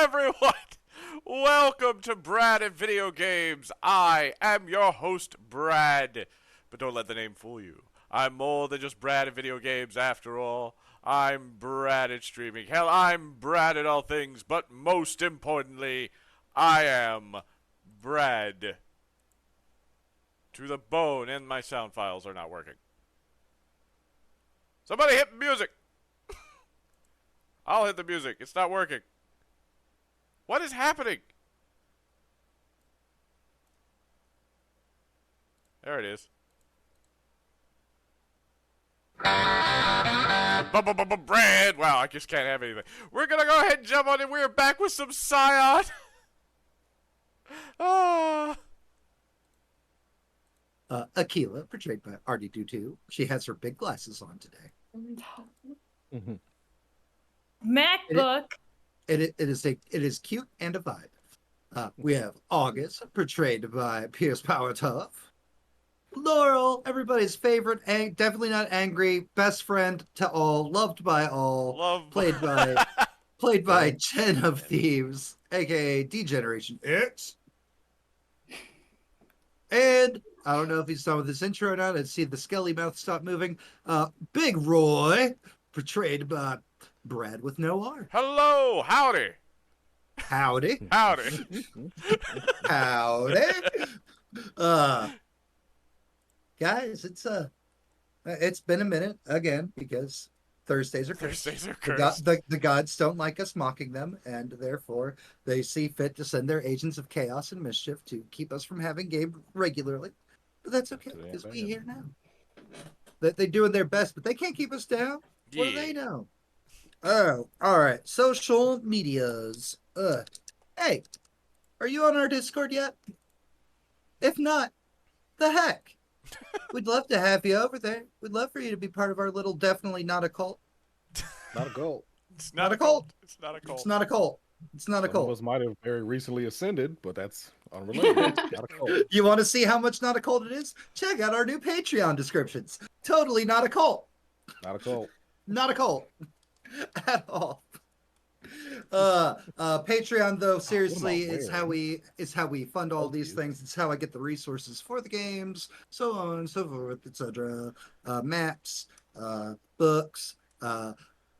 everyone! Welcome to Brad and Video Games. I am your host, Brad. But don't let the name fool you. I'm more than just Brad and Video Games after all. I'm Brad at streaming. Hell, I'm Brad at all things, but most importantly, I am Brad. To the bone, and my sound files are not working. Somebody hit music! I'll hit the music. It's not working. What is happening? There it is. Brand! Wow, I just can't have anything. We're gonna go ahead and jump on it. We're back with some Scion. Akila, portrayed by RD22. She has her big glasses on today. MacBook. It is cute and a vibe. We have August, portrayed by Pierce Power Tough. Laurel, everybody's favorite, definitely not angry, best friend to all, loved by all, played by Chen of Thieves, aka D-Generation X. And I don't know if he's done with this intro or not. Let's see the skelly mouth stop moving. Big Roy, portrayed by Brad with no R. Hello, howdy. Howdy. Howdy. Howdy. Guys, it's been a minute again because Thursdays are cursed. Thursdays are cursed. The gods don't like us mocking them, and therefore they see fit to send their agents of chaos and mischief to keep us from having game regularly. But that's okay because we're here now. They're doing their best, but they can't keep us down. Yeah. What do they know? Oh, all right. Social medias. Hey, are you on our Discord yet? If not, the heck. We'd love to have you over there. We'd love for you to be part of our little definitely not a cult. Not a cult. It's not a cult. It's not a cult. It's not a cult. It's not a cult. Some of us might have very recently ascended, but that's unrelated. Not a cult. You want to see how much not a cult it is? Check out our new Patreon descriptions. Totally not a cult. Not a cult. Not a cult. At all. Patreon though seriously is how we fund all these things. It's how I get the resources for the games, so on and so forth, etc. Maps, books,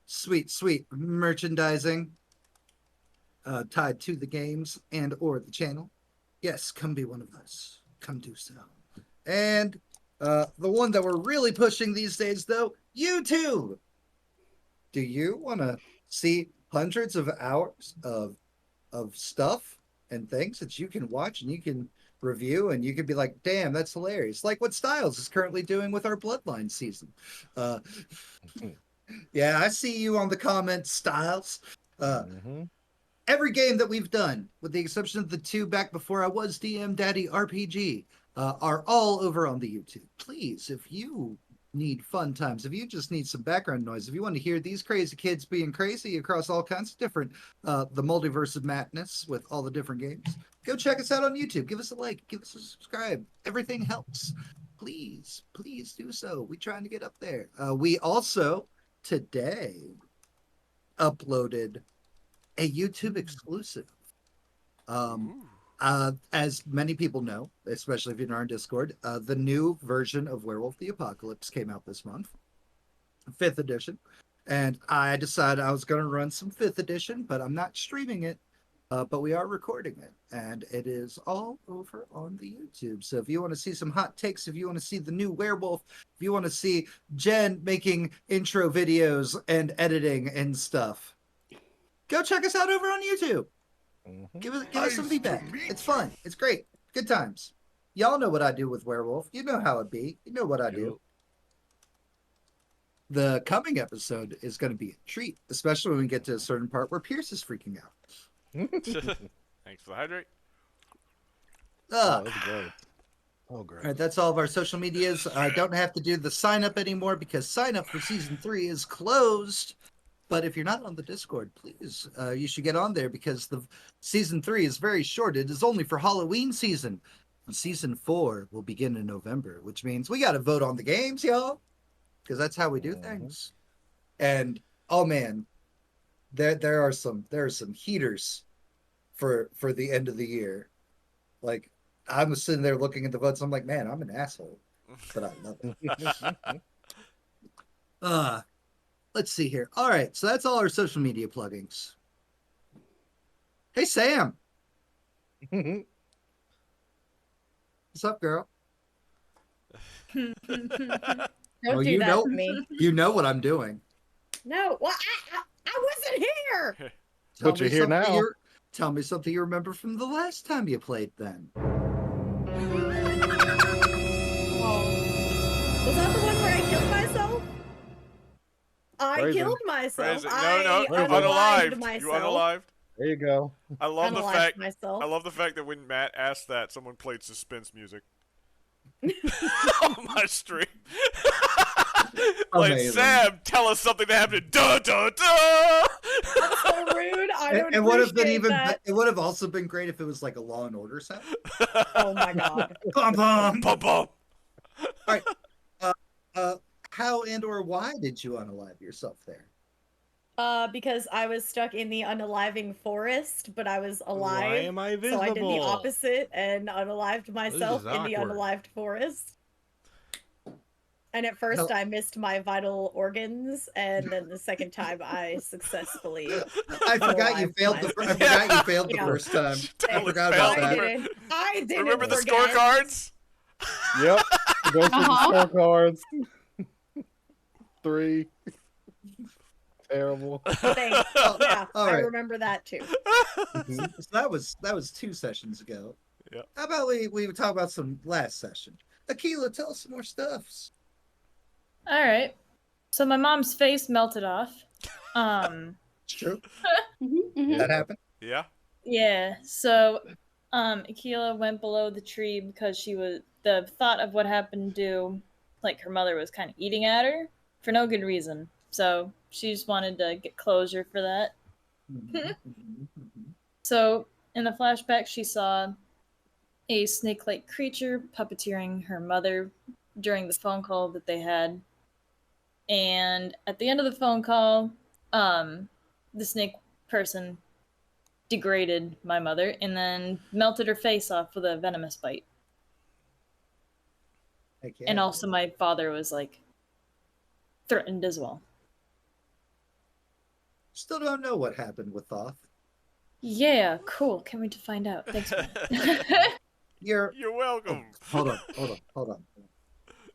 sweet merchandising tied to the games and or the channel. Yes, come be one of us. Come do so. And the one that we're really pushing these days though, YouTube. Do you want to see hundreds of hours of stuff and things that you can watch and you can review and you can be like, damn, that's hilarious. Like what Styles is currently doing with our Bloodline season. Yeah, I see you on the comments, Styles. Every game that we've done, with the exception of the two back before I was DM Daddy RPG, are all over on the YouTube. Please, if you need fun times, if you just need some background noise, if you want to hear these crazy kids being crazy across all kinds of different the multiverse of madness with all the different games, go check us out on YouTube. Give us a like, give us a subscribe. Everything helps. Please do so. We're trying to get up there. We also today uploaded a YouTube exclusive. As many people know, especially if you're in our Discord, the new version of Werewolf the Apocalypse came out this month, 5th edition, and I decided I was going to run some 5th edition, but I'm not streaming it, but we are recording it, and it is all over on the YouTube. So if you want to see some hot takes, if you want to see the new Werewolf, if you want to see Jen making intro videos and editing and stuff, go check us out over on YouTube. Give us some feedback. It's fun. It's great. Good times. Y'all know what I do with Werewolf. You know how it be. You know what I do. The coming episode is going to be a treat, especially when we get to a certain part where Pierce is freaking out. Thanks for the hydrate. That's great. Oh, great. All right, that's all of our social medias. I don't have to do the sign up anymore because sign up for season 3 is closed. But if you're not on the Discord, please, you should get on there because the season 3 is very short. It is only for Halloween season. Season 4 will begin in November, which means we got to vote on the games, y'all, because that's how we do things. And oh man, there are some heaters for the end of the year. Like I was sitting there looking at the votes. I'm like, man, I'm an asshole, but I love it. Let's see here. All right, so that's all our social media pluggings. Hey Sam, what's up, girl? Hmm. Don't do you that know, to me. you know what I'm doing. No, well, I wasn't here. But you're here now. Tell me something you remember from the last time you played. Then Oh. Was that the one where I killed myself? I Phrasing. killed myself. No, I you unalived unalived. myself. You unalived. There you go. I love the Unalived fact. myself. I love the fact that when Matt asked that, someone played suspense music on my stream. Like, Amazing. Sam, tell us something that happened. Duh, duh, duh. That's so rude. I don't and would have been appreciate even. that. It would have also been great if it was like a Law and Order sound. Oh my god. Bum bum. Bum, bum. All right. How and or why did you unalive yourself there? Because I was stuck in the unaliving forest, but I was alive. Why am I visible? So I did the opposite and unalived myself is in the awkward. unalived forest. And at first I missed my vital organs, and then the second time I successfully. I forgot you unalived failed. myself. I forgot you failed the Yeah. first time. I Totally forgot failed about the that. I didn't. Remember the forget. scorecards? Yep. Go through the scorecards. 3. Terrible. Thanks. Yeah, All I right. remember that too. So that was 2 sessions ago. Yeah. How about we talk about some last session? Akila, tell us some more stuffs. All right. So my mom's face melted off. It's true. Mm-hmm. That happened. Yeah. Yeah. So Akila went below the tree because the thought of what happened to, like, her mother was kind of eating at her for no good reason. So she just wanted to get closure for that. So in the flashback, she saw a snake-like creature puppeteering her mother during the phone call that they had. And at the end of the phone call, the snake person degraded my mother and then melted her face off with a venomous bite. Heck yeah. And also my father was, like, threatened as well. Still don't know what happened with Thoth. Yeah, cool. Can't wait to find out. Thanks, man. You're welcome. hold on.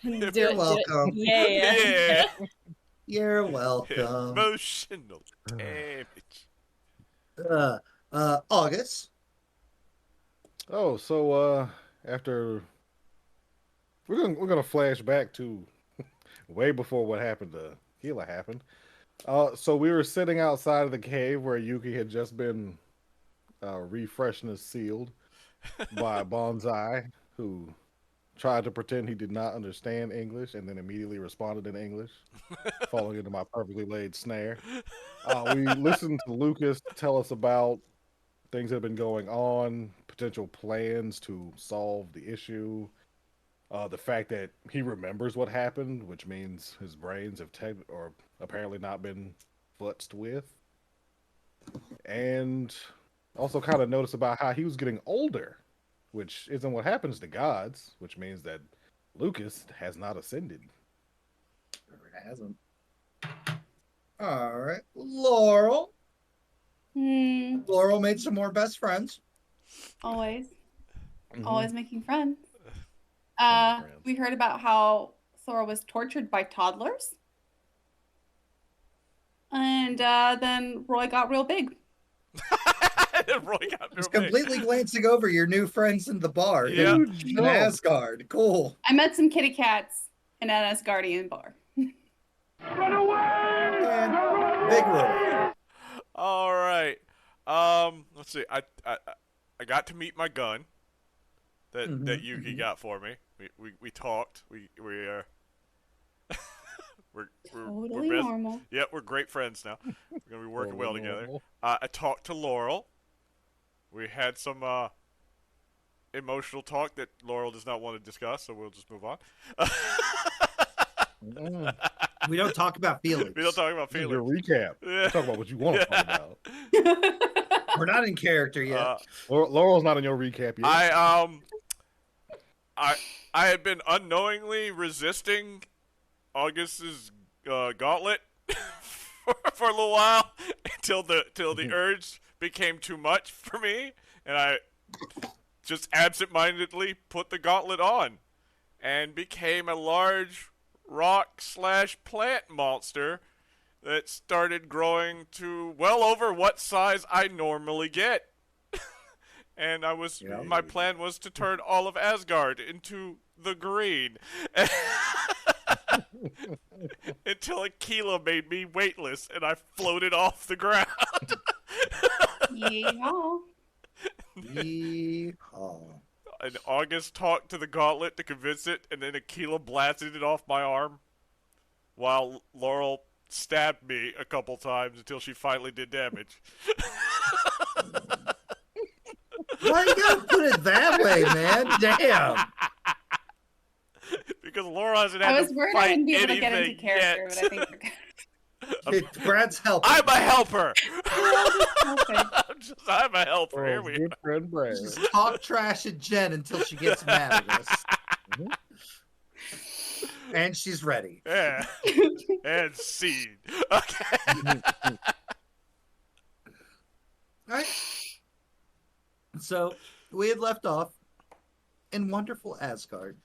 Do You're it, welcome. Yeah. Yeah. You're welcome. Emotional damage. August. Oh, so after we're gonna flash back to way before what happened to Hila happened. So we were sitting outside of the cave where Yuki had just been refreshness sealed by Bonsai, who tried to pretend he did not understand English and then immediately responded in English, falling into my perfectly laid snare. We listened to Lucas tell us about things that have been going on, potential plans to solve the issue, the fact that he remembers what happened, which means his brains have apparently not been futzed with, and also kind of notice about how he was getting older, which isn't what happens to gods, which means that Lucas has not ascended. It hasn't. All right, Laurel. Laurel made some more best friends. Always. Mhm. Always making friends. Friends. We heard about how Sora was tortured by toddlers. And then Roy got real big. Roy got real Just big. completely glancing over your new friends in the bar. Yeah. In Asgard. Cool. I met some kitty cats in an Asgardian bar. And Big Roy. All right. Let's see. I got to meet my gun that Yuki got for me. We talked. We're Totally best. normal. Yep, we're great friends now. We're gonna be working well together. Normal. I talked to Laurel. We had some emotional talk that Laurel does not want to discuss, so we'll just move on. Mm. We don't talk about feelings. We don't talk about This is feelings. your recap. Yeah. Talk about what you want to talk about. We're not in character yet. Laurel's not in your recap yet. I had been unknowingly resisting August's gauntlet for a little while till the urge became too much for me, and I just absentmindedly put the gauntlet on and became a large rock/plant monster that started growing to well over what size I normally get. And my plan was to turn all of Asgard into the green. Until Aquila made me weightless and I floated off the ground. Yeehaw. Yeehaw. And August talked to the gauntlet to convince it, and then Aquila blasted it off my arm while Laurel stabbed me a couple times until she finally did damage. Why you gotta put it that way, man? Damn. Because Laurel hasn't I had was to worried I fight wouldn't be able to get into anything character, yet. but I think we're good. Brad's helping. I'm a helper. Okay. I'm a helper. Here we good friend Brad. Just talk trash at Jen until she gets mad at us. And she's ready. Yeah. And scene. Okay. Alright. So we had left off in wonderful Asgard.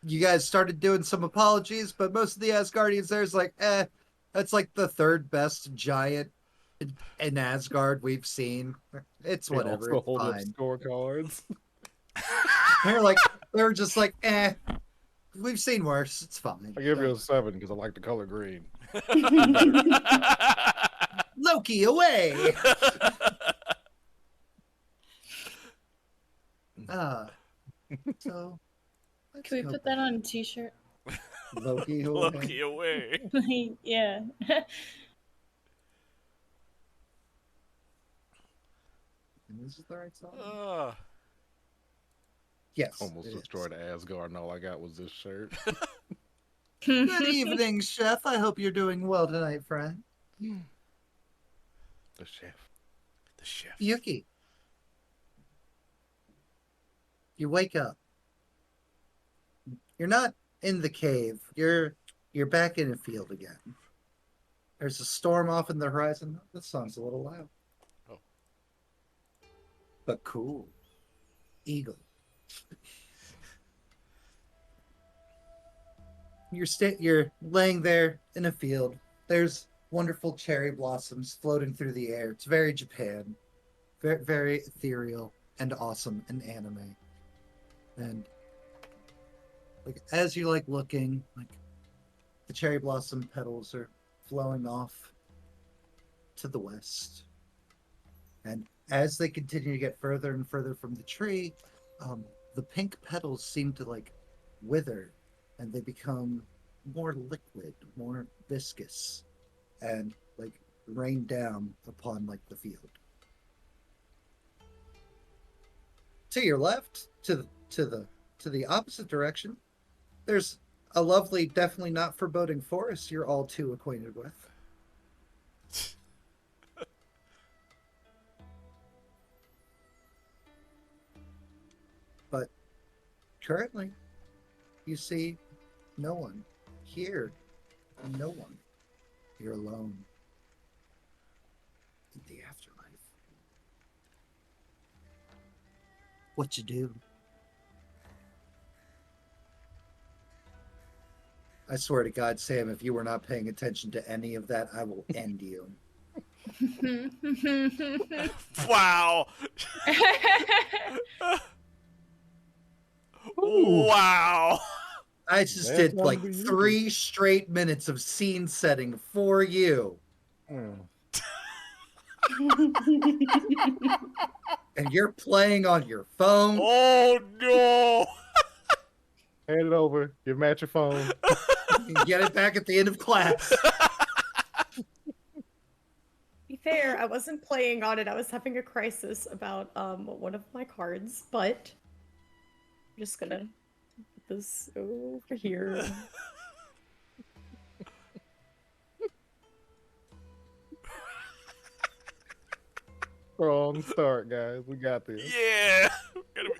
You guys started doing some apologies, but most of the Asgardians there's like, that's like the third best giant in Asgard we've seen. It's whatever. Also It's hold up fine. scorecards. They're just like, we've seen worse. It's fine. I give you a 7 because I like the color green. Loki away. So let's Can we go put back. that on a t-shirt? Loki away. Loki away. Yeah. And this is the right song. Yes. Almost it is. destroyed Asgard, and all I got was this shirt. Good evening, Chef. I hope you're doing well tonight, friend. The chef. The chef. Yuki. You wake up. You're not in the cave. You're back in a field again. There's a storm off in the horizon. This song's a little loud. Oh. But cool. Eagle. You're laying there in a field. There's wonderful cherry blossoms floating through the air. It's very Japan. Very, very ethereal and awesome and anime. And like as you like looking, like the cherry blossom petals are flowing off to the west. And as they continue to get further and further from the tree, the pink petals seem to like wither and they become more liquid, more viscous, and like rain down upon like the field. To your left, to the opposite direction, there's a lovely, definitely not foreboding forest you're all too acquainted with. But currently, you see no one here. No one. You're alone in the afterlife. What you do? I swear to God, Sam, if you were not paying attention to any of that, I will end you. Wow. Wow. I just That's did not like for you. 3 straight minutes of scene setting for you. And you're playing on your phone. Oh no. Hand it over. Give Matt your phone. You can get it back at the end of class. Be fair, I wasn't playing on it. I was having a crisis about one of my cards, but I'm just gonna put this over here. Strong start, guys. We got this. Yeah.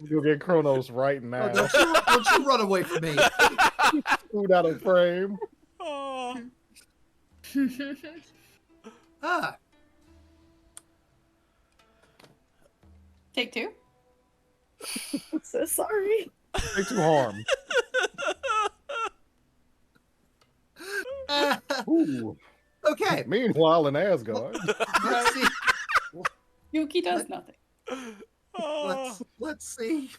We'll get Kronos right Oh, now. don't you run away from me. Screwed out of frame. Oh. Ah, Take two. I'm so sorry. Take two harm. Ooh. okay. Meanwhile, in Asgard. Let's see. Yuki does nothing. Oh. Let's see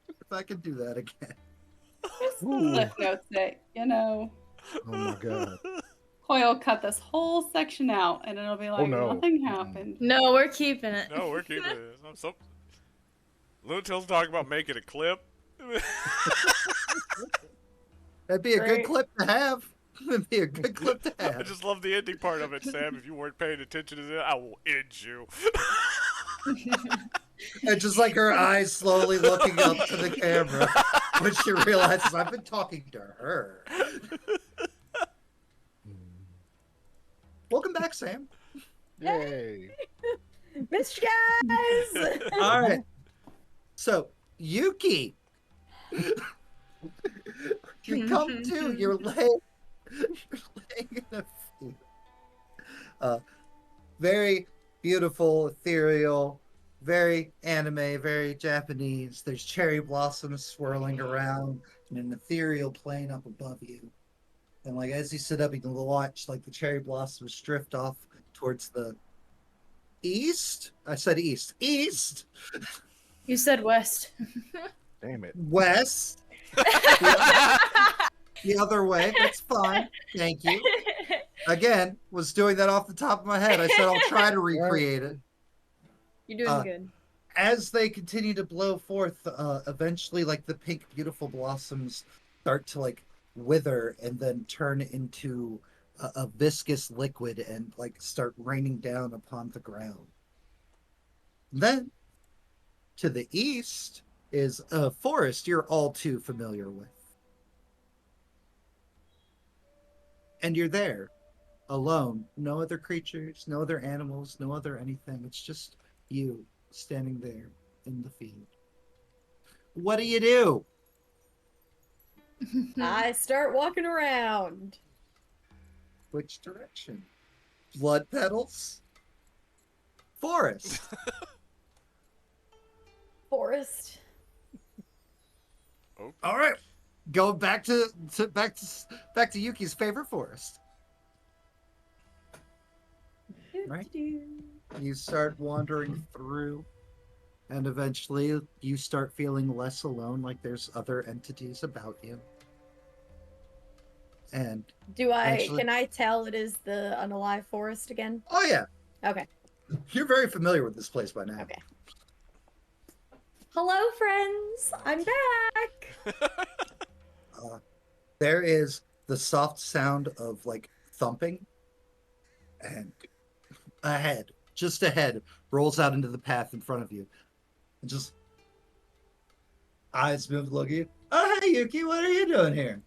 if I can do that again. Ooh. Cliff notes say, Oh my god. Coyle cut this whole section out, and it'll be like no. nothing happened. No, we're keeping it. No, we're keeping it. Lunatil's talking about making a clip. That'd be a good Right. clip to have. It'd be a good clip to I have. just love the ending part of it, Sam. If you weren't paying attention to that, I will end you. And just like her eyes slowly looking up to the camera when she realizes I've been talking to her. Welcome back, Sam. Yay. Missed you guys. All right. So, Yuki, you come to, you're laying in a field. Very beautiful, ethereal, very anime, very Japanese. There's cherry blossoms swirling around in an ethereal plane up above you. And like as you sit up, you can watch like the cherry blossoms drift off towards the east. I said east. East. You said west. Damn it. West. The other way. That's fine. Thank you. Again, was doing that off the top of my head. I said I'll try to recreate it. You're doing good. As they continue to blow forth, eventually, like the pink, beautiful blossoms start to like wither and then turn into a viscous liquid and like start raining down upon the ground. Then, to the east is a forest you're all too familiar with. And you're there, alone. No other creatures, no other animals, no other anything. It's just you standing there in the field. What do you do? I start walking around. Which direction? Blood petals? Forest. Forest. All right. Go back to Yuki's favorite forest. Right. You start wandering through, and eventually you start feeling less alone, like there's other entities about you. And Can I tell it is the unalive forest again? oh yeah, Okay. you're very familiar with this place by now. Okay. Hello, friends. I'm back. There is the soft sound of like thumping, and just ahead, rolls out into the path in front of you. And just eyes move to look at you. Oh, hey, Yuki, what are you doing here?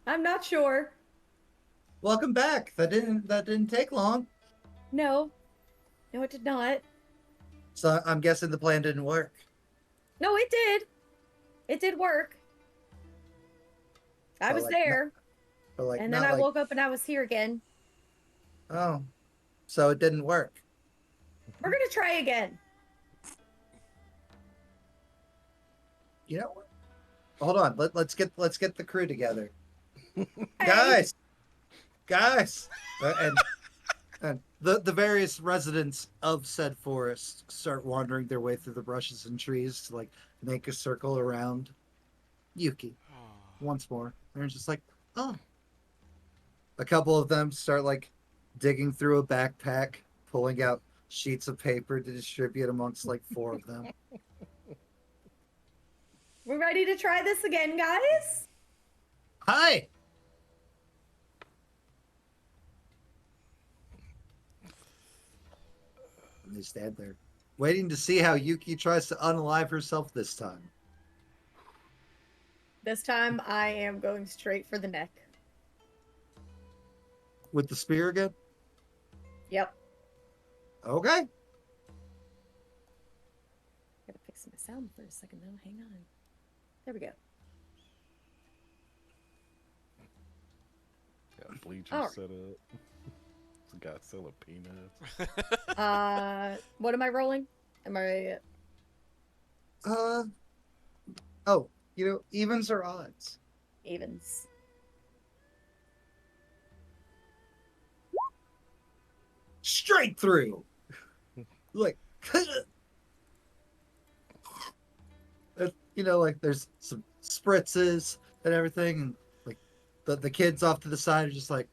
I'm not sure. Welcome back. That didn't take long. No. No, it did not. So I'm guessing the plan didn't work. No, it did. It did work. I But, was like, there. But like, And then I woke up and I was here again. Oh, so it didn't work. We're gonna try again. You know what? Hold on. Let's get the crew together. Hey. Guys, and the various residents of said forest start wandering their way through the brushes and trees to like make a circle around Yuki once more. They're just like, oh. A couple of them start like digging through a backpack, pulling out sheets of paper to distribute amongst like four of them. We're ready to try this again, guys? Hi. And they stand there, waiting to see how Yuki tries to unalive herself this time. This time I am going straight for the neck. With the spear again? Yep. Okay. Gotta fix my sound for a second though. Hang on. There we go. Got bleachers Alright. set up. Some guy selling peanuts. What am I rolling? Am I? Oh, evens or odds? Evens. Straight through. Like, like there's some spritzes and everything, and like the kids off to the side are just like,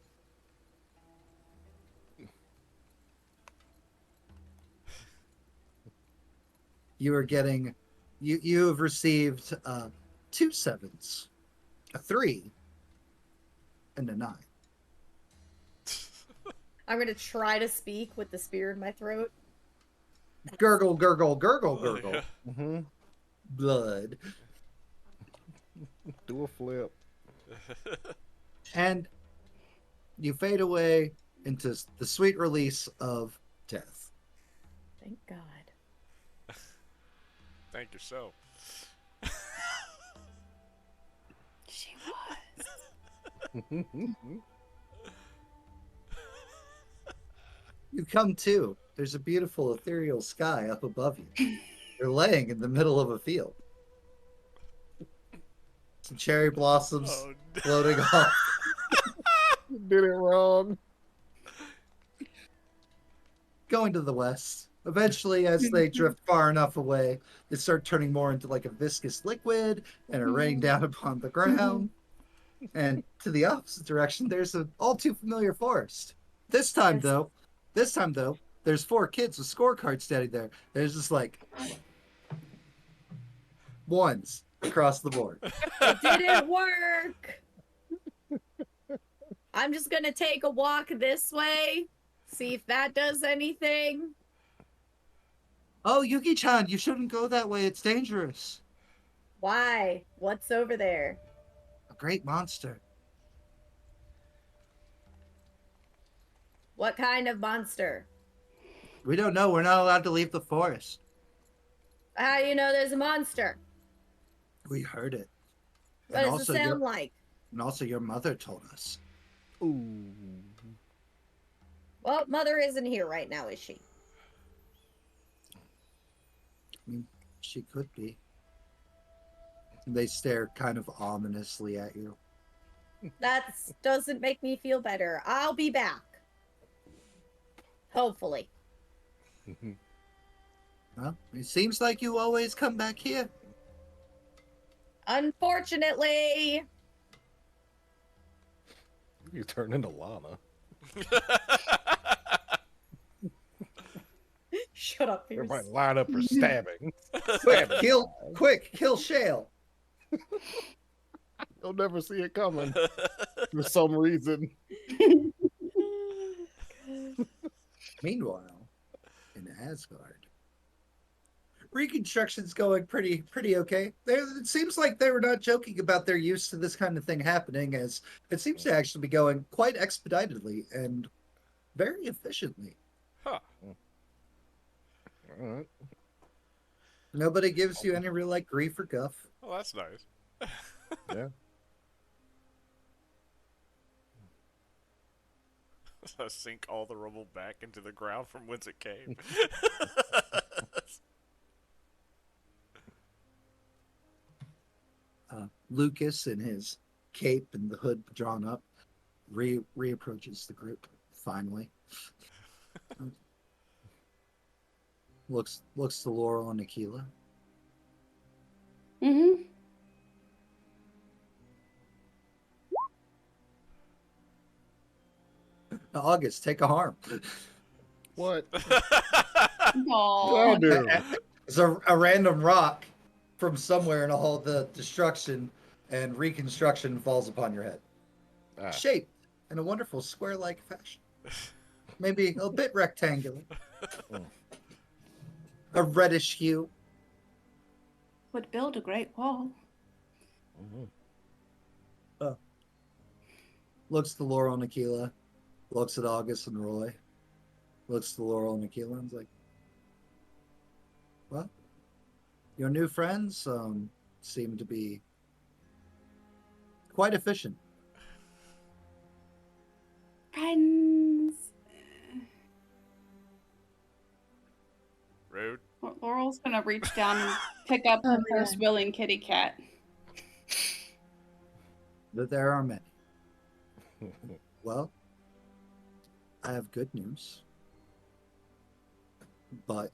you are getting, you have received 2 7s, a 3, and a 9. I'm gonna try to speak with the spear in my throat. Gurgle, gurgle, gurgle, Oh, gurgle. yeah. Mm-hmm. Blood. Do a flip. And you fade away into the sweet release of death. Thank God. Thank yourself. She was. You come to. There's a beautiful ethereal sky up above you. You're laying in the middle of a field. Some cherry blossoms Oh, no. floating off. Did it wrong. Going to the west. Eventually, as they drift far enough away, they start turning more into like a viscous liquid and are raining down upon the ground. And to the opposite direction, there's an all too familiar forest. This time, though, there's 4 kids with scorecards standing there. There's just like ones across the board. It didn't work. I'm just gonna take a walk this way, see if that does anything. Oh, Yuki-chan, you shouldn't go that way. It's dangerous. Why? What's over there? A great monster. What kind of monster? We don't know. We're not allowed to leave the forest. How do you know there's a monster? We heard it. What does it sound like? And also your mother told us. Ooh. Well, Mother isn't here right now, is she? I mean, she could be. They stare kind of ominously at you. That doesn't make me feel better. I'll be back. Hopefully. Well, it seems like you always come back here. Unfortunately. You turn into Lana. Shut up, Pierce. Everybody line up for stabbing. Quick, kill Shale. You'll never see it coming for some reason. Meanwhile, in Asgard, reconstruction's going pretty okay. It seems like they were not joking about their use to this kind of thing happening, as it seems to actually be going quite expeditedly and very efficiently. Huh. All right. Nobody gives you any real like grief or guff. Well, that's nice. Yeah. Sink all the rubble back into the ground from whence it came. Lucas, in his cape and the hood drawn up, reapproaches the group finally. looks to Laurel and Aquila. Mm-hmm. August, take a harm. What? Oh, I do. It's a random rock from somewhere in all the destruction and reconstruction falls upon your head. Ah. Shaped in a wonderful square-like fashion. Maybe a bit rectangular. A reddish hue. would build a great wall. Mhm. Looks to Laurel and Aquila. Looks at August and Roy. looks to Laurel and Aquila and's like, well, your new friends seem to be quite efficient. Friends. Rude. Laurel's gonna reach down and pick up Oh, the man. first willing kitty cat. That there are many. Well, I have good news, but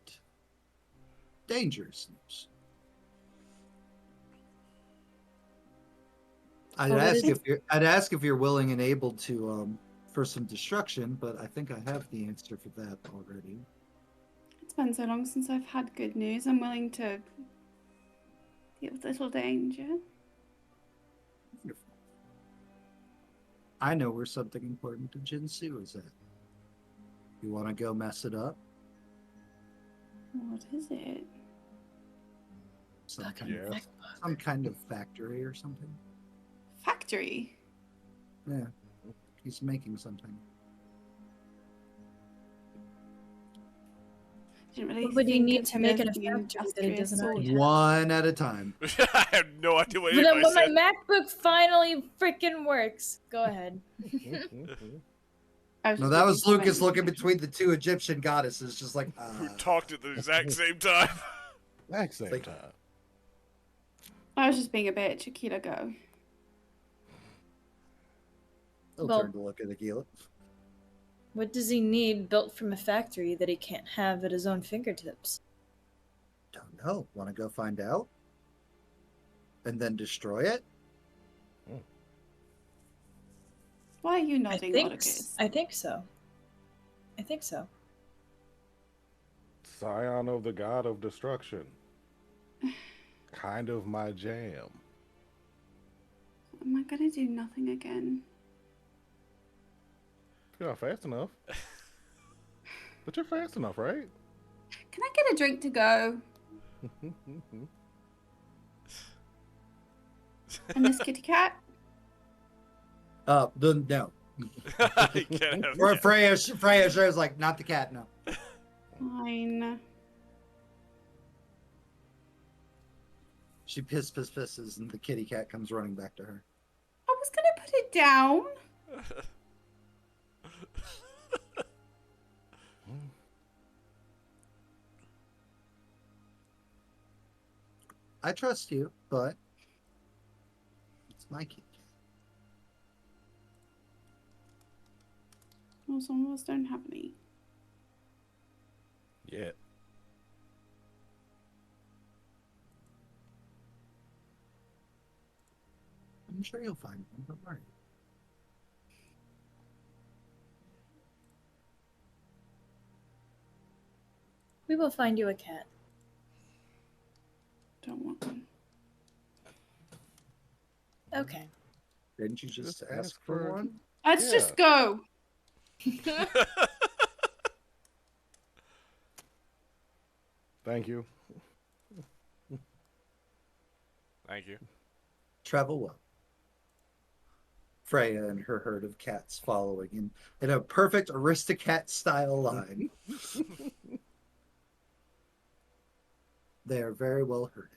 dangerous news. I'd Well, what ask if you're willing and able to for some destruction, but I think I have the answer for that already. It's been so long since I've had good news. I'm willing to deal with little danger. Wonderful. I know where something important to Jinsu is at. You want to go mess it up? What is it? Some Yes. kind of factory or something. Factory. Yeah, he's making something. Didn't really What would he think need of to him make as it a being factory that he industrious doesn't or- already have? One at a time. I have no idea what But then anybody when my said. MacBook finally freaking works, go ahead. I was No, just that was looking for Lucas any- looking between the two Egyptian goddesses, just like, Who talked at the exact same time. Exact same Like- time. I was just being a bitch. Akita, go. He'll Well- turn to look at Aquila. What does he need built from a factory that he can't have at his own fingertips? Don't know. Want to go find out? And then destroy it? Why are you I nodding, think, Oedipus? I think so. I think so. Scion of the god of destruction. Kind of my jam. Am I gonna do nothing again? You're not fast enough. But you're fast enough, right? Can I get a drink to go? And this kitty cat? No. You can't have Or cats. Freya sure is like, not the cat, no. Fine. She pisses, and the kitty cat comes running back to her. I was gonna put it down. I trust you, but it's my kitty cat. Well, some of us don't have any. Yeah. I'm sure you'll find one, don't worry. We will find you a cat. Don't want one. Okay. Didn't you just Just ask ask for for- one? Let's Yeah. just go. Thank you. Thank you. Travel well. Freya and her herd of cats following in a perfect Aristocat style line. They are very well herded.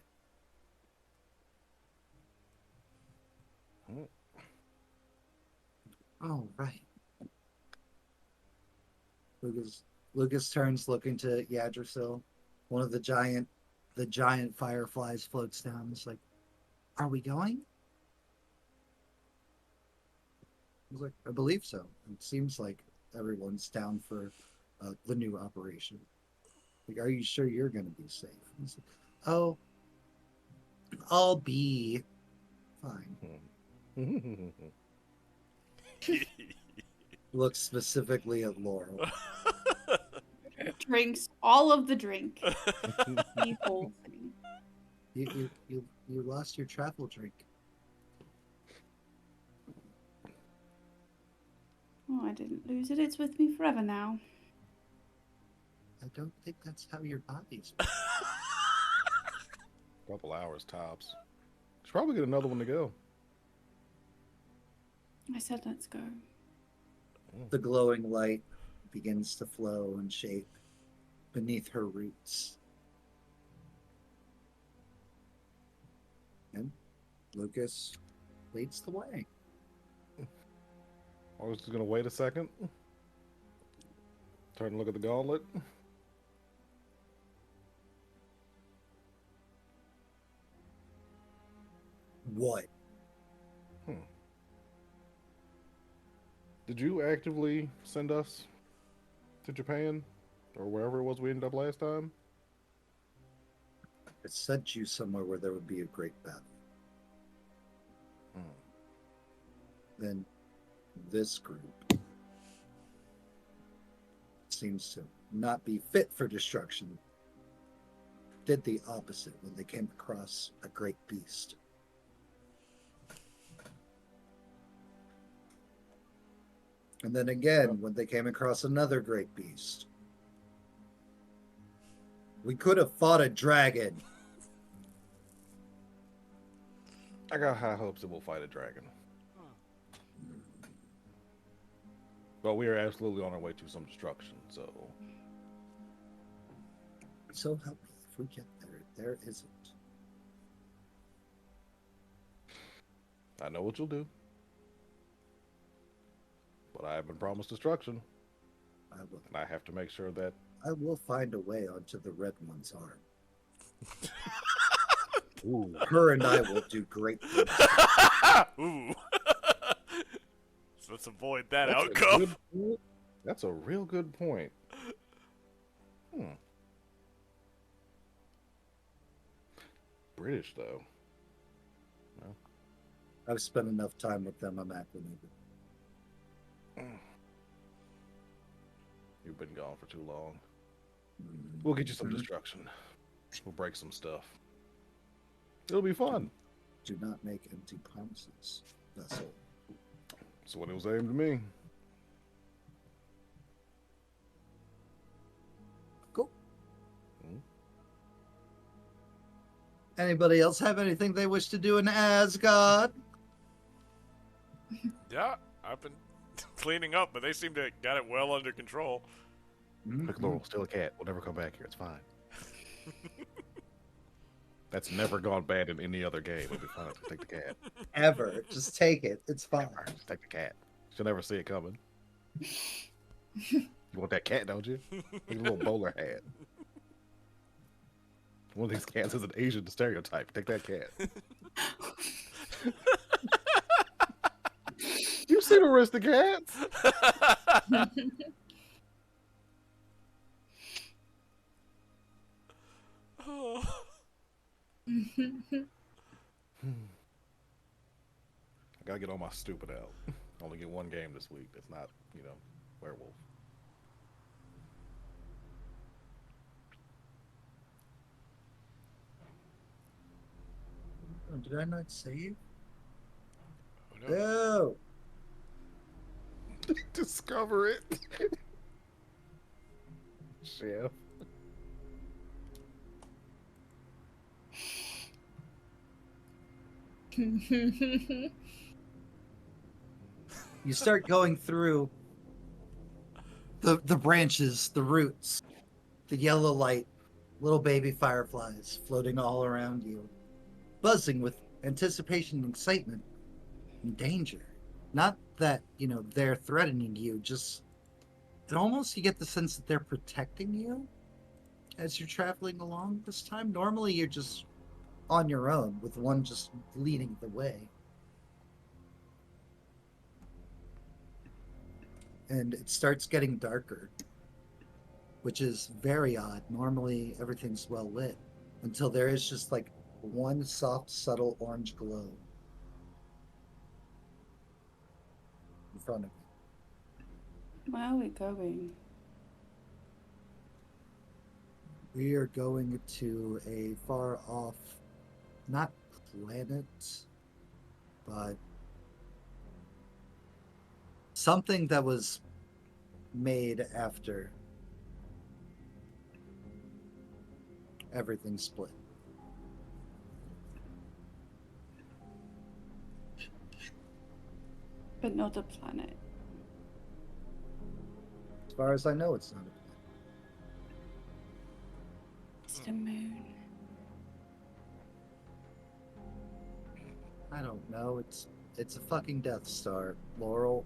Oh, right. Lucas turns looking to Yggdrasil. One of the giant fireflies floats down. It's like, are we going? I was like, I believe so. It seems like everyone's down for the new operation. Like, are you sure you're going to be safe? He's like, oh, I'll be fine. Looks specifically at Laurel. Drinks all of the drink. The whole thing. You lost your travel drink. Oh, I didn't lose it. It's with me forever now. I don't think that's how your body's. Couple hours tops. Should probably get another one to go. I said let's go. The glowing light begins to flow and shape beneath her roots. And Lucas leads the way. I was just gonna wait a second. Turn and look at the gauntlet. What? Did you actively send us to Japan? Or wherever it was we ended up last time? It sent you somewhere where there would be a great battle. Then this group seems to not be fit for destruction. Did the opposite when they came across a great beast. And then again, when they came across another great beast. We could have fought a dragon. I got high hopes that we'll fight a dragon. But we are absolutely on our way to some destruction, so... So help me, if we get there, there isn't. I know what you'll do. But I have been promised destruction. I will. And I have to make sure that... I will find a way onto the red one's arm. Ooh. Her and I will do great things. Ooh. So let's avoid that That's outcome. That's a real good point. British, though. No. I've spent enough time with them, I'm acclimated. You've been gone for too long. We'll get you some destruction. We'll break some stuff. It'll be fun. Do not make empty promises, vessel. So when it was aimed at me. Cool. Anybody else have anything they wish to do in Asgard? Yeah, I've been cleaning up, but they seem to got it well under control. Look, Laurel, still a cat. We'll never come back here. It's fine. That's never gone bad in any other game. It'll be fine. Take the cat. Ever. Just take it. It's fine. Never. Just take the cat. She'll never see it coming. You want that cat, don't you? Need a little bowler hat. One of these cats is an Asian stereotype. Take that cat. You seen Aristocats? Oh. I gotta get all my stupid out. Only get one game this week. That's not, werewolf. Oh, did I not save? Oh, no. No. Discover it. Chef. You start going through the branches, the roots, the yellow light, little baby fireflies floating all around you, buzzing with anticipation and excitement and danger. Not that, they're threatening you, just almost you get the sense that they're protecting you as you're traveling along this time. Normally you're just on your own with one just leading the way. And it starts getting darker, which is very odd. Normally everything's well lit until there is just like one soft, subtle orange glow in front of you. Where are we going? We are going to a far off, not planet, but something that was made after everything split. But not a planet. far as I know, it's not a planet. It's the moon. I don't know. It's a fucking Death Star, Laurel,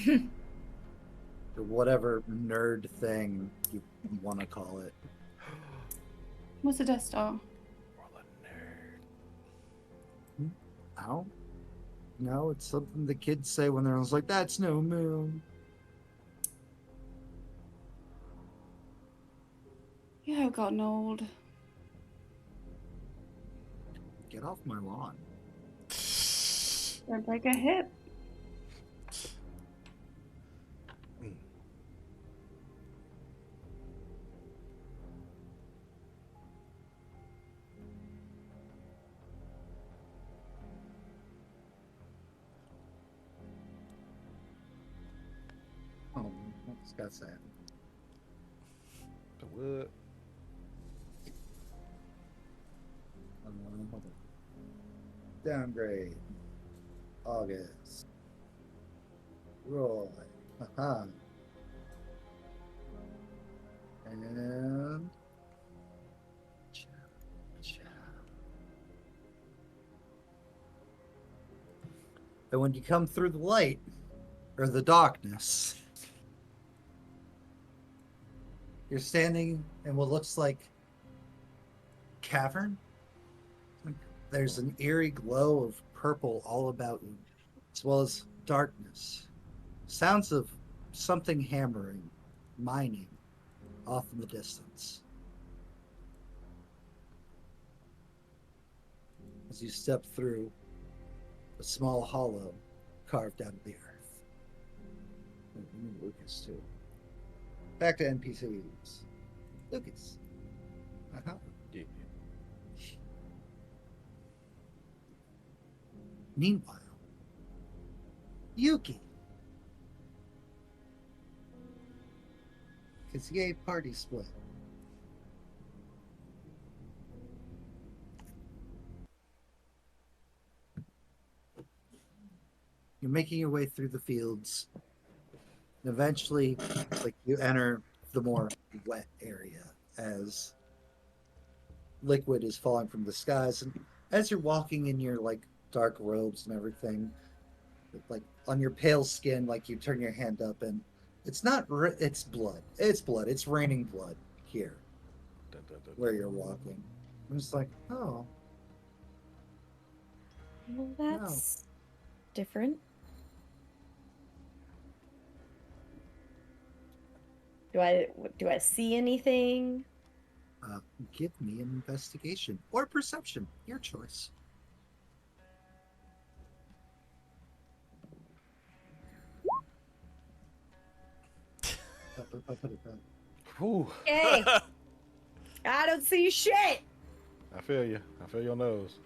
or whatever nerd thing you want to call it. What's a Death Star? I don't know. It's something the kids say when they're like, "That's no moon." You have gotten old. Get off my lawn. Don't break a hip. Oh, what's got that? The wood. Hold on. Downgrade. August. Roy. Haha. And. And when you come through the light, or the darkness, you're standing in what looks like cavern. There's an eerie glow of purple all about you, as well as darkness. Sounds of something hammering, mining, off in the distance. As you step through a small hollow carved out of the earth. We need Lucas too. Back to NPCs. Lucas. Uh-huh. Yeah. Meanwhile, Yuki. Because yay, party split. You're making your way through the fields. And eventually, like, you enter the more wet area as liquid is falling from the skies. And as you're walking in your like dark robes and everything, like on your pale skin, like you turn your hand up and it's not, it's blood. It's blood. It's raining blood here Dun, dun, dun, where dun. you're walking. I'm just like, oh, Well, that's different. Do I see anything? give me an investigation or perception, your choice. Whew. Hey, I don't see shit. I feel you. I feel your nose.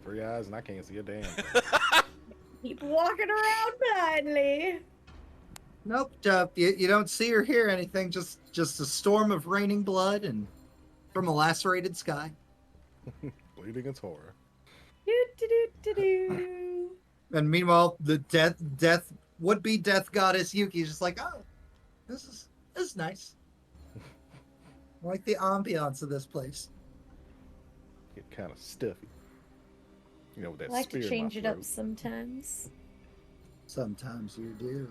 3 eyes and I can't see a damn thing. Keep walking around blindly. Nope, you don't see or hear anything. Just a storm of raining blood and from a lacerated sky. Bleeding is horror. Do, do, do, do, do. And meanwhile, the death would-be death goddess Yuki is just like, oh, this is nice. I like the ambiance of this place. Get kind of stuffy. You know, with that I like spear to in my change it up throat. sometimes. Sometimes you do.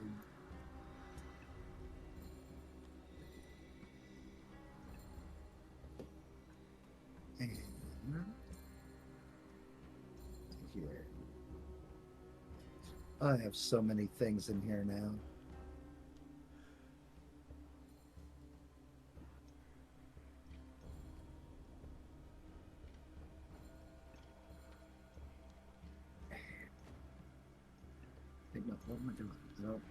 And here. I have so many things in here now. No, what am I doing? No.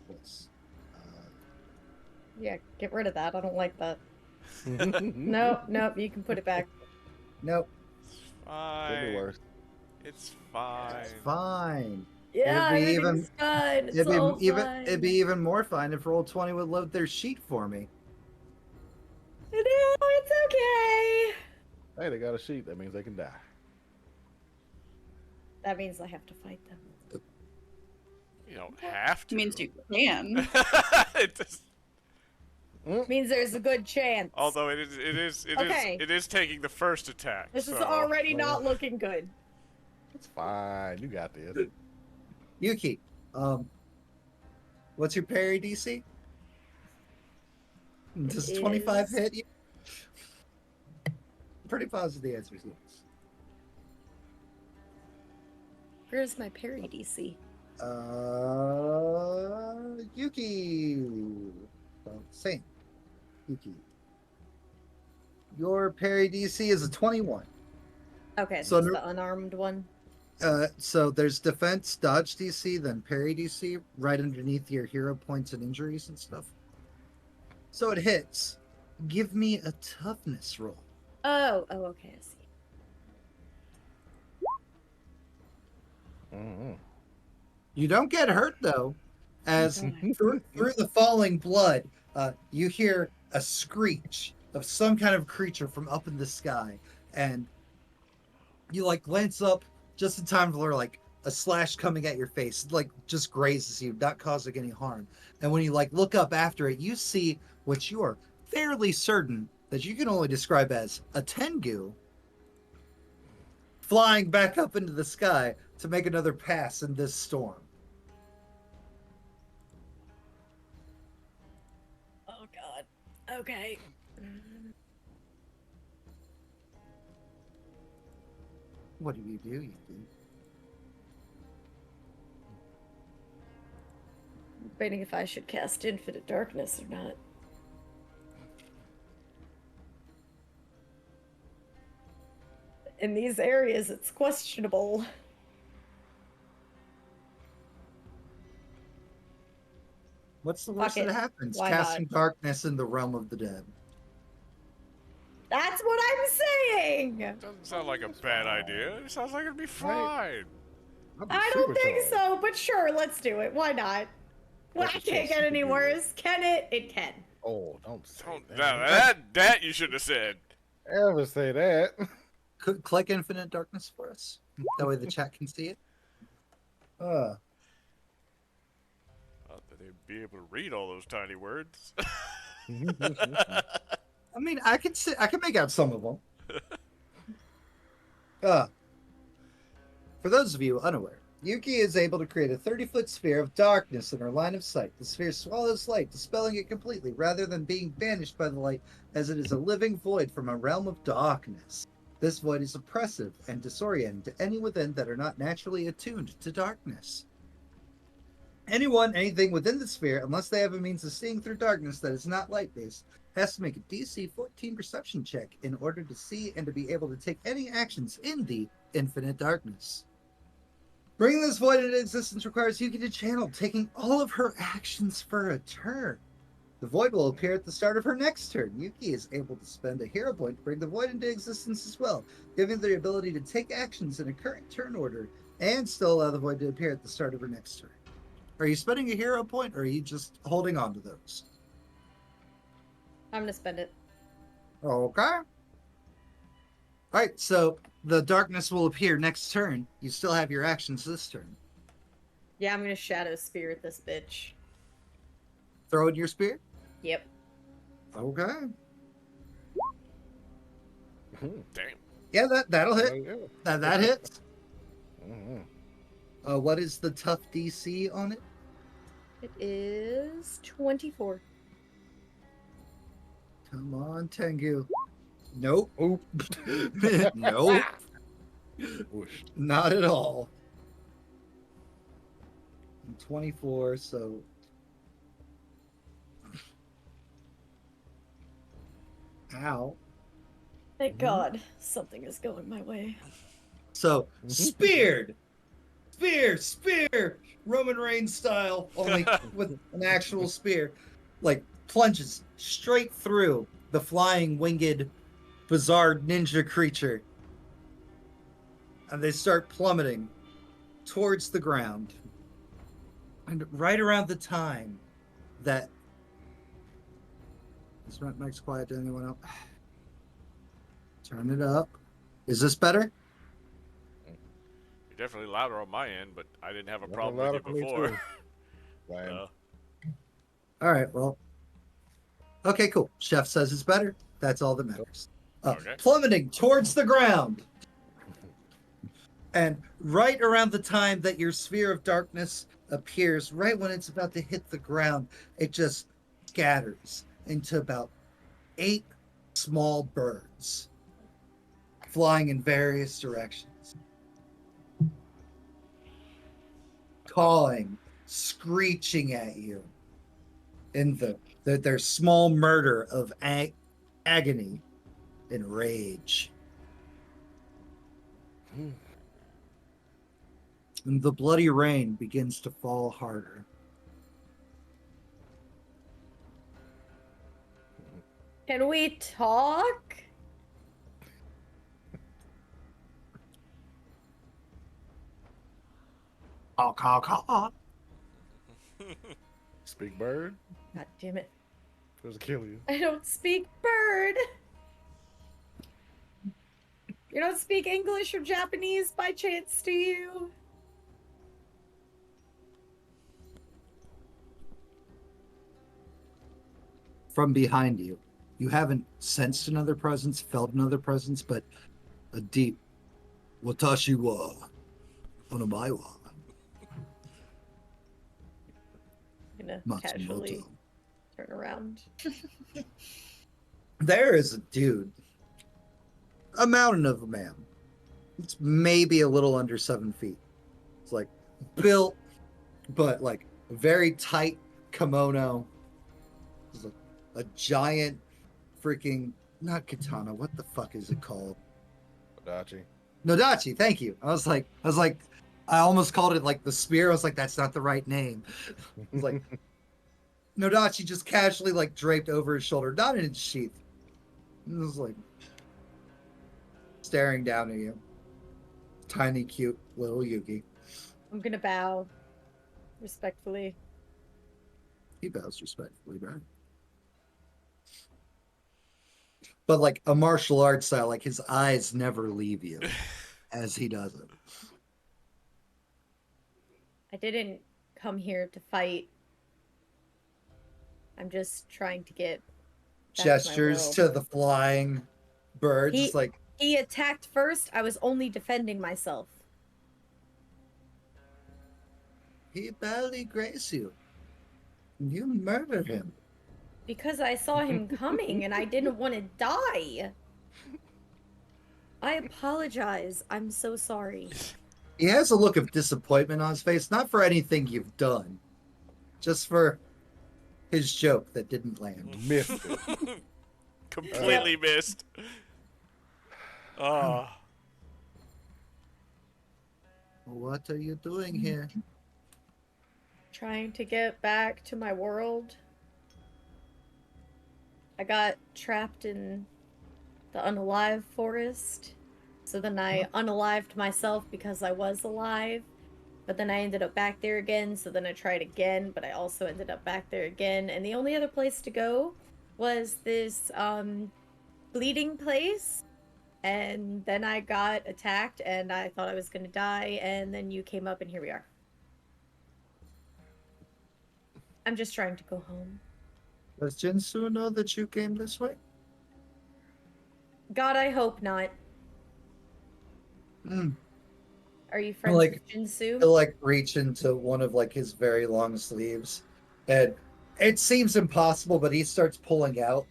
This. Yeah, get rid of that. I don't like that. Nope, you can put it back. Nope. Could be Fine. worse. It's fine. It's fine. Yeah, It'd be everything's fine. It's all fine. It'd be even more fine if Roll20 would load their sheet for me. No, it's okay. Hey, they got a sheet. That means they can die. That means I have to fight them. You don't have to. Means you can. It just, Means there's a good chance. although it is taking the first attack. This is so- already not looking good. It's fine. You got this. Yuki, what's your parry DC? Does 25 hit you? Pretty positive the answer is yes. Where's my parry DC? Yuki. Well, same. Yuki. Your parry DC is a 21. Okay, So so it's the unarmed one. So there's defense, dodge DC, then parry DC, right underneath your hero points and injuries and stuff. So it hits. Give me a toughness roll. Oh, okay, I see. You don't get hurt though, as Okay. through the falling blood, you hear a screech of some kind of creature from up in the sky, and you like glance up just in time for like a slash coming at your face, like just grazes you, not causing any harm. And when you like look up after it, you see what you are fairly certain that you can only describe as a Tengu flying back up into the sky to make another pass in this storm. Oh god. Okay. What do? You do? Debating if I should cast Infinite Darkness or not. In these areas, it's questionable. What's the worst Fuck that it. happens? Why Casting darkness in the realm of the dead. That's what I'm saying! Doesn't sound like a bad idea. It sounds like it'd be fine. I don't think so, but sure, let's do it. Why not? Well, That's I a can't choice get you any can do. worse. Can it? It can. Oh, don't say Don't, that. that you should have said. Ever say that? Click infinite darkness for us. That way the chat can see it. Not that they'd be able to read all those tiny words. I mean, I can make out some of them. For those of you unaware, Yuki is able to create a 30-foot sphere of darkness in her line of sight. The sphere swallows light, dispelling it completely, rather than being banished by the light, as it is a living void from a realm of darkness. This void is oppressive and disorienting to any within that are not naturally attuned to darkness. Anything within the sphere, unless they have a means of seeing through darkness that is not light-based, has to make a DC 14 perception check in order to see and to be able to take any actions in the infinite darkness. Bringing this void into existence requires Yuki to channel, taking all of her actions for a turn. The void will appear at the start of her next turn. Yuki is able to spend a hero point to bring the void into existence as well, giving her the ability to take actions in a current turn order and still allow the void to appear at the start of her next turn. Are you spending a hero point, or are you just holding on to those? I'm gonna spend it. Okay. Alright, so the darkness will appear next turn. You still have your actions this turn. Yeah, I'm gonna Shadow Spirit this bitch. Throw in your spear? Yep. Okay. Damn. Yeah, that'll hit. Oh, yeah. That hits. Mhm. What is the tough DC on it? It is 24. Come on, Tengu. Nope. Oop. Nope. Whoosh. Not at all. 24, so... Ow. Thank God something is going my way. So, speared! Spear! Roman Reigns style, only with an actual spear. Like, plunges straight through the flying, winged, bizarre ninja creature. And they start plummeting towards the ground. And right around the time that... Is my mic's quiet to anyone else? Turn it up. Is this better? You're definitely louder on my end, but I didn't have a Nothing problem with louder you for me, before. too. Lame. All right, well. Okay, cool. Chef says it's better. That's all that matters. Okay. Plummeting towards the ground. And right around the time that your sphere of darkness appears, right when it's about to hit the ground, it just scatters into about 8 small birds flying in various directions, cawing, screeching at you in their small murder of agony and rage. And the bloody rain begins to fall harder. Can we talk? Caw, caw, caw. Speak bird? God damn it. There's a kill you. I don't speak bird. You don't speak English or Japanese by chance, do you? From behind you, you haven't sensed another presence, felt another presence, but a deep watashi wa onomai wa I'm gonna casually Matsumoto. turn around. There is a dude, a mountain of a man. It's maybe a little under 7 feet. It's like built, but like very tight kimono. It's a giant freaking, not katana. What the fuck is it called? Adachi. Nodachi. Thank you. I almost called it like the spear. I was like, that's not the right name. It's like Nodachi just casually like draped over his shoulder, not in its sheath. It was like staring down at you. Tiny, cute little Yugi. I'm gonna bow respectfully. He bows respectfully, right? But like a martial arts style, like his eyes never leave you as he does it. I didn't come here to fight. I'm just trying to get back to my Gestures world. to the flying birds. He- It's like, He attacked first. I was only defending myself. he barely grazed you. You murdered him. Because I saw him coming and I didn't want to die. I apologize. I'm so sorry. He has a look of disappointment on his face, not for anything you've done, just for his joke that didn't land. Missed it. Completely missed. Oh. What are you doing here? Trying to get back to my world. I got trapped in the unalive forest. So then I unalived myself because I was alive. But then I ended up back there again, so then I tried again, but I also ended up back there again. And the only other place to go was this bleeding place. And then I got attacked and I thought I was gonna die, and then you came up and here we are. I'm just trying to go home. Does Jinsu know that you came this way? God, I hope not. Hmm. Are you friends Like- with Jinsu? He'll like reach into one of like his very long sleeves, and it seems impossible, but he starts pulling out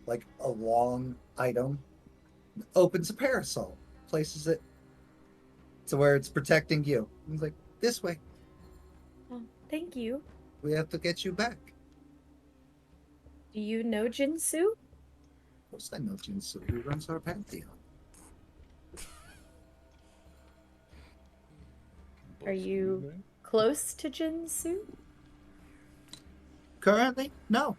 like a long item, opens a parasol, places it to where it's protecting you. He's like, this way. Oh, thank you. We have to get you back. Do you know Jinsu? Of course I know Jinsu. He runs our pantheon. Are you close to Jinsu? Currently, no.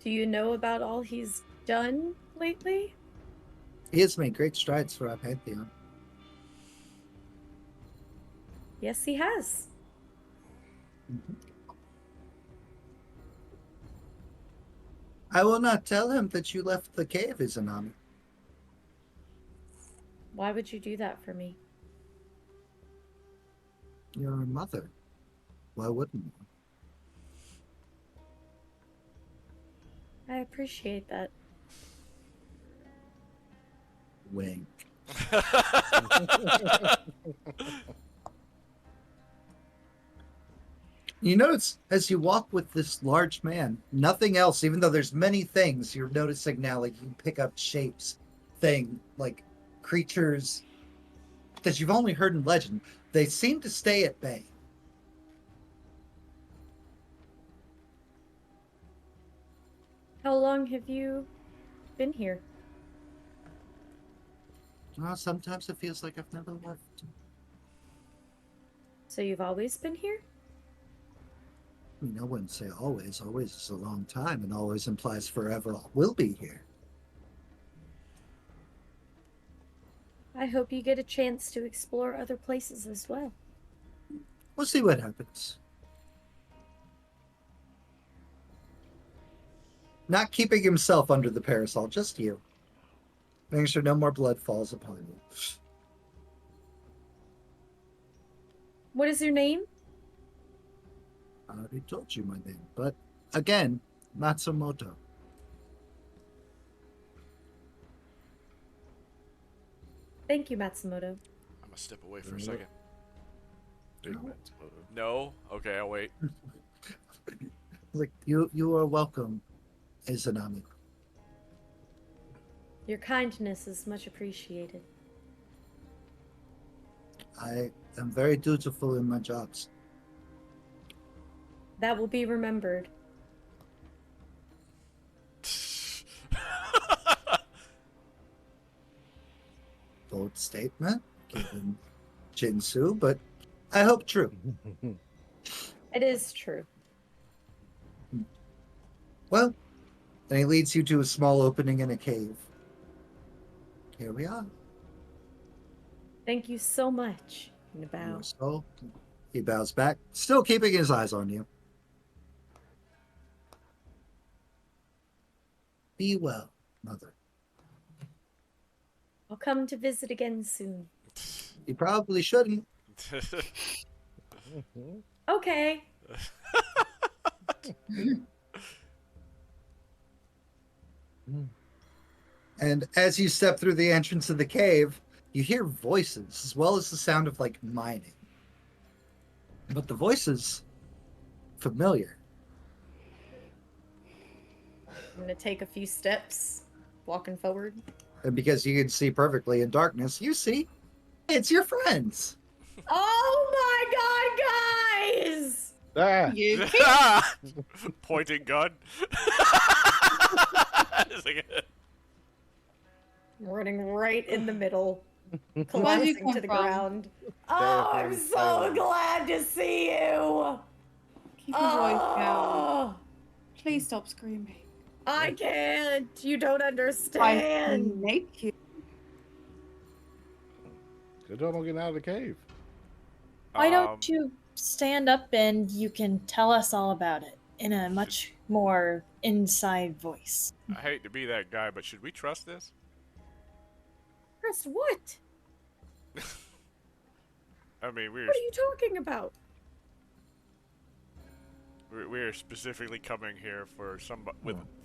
Do you know about all he's done lately? He has made great strides for our pantheon. Yes, he has. I will not tell him that you left the cave, Izanami. Why would you do that for me? You're a mother. Why wouldn't you? I appreciate that. Wink. You notice as you walk with this large man, nothing else, even though there's many things you're noticing now, like you pick up shapes, like creatures that you've only heard in legend, they seem to stay at bay. How long have you been here? Well, sometimes it feels like I've never left. So you've always been here? I mean, I wouldn't say always. Always is a long time, and always implies forever will be here. I hope you get a chance to explore other places as well. We'll see what happens. Not keeping himself under the parasol, just you. Making sure no more blood falls upon you. What is your name? I already told you my name, but again, Matsumoto. Thank you, Matsumoto. I'm gonna step away for a second. Big Matsumoto. No? Okay, I'll wait. Like you are welcome, Izanami. Your kindness is much appreciated. I am very dutiful in my jobs. That will be remembered. Bold statement, given Jinsu, but I hope true. It is true. Well, then he leads you to a small opening in a cave. Here we are. Thank you so much. And a bow. So he bows back, still keeping his eyes on you. Be well, mother. I'll come to visit again soon. You probably shouldn't. Okay. And as you step through the entrance of the cave, you hear voices as well as the sound of like mining. But the voices familiar. I'm gonna take a few steps, walking forward. And because you can see perfectly in darkness, you see it's your friends. Oh my god, guys! Ah! You Pointing gun. It's like, Running right in the middle, Where'd you collapsing come to the from? ground. Oh, I'm Definitely so so. glad to see you! keep your voice down. Oh, Please stop screaming. I can't. You don't I can understand. make you. Good job on getting out of the cave. Why don't you stand up and you can tell us all about it in a much more inside voice? I hate to be that guy, but should we trust this? Chris, what? I mean, What are you talking about? we're specifically coming here for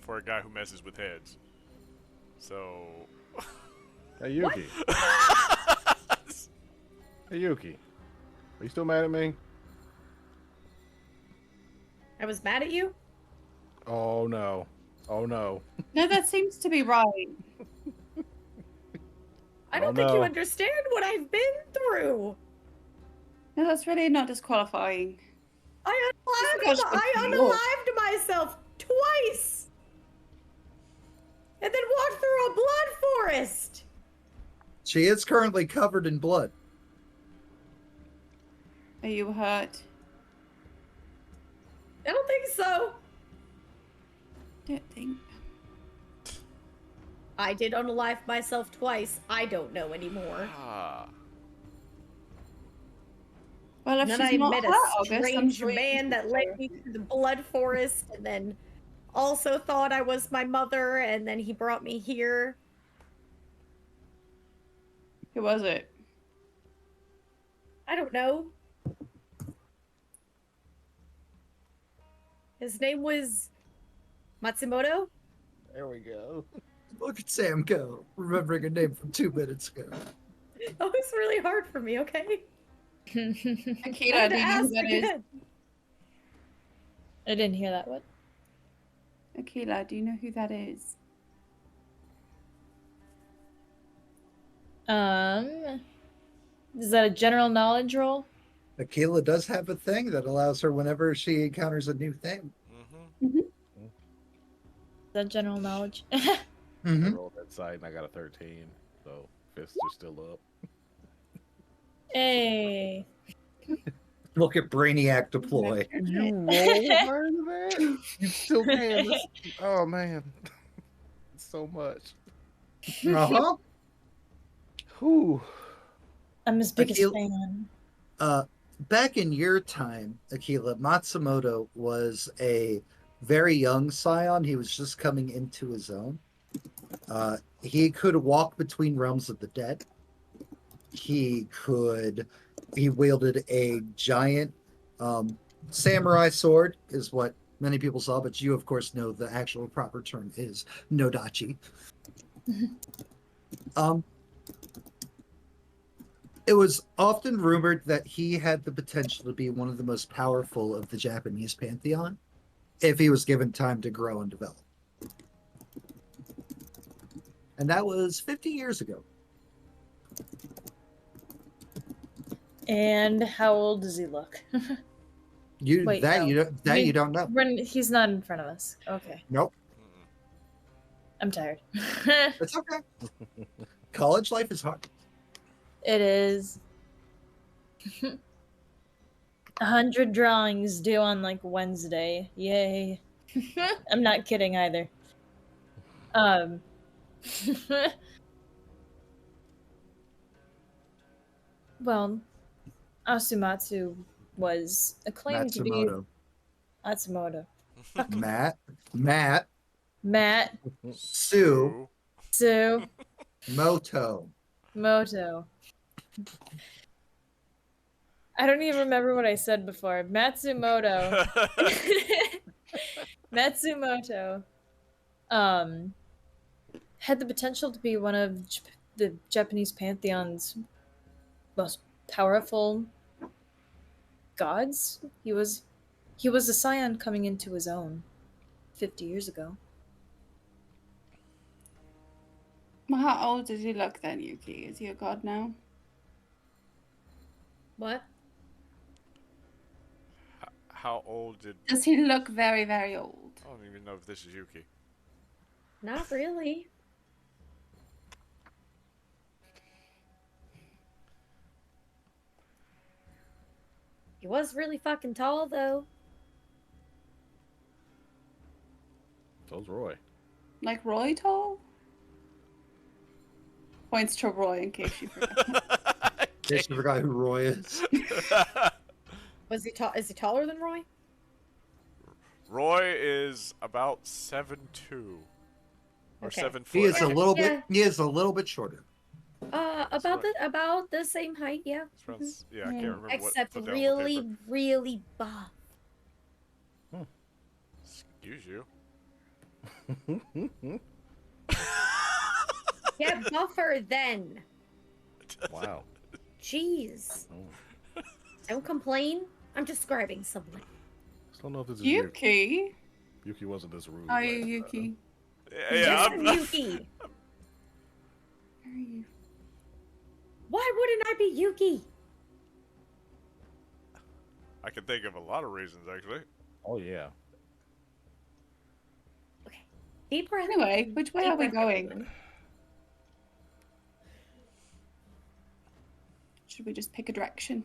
for a guy who messes with heads. So. Hey, Yuki. Hey, Yuki. Are you still mad at me? I was mad at you? Oh, no. Oh, no. No, that seems to be right. I don't Oh, think you no. understand what I've been through. No, that's really not disqualifying. I Just unalived, because I you're lost. unalived myself twice, and then walked through a blood forest. She is currently covered in blood. Are you hurt? I don't think so. Don't think. I did unalive myself twice. I don't know anymore. Ah. Well, if And then she's I not met hurt, a August, I'm strange sure you man can that fix led her. me to the blood forest, and then also thought I was my mother, and then he brought me here. Who was it? I don't know. His name was Matsumoto. There we go. Look at Sam go, remembering a name from 2 minutes ago. Oh, it's really hard for me. Okay. Akira, do you know who that is? I didn't hear that. What? Akira, do you know who that is? Is that a general knowledge roll? Akila does have a thing that allows her whenever she encounters a new thing. Mm-hmm. Is that general knowledge? I Mm-hmm. rolled that side and I got a 13, so fists are still up. Hey. Look at Brainiac deploy. You roll higher than that? You still can. Oh man, so much. Uh-huh. Whew. I'm his biggest Akil- fan. Back in your time, Akila, Matsumoto was a very young Scion. He was just coming into his own. He could walk between realms of the dead. He wielded a giant samurai sword, is what many people saw, but you, of course, know the actual proper term is Nodachi. It was often rumored that he had the potential to be one of the most powerful of the Japanese pantheon if he was given time to grow and develop. And that was 50 years ago. And how old does he look? Wait, no. You don't know. He's not in front of us. Okay. Nope. I'm tired. It's okay. College life is hard. It is. 100 drawings due on like Wednesday. Yay. I'm not kidding either. Well, Asumatsu was acclaimed to be Matsumoto. Matsumoto. Matt. Sue. Moto. I don't even remember what I said before. Matsumoto. Matsumoto had the potential to be one of the Japanese pantheon's most powerful gods. He was a Scion coming into his own 50 years ago. Well, how old does he look then, Yuki? Is he a god now? What? How old did... Does he look very, very old? I don't even know if this is Yuki. Not really. He was really fucking tall, though. So's Roy. Like Roy tall? Points to Roy in case you forgot. In case you forgot who Roy is. Was he tall? Is he taller than Roy? Roy is about 7'2". Or Okay. 7 foot. He is a little Yeah. bit. He is a little bit shorter. About the same height, yeah. Yeah, I can't remember Except what put down on the paper. really buff. Excuse you. Get buffer then. Wow. Jeez. Oh. Don't complain. I'm describing someone. I don't know if this is Yuki. Yuki? Yuki wasn't this rude. Are you Yuki? Yeah, Yes, I'm I'm Yuki. Where are you? Why wouldn't I be Yuki? I can think of a lot of reasons, actually. Oh yeah. Okay. Deep breath. Anyway, which way Deep are we breath, going? everyone. Should we just pick a direction?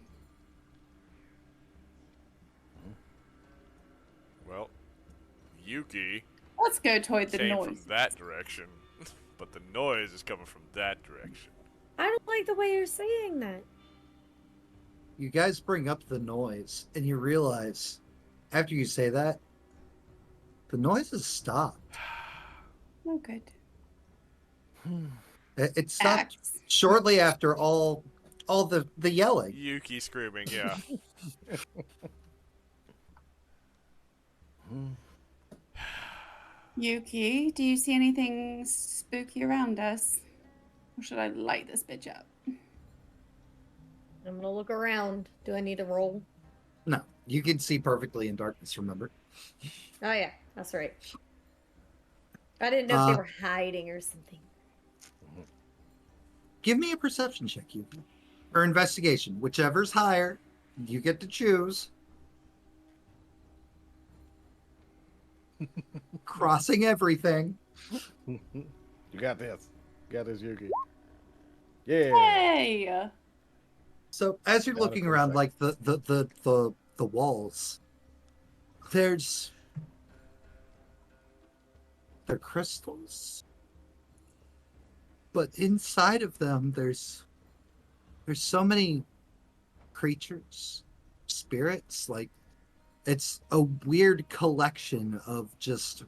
Well, Yuki Let's go toward the came noise. from that direction, but the noise is coming from that direction. I don't like the way you're saying that. You guys bring up the noise, and you realize, after you say that, the noise has stopped. Oh, good. It stopped Axe. shortly after all the yelling. Yuki screaming, yeah. Yuki, do you see anything spooky around us? Or should I light this bitch up? I'm gonna look around. Do I need to roll? No, you can see perfectly in darkness, remember? Oh yeah, that's right. I didn't know if they were hiding or something. Give me a perception check, Yuki. Or investigation. Whichever's higher, you get to choose. Crossing everything. You got this. You got this, Yuki. Yeah. Hey! So as you're Got it looking for a around, second. like the walls, they're crystals, but inside of them, there's so many creatures, spirits. Like it's a weird collection of just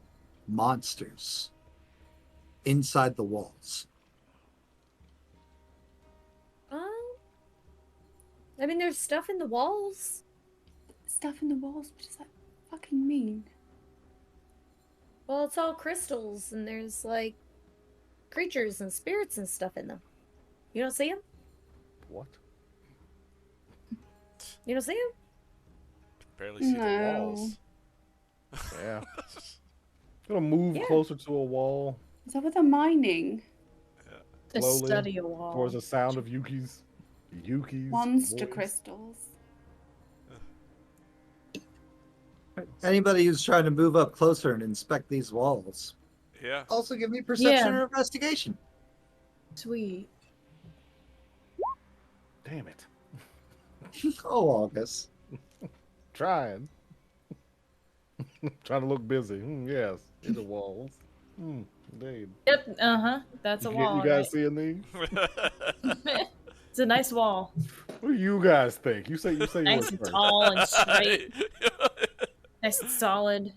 monsters inside the walls. I mean, there's stuff in the walls. Stuff in the walls? What does that fucking mean? Well, it's all crystals, and there's like creatures and spirits and stuff in them. You don't see them? What? You don't see them? Barely see the No. walls. Yeah. Gonna move Yeah. closer to a wall Is that what they're mining? To Slowly study a wall. towards the sound of Yuki's Monster voice. crystals. Anybody who's trying to move up closer and inspect these walls, Yeah. also give me perception Yeah. or investigation. Sweet. Damn it. Oh, August. Trying. Trying to look busy. Yes, in the walls. Indeed. Yep. That's a wall. You guys right? seeing these? It's a nice wall. What do you guys think? You say yours Nice and first. tall and straight. Nice and solid.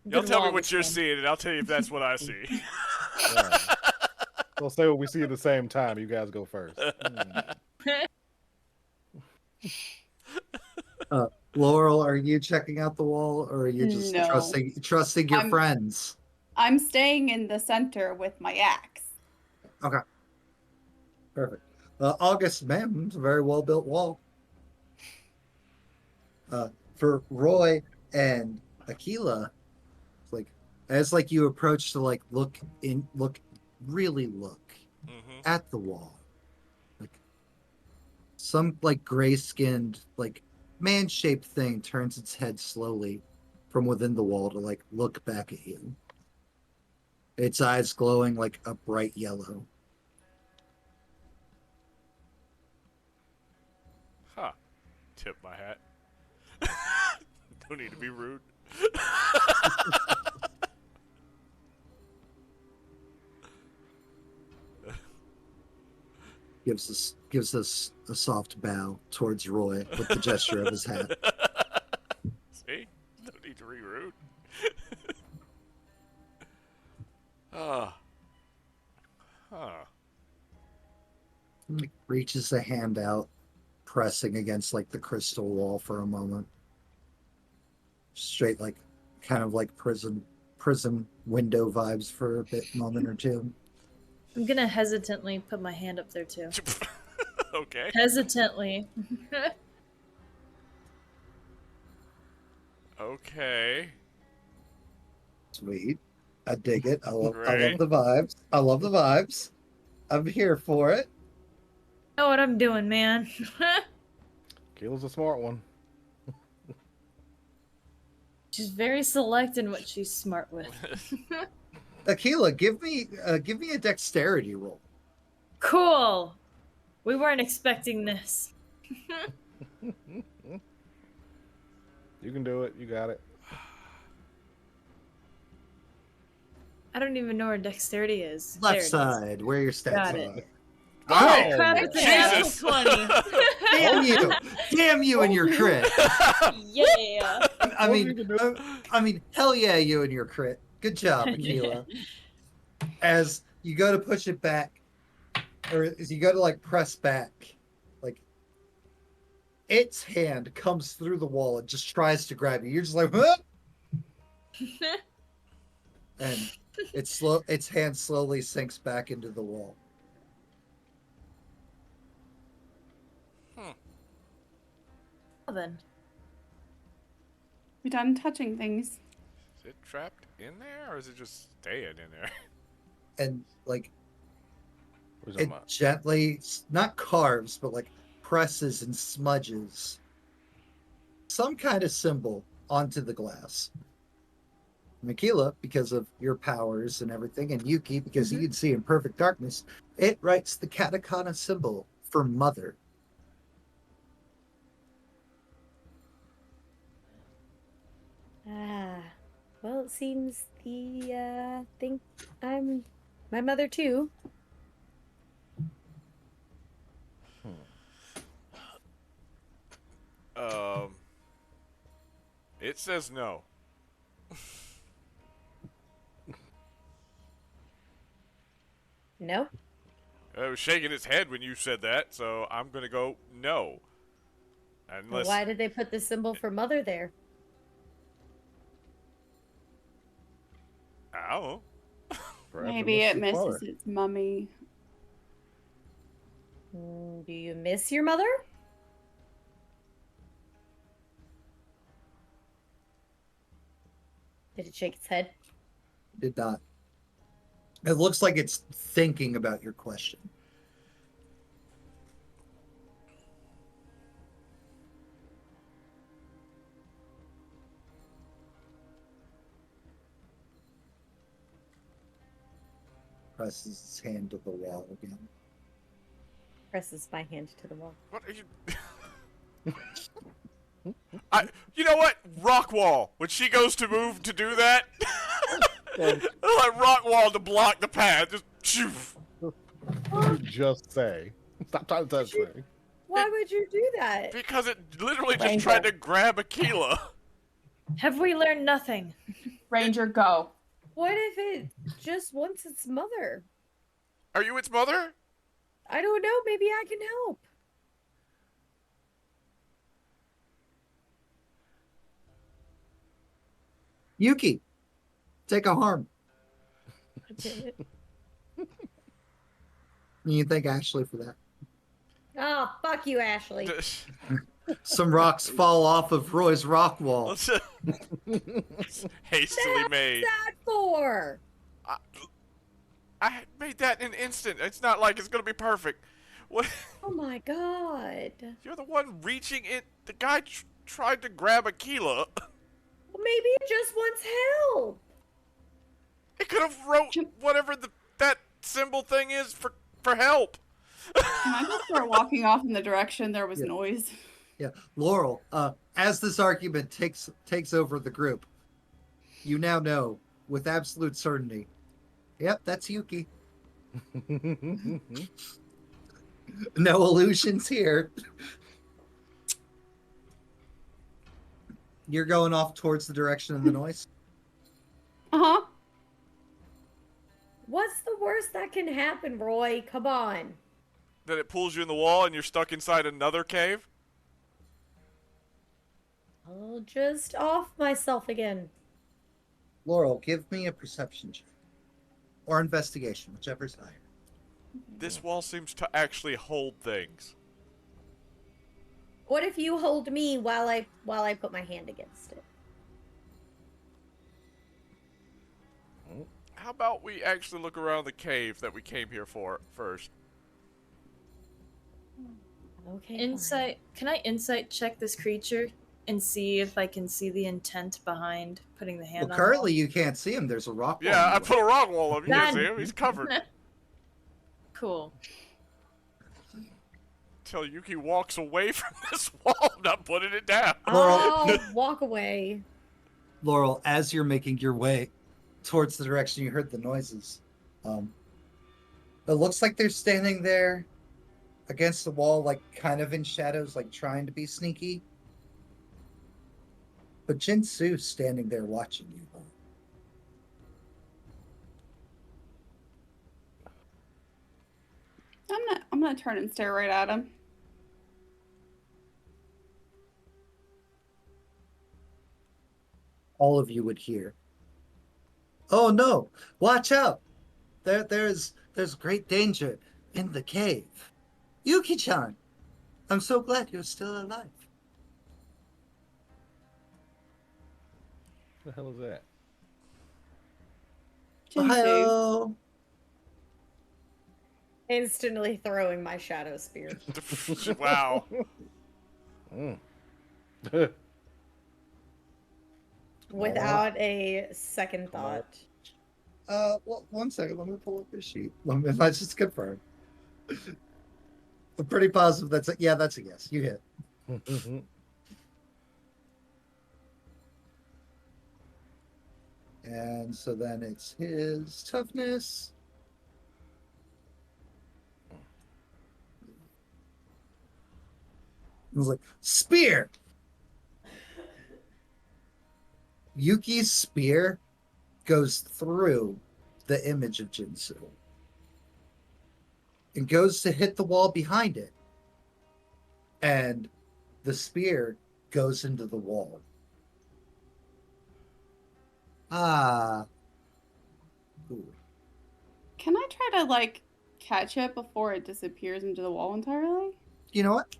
Y'all Good tell me wall what this you're one. seeing, and I'll tell you if that's what I see. Yeah. We'll say what we see at the same time. You guys go first. Laurel, are you checking out the wall, or are you just No. trusting your I'm- friends? I'm staying in the center with my axe. Perfect. August, ma'am, it's a very well built wall. For Roy and Aquila, it's like as like you approach to like really look Mm-hmm. at the wall, like some like gray skinned like man shaped thing turns its head slowly from within the wall to like look back at you. Its eyes glowing like a bright yellow. Huh. Tip my hat. Don't need to be rude. Gives us a soft bow towards Roy with the gesture of his hat. See? Don't need to be rude. Ah. Huh. Like, reaches a hand out, pressing against like the crystal wall for a moment. Straight like kind of like prison window vibes for a moment or two. I'm gonna hesitantly put my hand up there too. Okay. Hesitantly. Okay. Sweet. I dig it. I love Great. the vibes. I love the vibes. I'm here for it. Know what I'm doing, man. Kayla's a smart one. She's very select in what she's smart with. Aquila, give me a dexterity roll. Cool. We weren't expecting this. You can do it. You got it. I don't even know where dexterity is. Left There it is. side, where your stats Got are. it. Wow. Oh crap! It's a natural Jesus. 20. Damn you! Damn you and your crit. Yeah. I mean, hell yeah, you and your crit. Good job, Aquila. As you go to push it back, or as you go to like press back, like its hand comes through the wall and just tries to grab you. You're just like, huh? and its hand slowly sinks back into the wall. Well then, We done touching things. Is it trapped in there, or is it just staying in there? And like Where's it my... gently, not carves, but like presses and smudges some kind of symbol onto the glass. Makila, because of your powers and everything, and Yuki, because you can see in perfect darkness, it writes the katakana symbol for mother. Well, it seems think I'm my mother too. It says no. No? It was shaking its head when you said that, so I'm gonna go no. Unless Why did they put the symbol for mother there? I don't know. Perhaps Maybe it misses misses father. its mummy. Do you miss your mother? Did it shake its head? Did not. It looks like it's thinking about your question. Presses its hand to the wall again. Presses my hand to the wall. What are you? You know what? Rockwall. When she goes to move to do that, like Rockwall to block the path. Just shoo. You just say. Stop trying to touch me. Why would you do that? Because it literally just Ranger. tried to grab Aquila. have we learned nothing? Ranger, go. What if it just wants its mother? Are you its mother? I don't know. Maybe I can help. Yuki, take a harm. You thank Ashley for that. Oh, fuck you, Ashley. Some rocks fall off of Roy's rock wall. Hastily made. What's that for? I made that in an instant. It's not like it's gonna be perfect. What? Oh my god. You're the one reaching it. The guy tried to grab Aquila. Well, maybe it just wants help. It could have wrote whatever that symbol thing is for help. Can I just start walking off in the direction there was noise? Yeah, Laurel. As this argument takes over the group, you now know with absolute certainty. Yep, that's Yuki. No illusions here. You're going off towards the direction of the noise. Uh-huh. What's the worst that can happen, Roy? Come on. That it pulls you in the wall and you're stuck inside another cave. I'll just off myself again. Laurel, give me a perception check. Or investigation, whichever's higher. This wall seems to actually hold things. What if you hold me while I put my hand against it? How about we actually look around the cave that we came here for first? Okay. Insight. Can I insight check this creature and see if I can see the intent behind putting the hand Well, on currently the you can't see him. There's a rock wall. Yeah, in I the way. put a rock wall up. You can God. see him. He's covered. wall? Cool. Till Yuki walks away from this wall. I'm not putting it down. Laurel. I'll walk away. Laurel, as you're making your way towards the direction you heard the noises, it looks like they're standing there against the wall, like kind of in shadows, like trying to be sneaky. But Jinsu's standing there watching you. I'm gonna turn and stare right at him. All of you would hear. Oh no! Watch out! There's great danger in the cave. Yuki-chan, I'm so glad you're still alive. What the hell is that? Jinsu. Ohio. Instantly throwing my shadow spear. Wow. Mm. Without a second thought. Well, one second. Let me pull up the sheet. Let's just confirm. I'm pretty positive that's it. Yeah, that's a yes. You hit. And so then it's his toughness. It was like, spear! Yuki's spear goes through the image of Jinsu and goes to hit the wall behind it. And the spear goes into the wall. Ah. Ooh. Can I try to like catch it before it disappears into the wall entirely? You know what?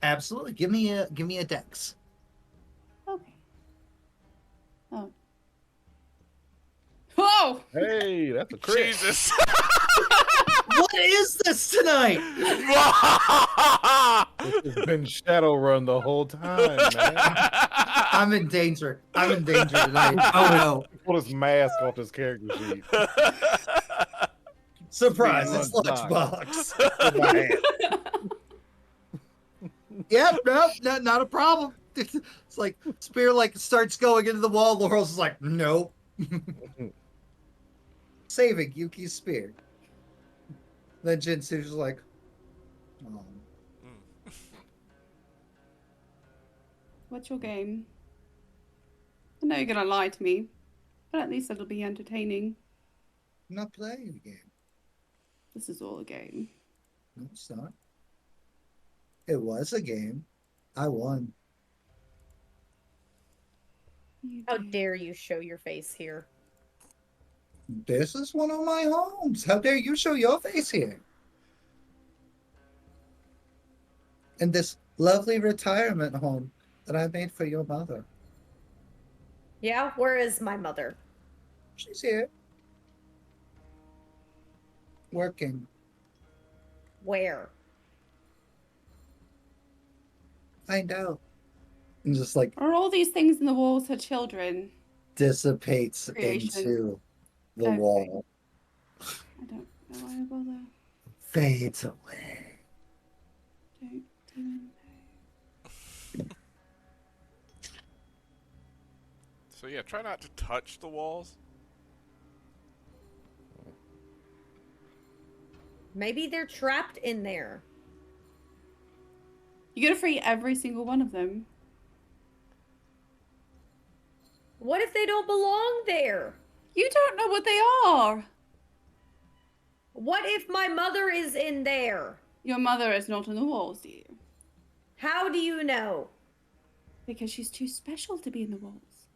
Absolutely. Give me a dex. Okay. Oh. Whoa! Hey, that's a crit. Jesus. What is this tonight? It's been Shadowrun the whole time, man. I'm in danger. I'm in danger tonight. Oh no. Pull his mask off his character sheet. Surprise, it's Lunchbox. In my hand. Yep, nope, not a problem. It's like spear like starts going into the wall. Laurel's is like, nope. Saving Yuki's spear. Then Jinsu's like, oh. What's your game? I know you're gonna lie to me, but at least it'll be entertaining. I'm not playing the game. This is all a game. No, it's not. It was a game. I won. How dare you show your face here? This is one of my homes. How dare you show your face here? In this lovely retirement home that I made for your mother. Yeah, where is my mother? She's here. Working. Where? Find out. And just like Are all these things in the walls her children? dissipates Creation. into the Okay. wall. I don't know why I bother. Fades away. Don't even know. So yeah, try not to touch the walls. Maybe they're trapped in there. You gotta free every single one of them. What if they don't belong there? You don't know what they are. What if my mother is in there? Your mother is not on the walls, do you? How do you know? Because she's too special to be in the walls.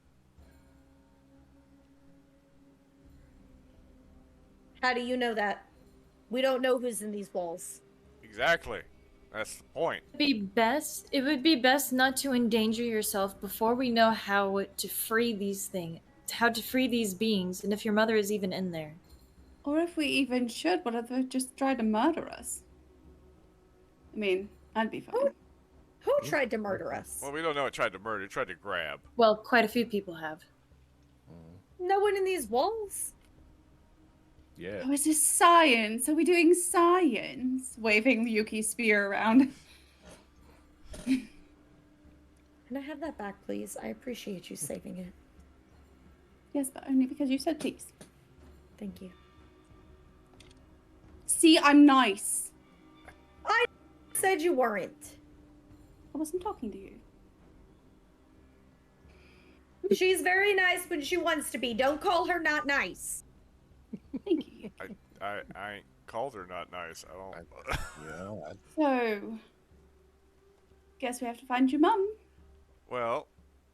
How do you know that? We don't know who's in these walls. Exactly. That's the point. It would be best not to endanger yourself before we know how to free these beings, and if your mother is even in there. Or if we even should, what if they just tried to murder us? I mean, I'd be fine. Who tried to murder us? Well, we don't know it tried to murder. It tried to grab. Well, quite a few people have. No one in these walls. Yeah. Oh, is this science? Are we doing science? Waving Yuki's spear around. Can I have that back, please? I appreciate you saving it. Yes, but only because you said please. Thank you. See, I'm nice. I said you weren't. I wasn't talking to you. She's very nice when she wants to be. Don't call her not nice. Thank you. I ain't called her not nice. I don't. Yeah. So, guess we have to find your mum. Well,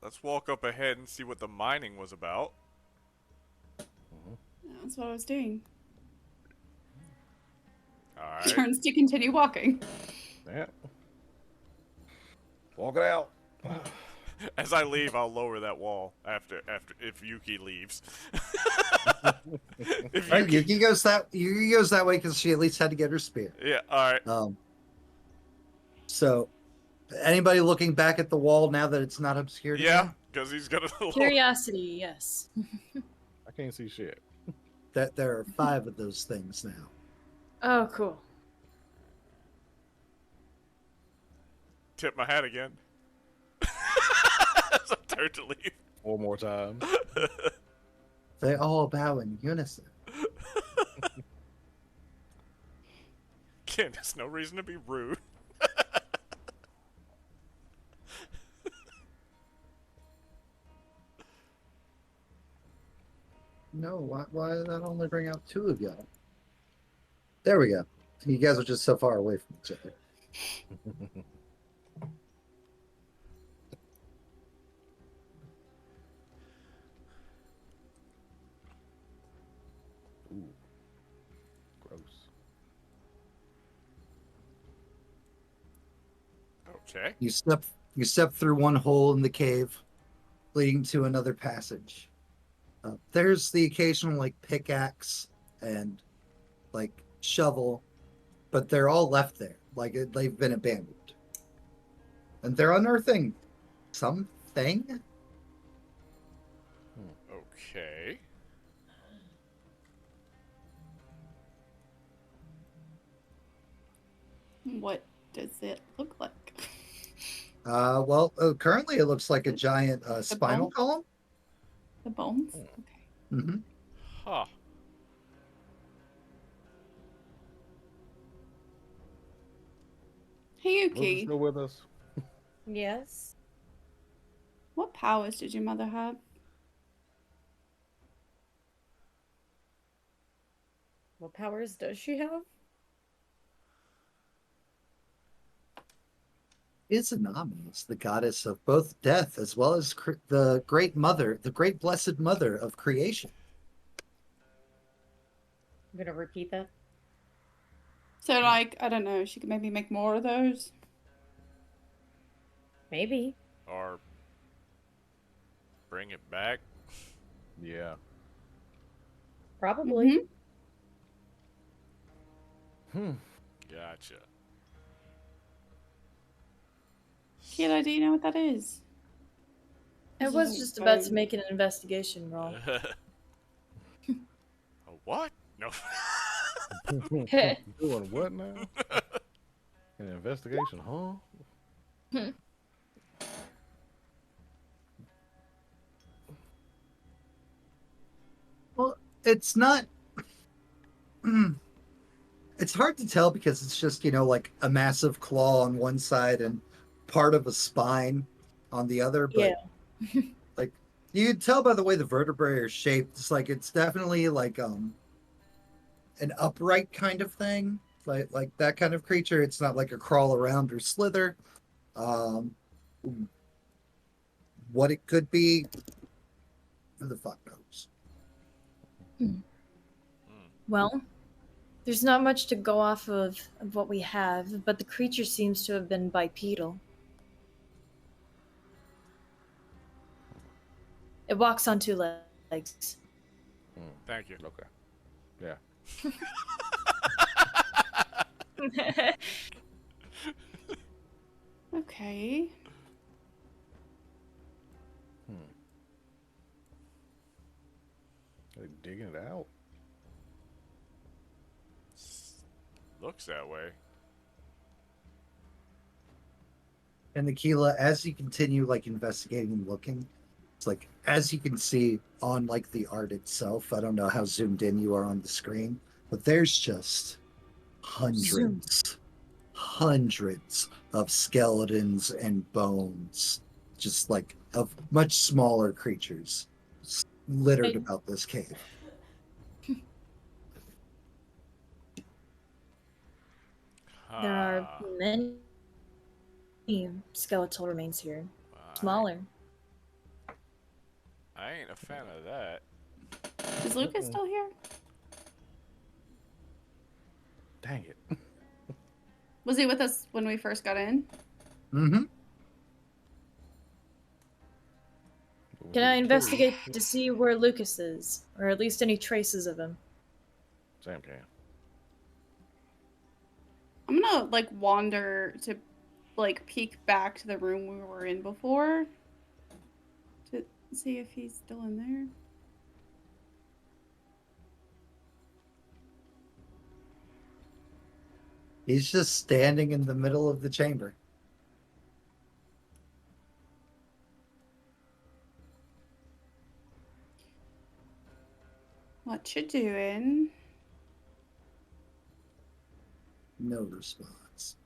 let's walk up ahead and see what the mining was about. That's what I was doing. All right. Turns to continue walking. Yeah. Walk it out. As I leave, I'll lower that wall after if Yuki leaves. If Right, Yuki goes that way because she at least had to get her spear. Yeah. All right. So, anybody looking back at the wall now that it's not obscured? Yeah, again? because he's gonna. Curiosity, yes. I can't see shit. That there are 5 of those things now. Oh, cool. Tip my hat again. So turn to leave. 4 more times. They all bow in unison. Again, there's no reason to be rude. No, why did that only bring out 2 of y'all? There we go. You guys are just so far away from each other. Ooh. Gross. Okay. You step through one hole in the cave, leading to another passage. There's the occasional like pickaxe and like shovel, but they're all left there, like they've been abandoned, and they're unearthing something. Okay. What does it look like? Currently it looks like a giant spinal bone? column. The bones? Okay. Mm-hmm. Huh. Hey, Luke is Yuki, still with us? Yes. what powers did your mother have? What powers does she have? Izanami is the goddess of both death as well as the great mother, the great blessed mother of creation. I'm gonna repeat that. So, like, I don't know, she could maybe make more of those? Maybe. Or bring it back. Yeah. Probably. Mhm. Gotcha. Kayla, do you know what that is? I This was isn't just about to fun. make an investigation roll. A what? No. Doing what now? An investigation, huh? Well, it's not. It's hard to tell because it's just, like a massive claw on one side and part of a spine on the other. But like you can tell by the way the vertebrae are shaped, it's like it's definitely like an upright kind of thing. Like that kind of creature. It's not like a crawl around or slither. Um what it could be, who the fuck knows? Well, there's not much to go off of what we have, but the creature seems to have been bipedal. It walks on 2 legs. Thank you. Okay. Yeah. Okay. Are they digging it out? Looks that way. And Aquila, as you continue like investigating and looking, it's like as you can see on like the art itself, I don't know how zoomed in you are on the screen, but there's just hundreds of skeletons and bones, just like of much smaller creatures littered about this cave. There are many skeletal remains here. Smaller. I ain't a fan of that. Is Lucas still here? Dang it. Was he with us when we first got in? Mm-hmm. Can I investigate to see where Lucas is, or at least any traces of him? Sam can. I'm gonna like wander to like peek back to the room we were in before to see if he's still in there. He's just standing in the middle of the chamber. What you doing? No response.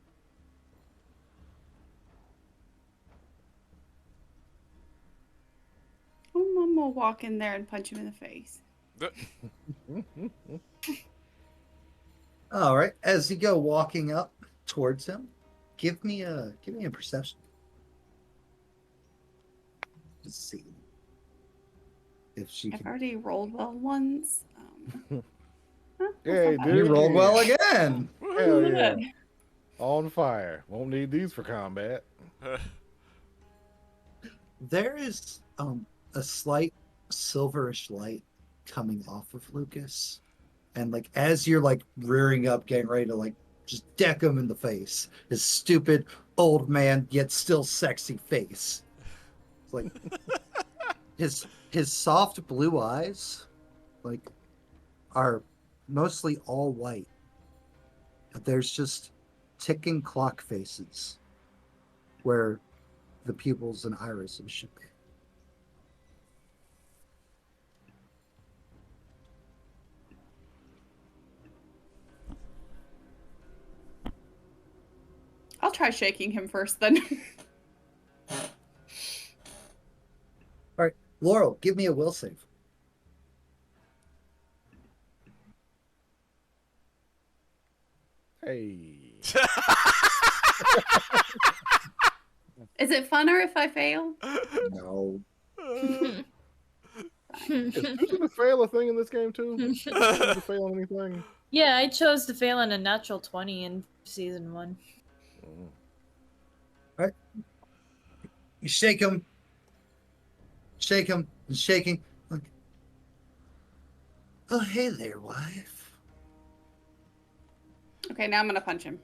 I'm gonna walk in there and punch him in the face. All right. As you go walking up towards him, give me a perception. Let's see if she I've can. already rolled well once. Yay, That's not dude. You bad. rolled well again. Hell yeah. On fire. Won't need these for combat. There is a slight silverish light coming off of Lucas, and like as you're like rearing up, getting ready to like just deck him in the face, his stupid old man yet still sexy face. It's like his soft blue eyes, like, are mostly all white. But there's just ticking clock faces where the pupils and irises should be. I'll try shaking him first then. All right, Laurel, give me a will save. Hey. Is it funner if I fail? No. Is choosing to fail a thing in this game too? Choosing to fail on anything? Yeah, I chose to fail on a natural 20 in season 1. You shake him, and shaking. Like, oh, hey there, wife. Okay, now I'm gonna punch him.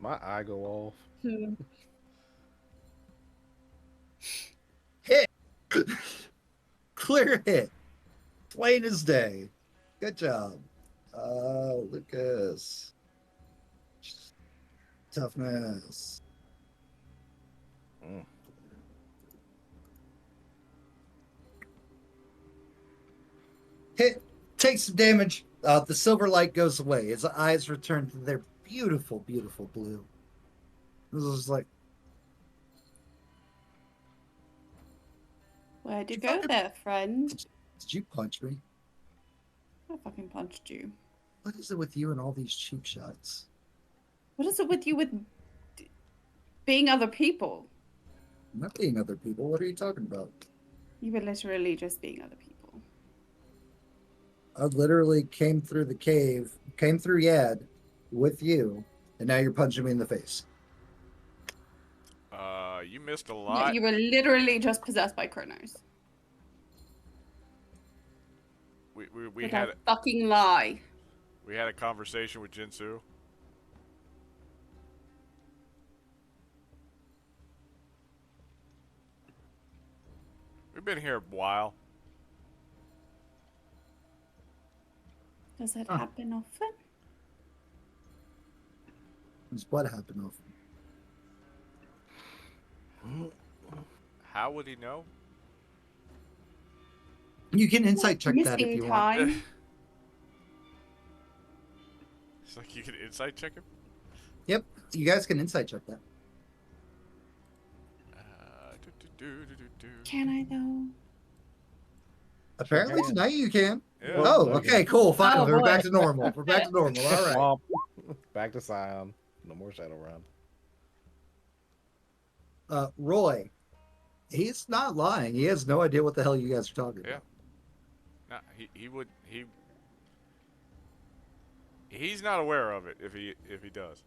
My eye go off. Hit. Clear hit. Plain as day. Good job. Lucas. Toughness. Hit. Take some damage. The silver light goes away. His eyes return to their beautiful, beautiful blue. This is like, Where'd you go there, friend? did you punch me? I fucking punched you. What is it with you and all these cheap shots? What is it with you with being other people? I'm not being other people. What are you talking about? You were literally just being other people. I literally came through the cave, came through Yad with you, and now you're punching me in the face. You missed a No, lot. you were literally just possessed by Kronos. We Did had I fucking lie? we had a conversation with Jinsu. We've been here a while. Does it happen often? It's what happened often. How would he know? You can insight check that if Missing you want. time. It's like you can insight check him. Yep, you guys can insight check that. Can I though? Apparently can. tonight you can. Yeah. Oh, okay, cool. Fine. Oh, We're boy. back to normal. We're back to normal. All right. Womp. Back to Scion. No more Shadowrun. Roy, He's not lying. He has no idea what the hell you guys are talking Yeah. about. No, he's not aware of it if he does.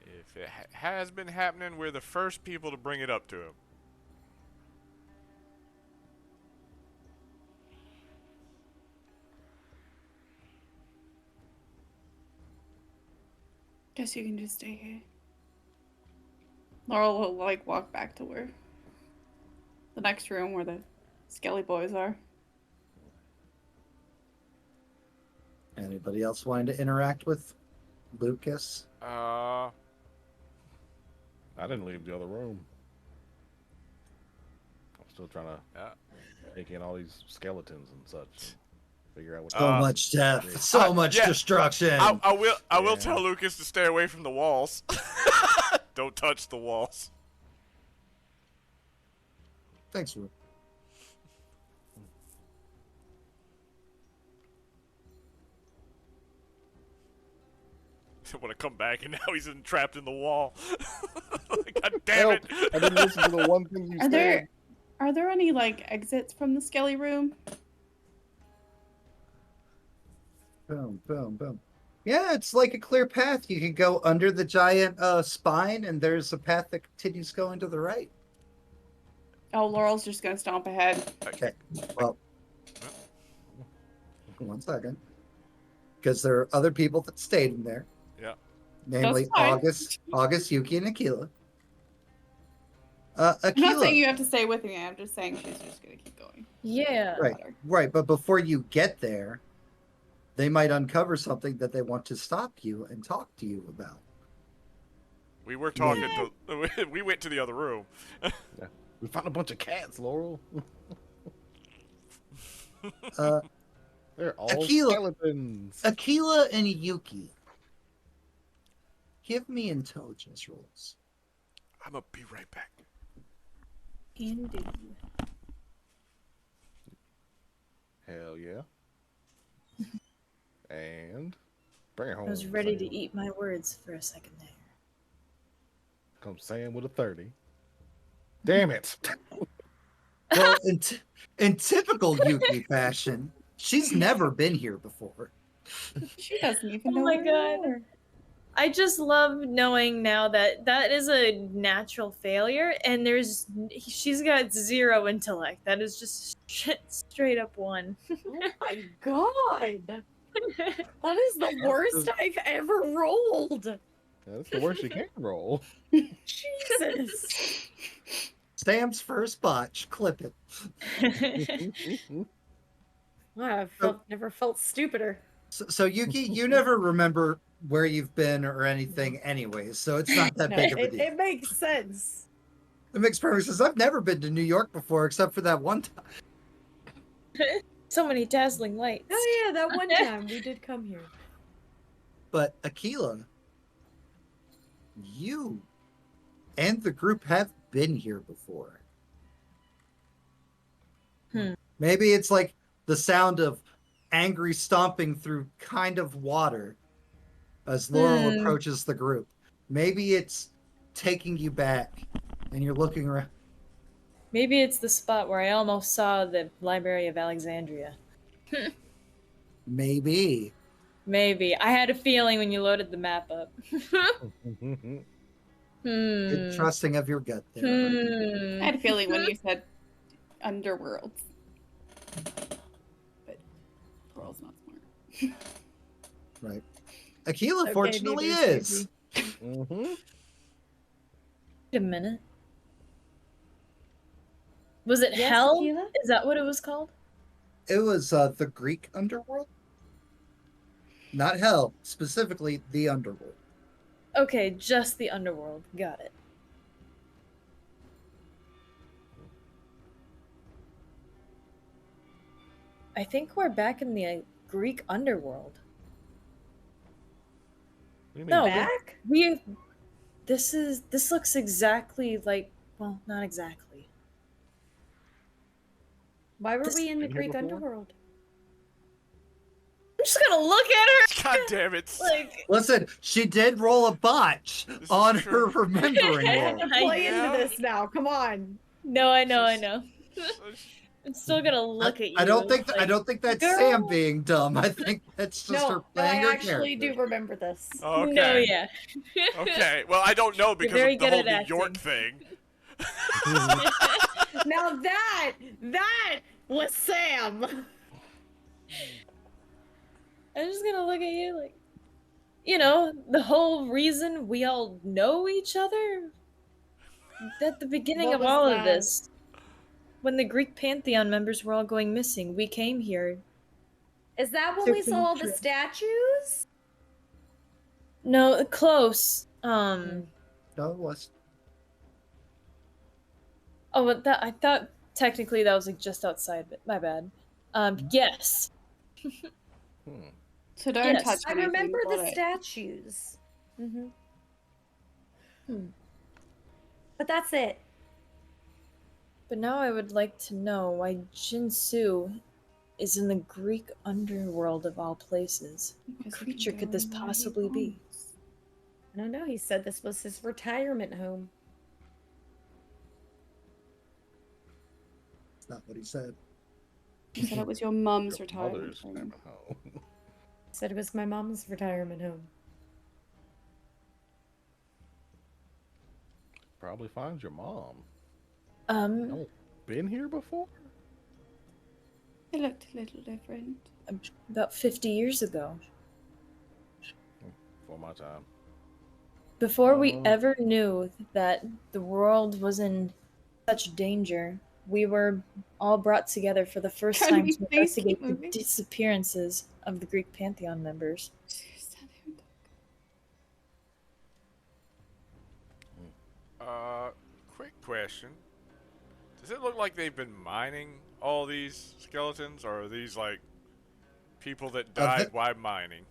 If it has been happening, we're the first people to bring it up to him. Guess you can just stay here. Laurel will like walk back to where the next room where the Skelly boys are. Anybody else wanting to interact with Lucas? Uh, I didn't leave the other room. I'm still trying to yeah. take in all these skeletons and such. Figure out what. So much death, so much yeah. destruction. I will Yeah. tell Lucas to stay away from the walls. Don't touch the walls. Thanks, Ru. I want to come back, and now he's trapped in the wall. God damn Help! it! I didn't listen to the one thing you said. Are there any like exits from the Skelly room? Boom, boom, boom. Yeah, it's like a clear path. You can go under the giant spine, and there's a path that continues going to the right. Oh, Laurel's just gonna stomp ahead. Okay, well, one second. Because there are other people that stayed in there. Yeah. Namely, That's fine. August, Yuki, and Aquila. I'm not saying Aquila, you have to stay with me. I'm just saying she's just gonna keep going. Yeah. right, but before you get there, they might uncover something that they want to stop you and talk to you about. We were talking to. We went to the other room. We found a bunch of cats, Laurel. They're all Aquila- skeletons. Aquila and Yuki, give me intelligence rolls. I'm gonna be right back. Indeed. Hell yeah. And bring it home. I was ready Sam. to eat my words for a second there. Comes Sam with a 30. Damn it. Well, in typical Yuki fashion, she's never been here before. She doesn't even Oh know. my where God. we are. I just love knowing now that that is a natural failure, and she's got 0 intellect. That is just straight up 1. Oh my god! That is the worst I've ever rolled! That's the worst you can roll. Jesus! Sam's first botch. Clip it. Wow, never felt stupider. So Yuki, you never remember where you've been or anything anyways, so it's not that big of a deal. It makes sense. It makes perfect sense. I've never been to New York before except for that one time. So many dazzling lights. Oh yeah, that one time we did come here. But Aquila, you and the group have been here before. Maybe it's like the sound of angry stomping through kind of water as Laurel approaches the group. Maybe it's taking you back and you're looking around. Maybe it's the spot where I almost saw the Library of Alexandria. Maybe. Maybe. I had a feeling when you loaded the map up. Good trusting of your gut there. I had a feeling when you said underworld. But Laurel's not smart. Right. Aquila, Okay, fortunately, neither is. Wait a minute. Was it Yes, Hell? Aquila? Is that what it was called? It was the Greek underworld. Not hell, specifically the underworld. Okay, just the underworld. Got it. I think we're back in the Greek underworld. What do you mean? No, Back? this looks exactly like, well, not exactly. Why were This- we in the Been here Greek before? underworld? I'm just gonna look at her. God damn it. Like, Listen, she did roll a botch This on is her true. remembering I roll. had to play Yeah. into this now. Come on. no, I know. Just- I'm still gonna look at you. I don't think like, I don't think that's girl. Sam being dumb. I think that's just her No, playing I her actually do character. remember this. Okay. No, yeah. Okay. Well, I don't know because very of the good whole at New York acting. thing. Now that was Sam. I'm just gonna look at you like, you know, the whole reason we all know each other. At the beginning What of was all that? of this, when the Greek pantheon members were all going missing, we came here. Is that when we saw all the True. statues? No, close. No, it was. Oh, but that I thought technically that was like just outside, but my bad. Yes. So don't Yes. touch I anything. remember got the it. statues. Hmm. But that's it. But now I would like to know why Jinsu is in the Greek underworld of all places. What Because he creature can could go this where he possibly be? wants. I don't know. He said this was his retirement home. That's not what he said. He said it was your mum's retirement Mother's home. retirement home. He said it was my mom's retirement home. Probably find your mom. Um, Been here before? It looked a little different. about 50 years ago. For my time. Before we Oh. ever knew that the world was in such danger, we were all brought together for the first Can time we to please keep investigate the moving? disappearances of the Greek pantheon members. Stand there and talk. Quick question. Does it look like they've been mining all these skeletons, or are these like people that died while mining?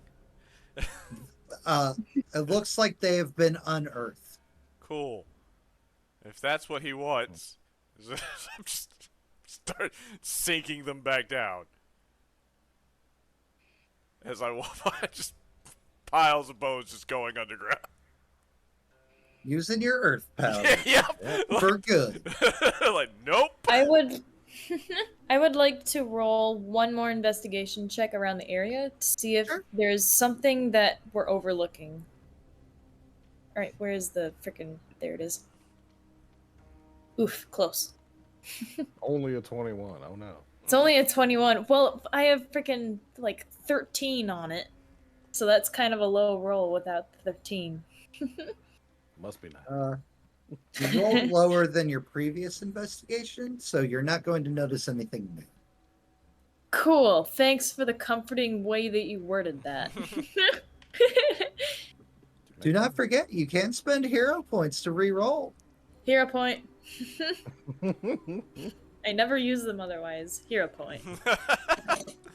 It looks like they have been unearthed. Cool. If that's what he wants, just start sinking them back down. As I walk by, just piles of bones just going underground. Using your earth powder Yep. for good. Like, nope. I would I would like to roll one more investigation check around the area to see if Sure. there's something that we're overlooking. Alright, where is the frickin' there it is. Oof, close. Only a 21. Oh no. It's only a 21. Well, I have frickin' like 13 on it. So that's kind of a low roll without the 13. Must be nice. You rolled lower than your previous investigation, so you're not going to notice anything new. Cool. Thanks for the comforting way that you worded that. Do not forget, you can spend hero points to re-roll. Hero point. I never use them otherwise. Hero point.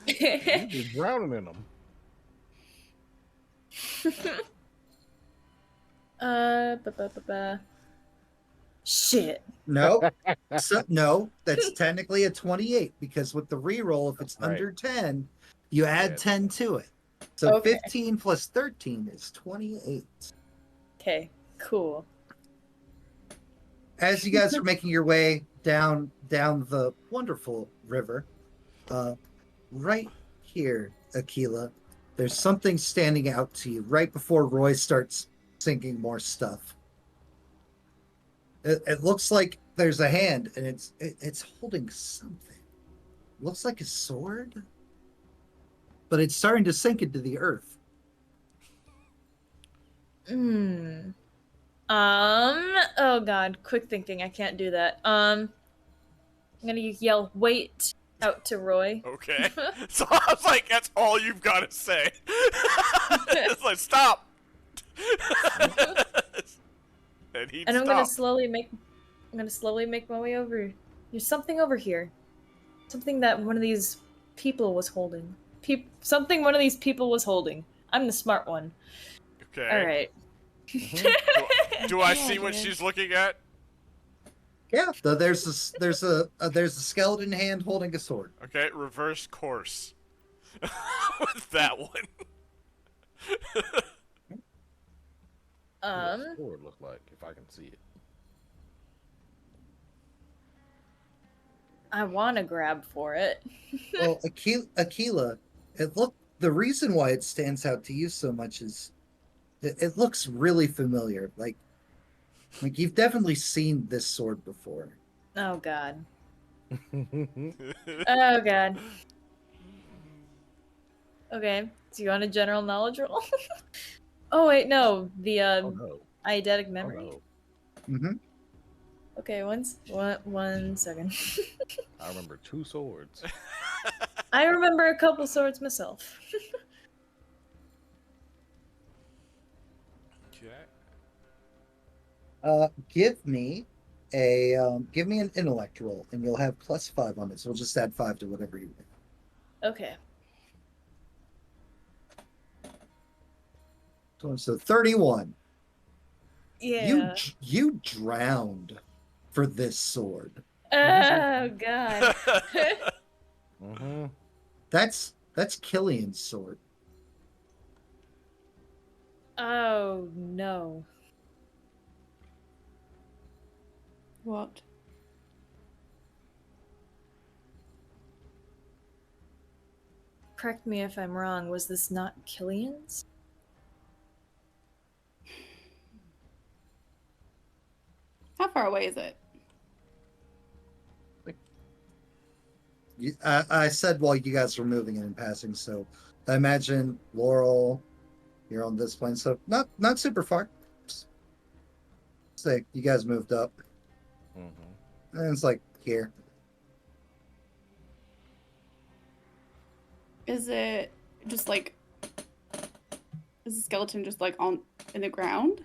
You're drowning in them. Shit. No, no, that's technically a 28 because with the re-roll, if it's Right. under 10, you add Yeah. 10 to it. So Okay. 15 plus 13 is 28. Okay, cool. As you guys are making your way down the wonderful river, right here, Aquila, there's something standing out to you right before Roy starts sinking more stuff. It looks like there's a hand, and it's holding something. Looks like a sword, but it's starting to sink into the earth. Oh god, quick thinking, I can't do that. I'm gonna yell, wait, out to Roy. Okay. So I was like, that's all you've got to say. It's like, stop. And he'd And I'm stop. gonna slowly make my way over. There's something over here. Something that one of these people was holding. Something one of these people was holding. I'm the smart one. Okay. Alright. Do I see what she's looking at? Yeah, so there's a skeleton hand holding a sword. Okay, reverse course. with that one. What does sword look like, if I can see it? I want to grab for it. Well, Aquila, the reason why it stands out to you so much is it looks really familiar. Like you've definitely seen this sword before. Oh god. Oh god. Okay. Do you want a general knowledge roll? Oh wait, no. The Oh no. eidetic Oh memory. no. Mm-hmm. Okay, one second. I remember 2 swords. I remember a couple swords myself. Okay. Give me an intellect roll, and you'll have +5 on it. So we'll just add 5 to whatever you want. Okay. So 31. Yeah. You drowned for this sword. Oh god. Mm-hmm. That's Killian's sword. Oh no. What? Correct me if I'm wrong. Was this not Killian's? How far away is it? I said while you guys were moving and passing, so I imagine Laurel, you're on this plane, so not super far. Say you guys moved up, Mm-hmm. and it's like here. Is it just like? Is the skeleton just like on in the ground?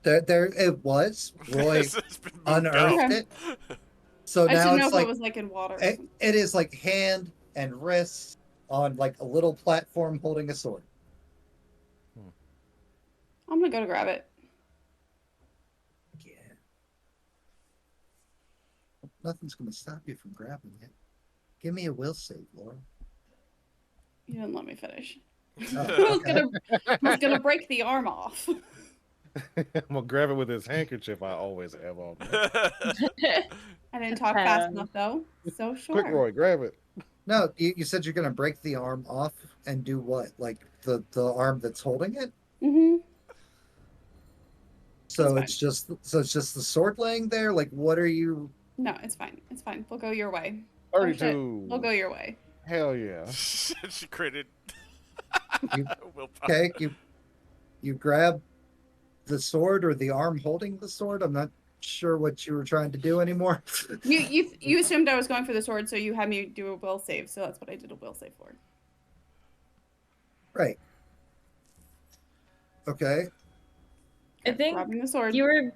There it was. Roy It's been moved unearthed out. it, so I just now didn't know it's if like it was like in water. Or it something. is like hand and wrists on like a little platform holding a sword. I'm gonna go to grab it. Yeah. Nothing's gonna stop you from grabbing it. Give me a will save, Laura. You didn't let me finish. Oh, I was gonna break the arm off. I'm gonna grab it with his handkerchief I always have on me. I didn't talk fast enough though. So sure. Quick, Roy, grab it. No, you said you're gonna break the arm off and do what? Like the arm that's holding it? Mm-hmm. So That's it's just the sword laying there? Like what are you No, it's fine. It's fine. We'll go your way. 32. We'll go your way. Hell yeah. She created. You- willpower. okay, you grab the sword or the arm holding the sword? I'm not sure what you were trying to do anymore. You assumed I was going for the sword, so you had me do a will save. So that's what I did a will save for. Right. Okay. I think Grabbing the sword. you were.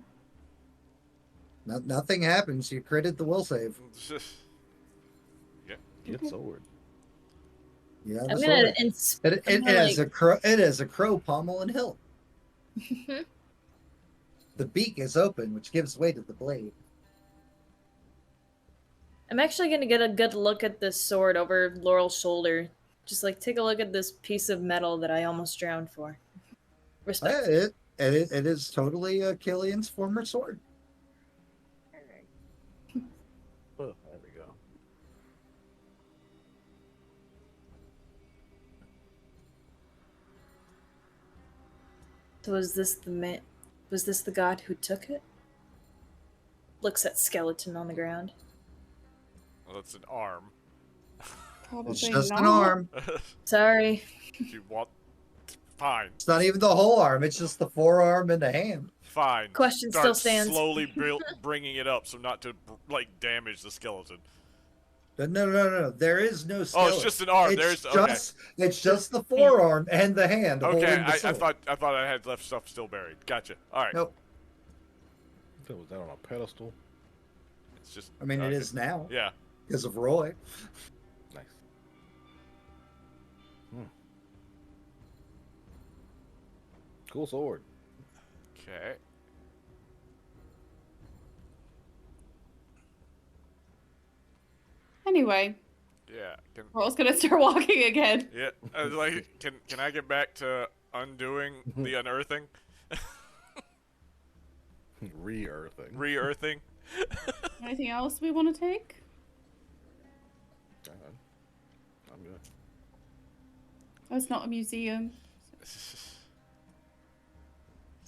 Nothing happens. You critted the will save. Get sword. Yeah, the I'm sword. gonna. It has a crow. It has a crow pommel and hilt. The beak is open, which gives way to the blade. I'm actually gonna get a good look at this sword over Laurel's shoulder. Just like take a look at this piece of metal that I almost drowned for. Respect. It is totally Killian's former sword. Oh, there we go. So was this the man? Was this the god who took it? Looks at skeleton on the ground. Well, that's an arm. Probably It's just not. an arm. Sorry. You want? Fine. It's not even the whole arm. It's just the forearm and the hand. Fine. Question Start still stands. slowly bringing it up, so not to like damage the skeleton. But no. There is no skeleton. Oh, it's just an arm. It's just the forearm and the hand Okay, holding the I sword. thought I had left stuff still buried. Gotcha. All right. Nope. That was that on a pedestal. It's just. I mean, it okay. is now Yeah. because of Roy. Nice. Cool sword. Okay. Anyway, Yeah. Roy's gonna start walking again. Yeah. I was like, can I get back to undoing the unearthing? Re-earthing. Re-earthing. Anything else we want to take? I'm good. Oh, it's not a museum.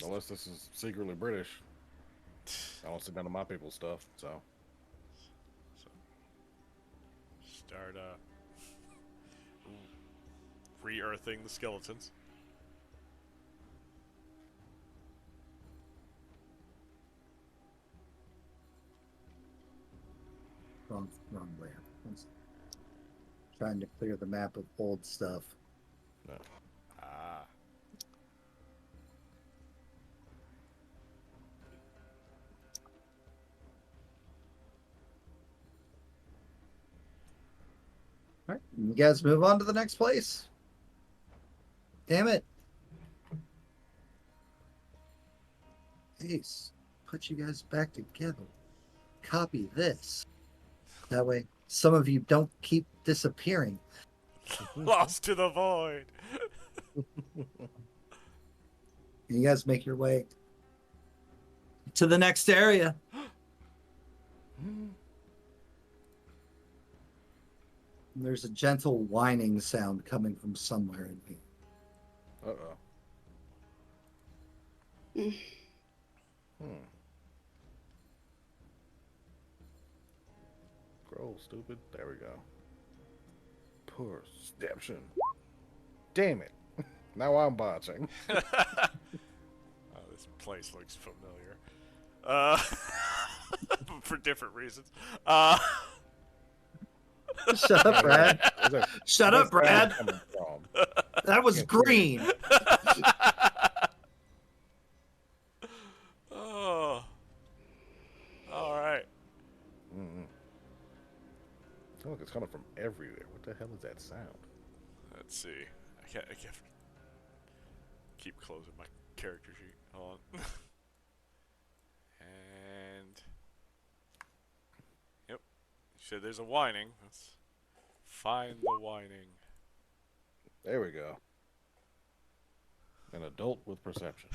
Unless this is secretly British. I don't see none of my people's stuff, so. Start re-earthing the skeletons. Wrong way. I was trying to clear the map of old stuff. No. Ah. All right, you guys move on to the next place. Damn it. Ace, put you guys back together. Copy this. That way, some of you don't keep disappearing. Lost to the void. You guys make your way to the next area. There's a gentle whining sound coming from somewhere in here. Uh-oh. Scroll, stupid. There we go. Perception. Damn it. Now I'm botching. Oh, this place looks familiar. For different reasons. Shut up, Brad. Shut up, Brad. That was green. Oh. All right. Oh, look, it's coming from everywhere. What the hell is that sound? Let's see. I can't keep closing my character sheet. Hold on. And yep. You said there's a whining. Let's find the whining. There we go. An adult with perception.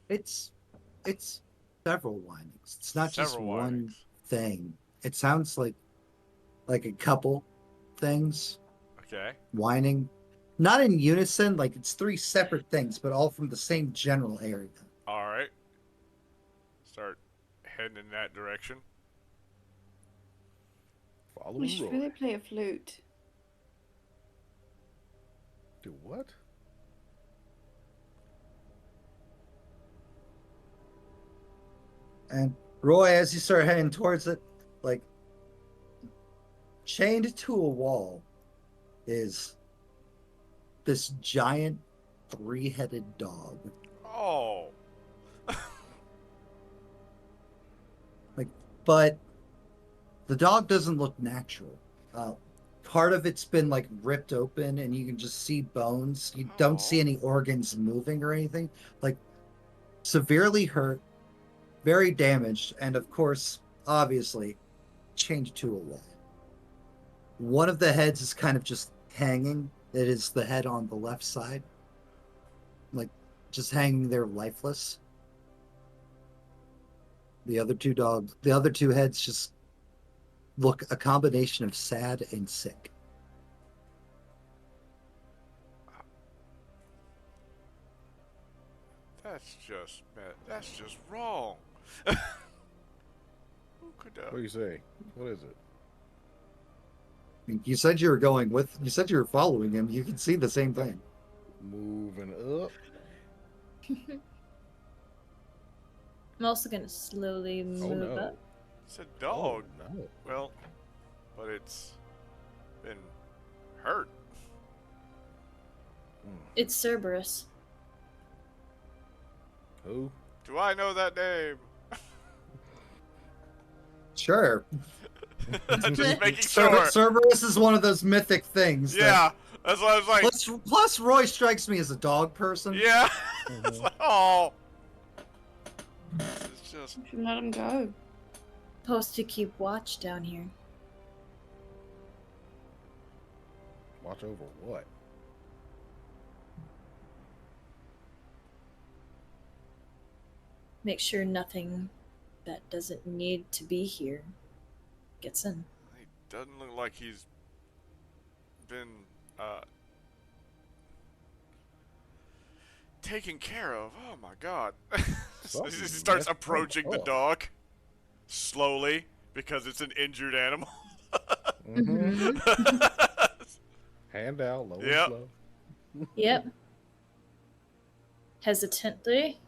It's several whinings. It's not just Several one whinings. thing. It sounds like a couple things Okay. whining. Not in unison, like it's three separate things, but all from the same general area. All right. Start heading in that direction. Follow We the should road. really play a flute. Do what? And Roy, as you start heading towards it, like chained to a wall is this giant three-headed dog. Oh. But the dog doesn't look natural. Part of it's been like ripped open and you can just see bones. You don't see any organs moving or anything. Like severely hurt, very damaged, and of course, obviously, chained to a wall. One of the heads is kind of just hanging. It is the head on the left side. Like just hanging there lifeless. The other two heads just look a combination of sad and sick. That's just wrong. Who could What do you say? What is it? I mean, you said you were following him. You can see the same thing. Moving up. I'm also gonna slowly move no. up. It's a dog. Oh, no. Well, but it's been hurt. It's Cerberus. Who? Do I know that name? Sure. Just making sure. Cerberus is one of those mythic things. Yeah, that's what I was like. Plus, Roy strikes me as a dog person. Yeah. It's like, oh. It's just. You should let him go. Supposed to keep watch down here. Watch over what? Make sure nothing that doesn't need to be here gets in. He doesn't look like he's been taken care of. Oh my god. He starts approaching the dog slowly because it's an injured animal. Hand out, low Yep. and slow. Yep. Hesitantly.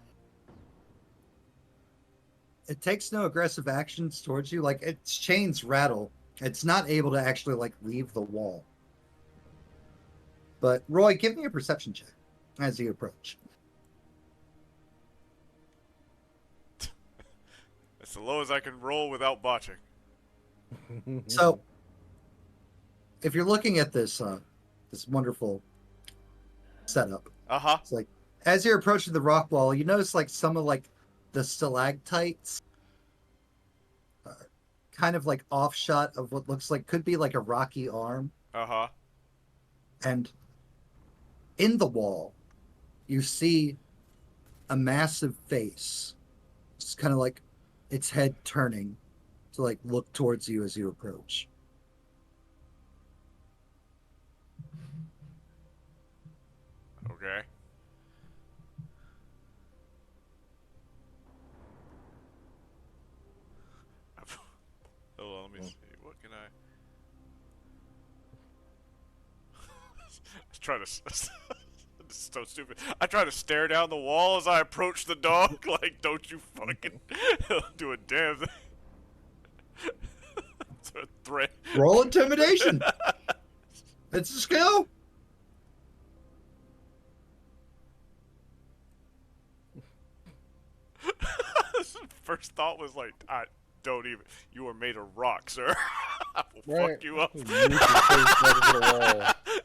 It takes no aggressive actions towards you. Like, its chains rattle. It's not able to actually, like, leave the wall. But, Roy, give me a perception check as you approach. That's the lowest I can roll without botching. So, if you're looking at this this wonderful setup, Uh-huh. it's like, as you're approaching the rock wall, you notice, like, some of, like, the stalactites kind of, like, offshot of what looks like, could be, like, a rocky arm. Uh-huh. And in the wall, you see a massive face. It's kind of like its head turning to, like, look towards you as you approach. Okay. Hold on, let me see. What can I... I was trying to... This is so stupid. I try to stare down the wall as I approach the dog. Like, don't you fucking do a damn thing. It's a threat. Roll intimidation. It's a skill. First thought was like, I don't even. You are made of rock, sir. I will Right. fuck you up. You put your face right into the wall.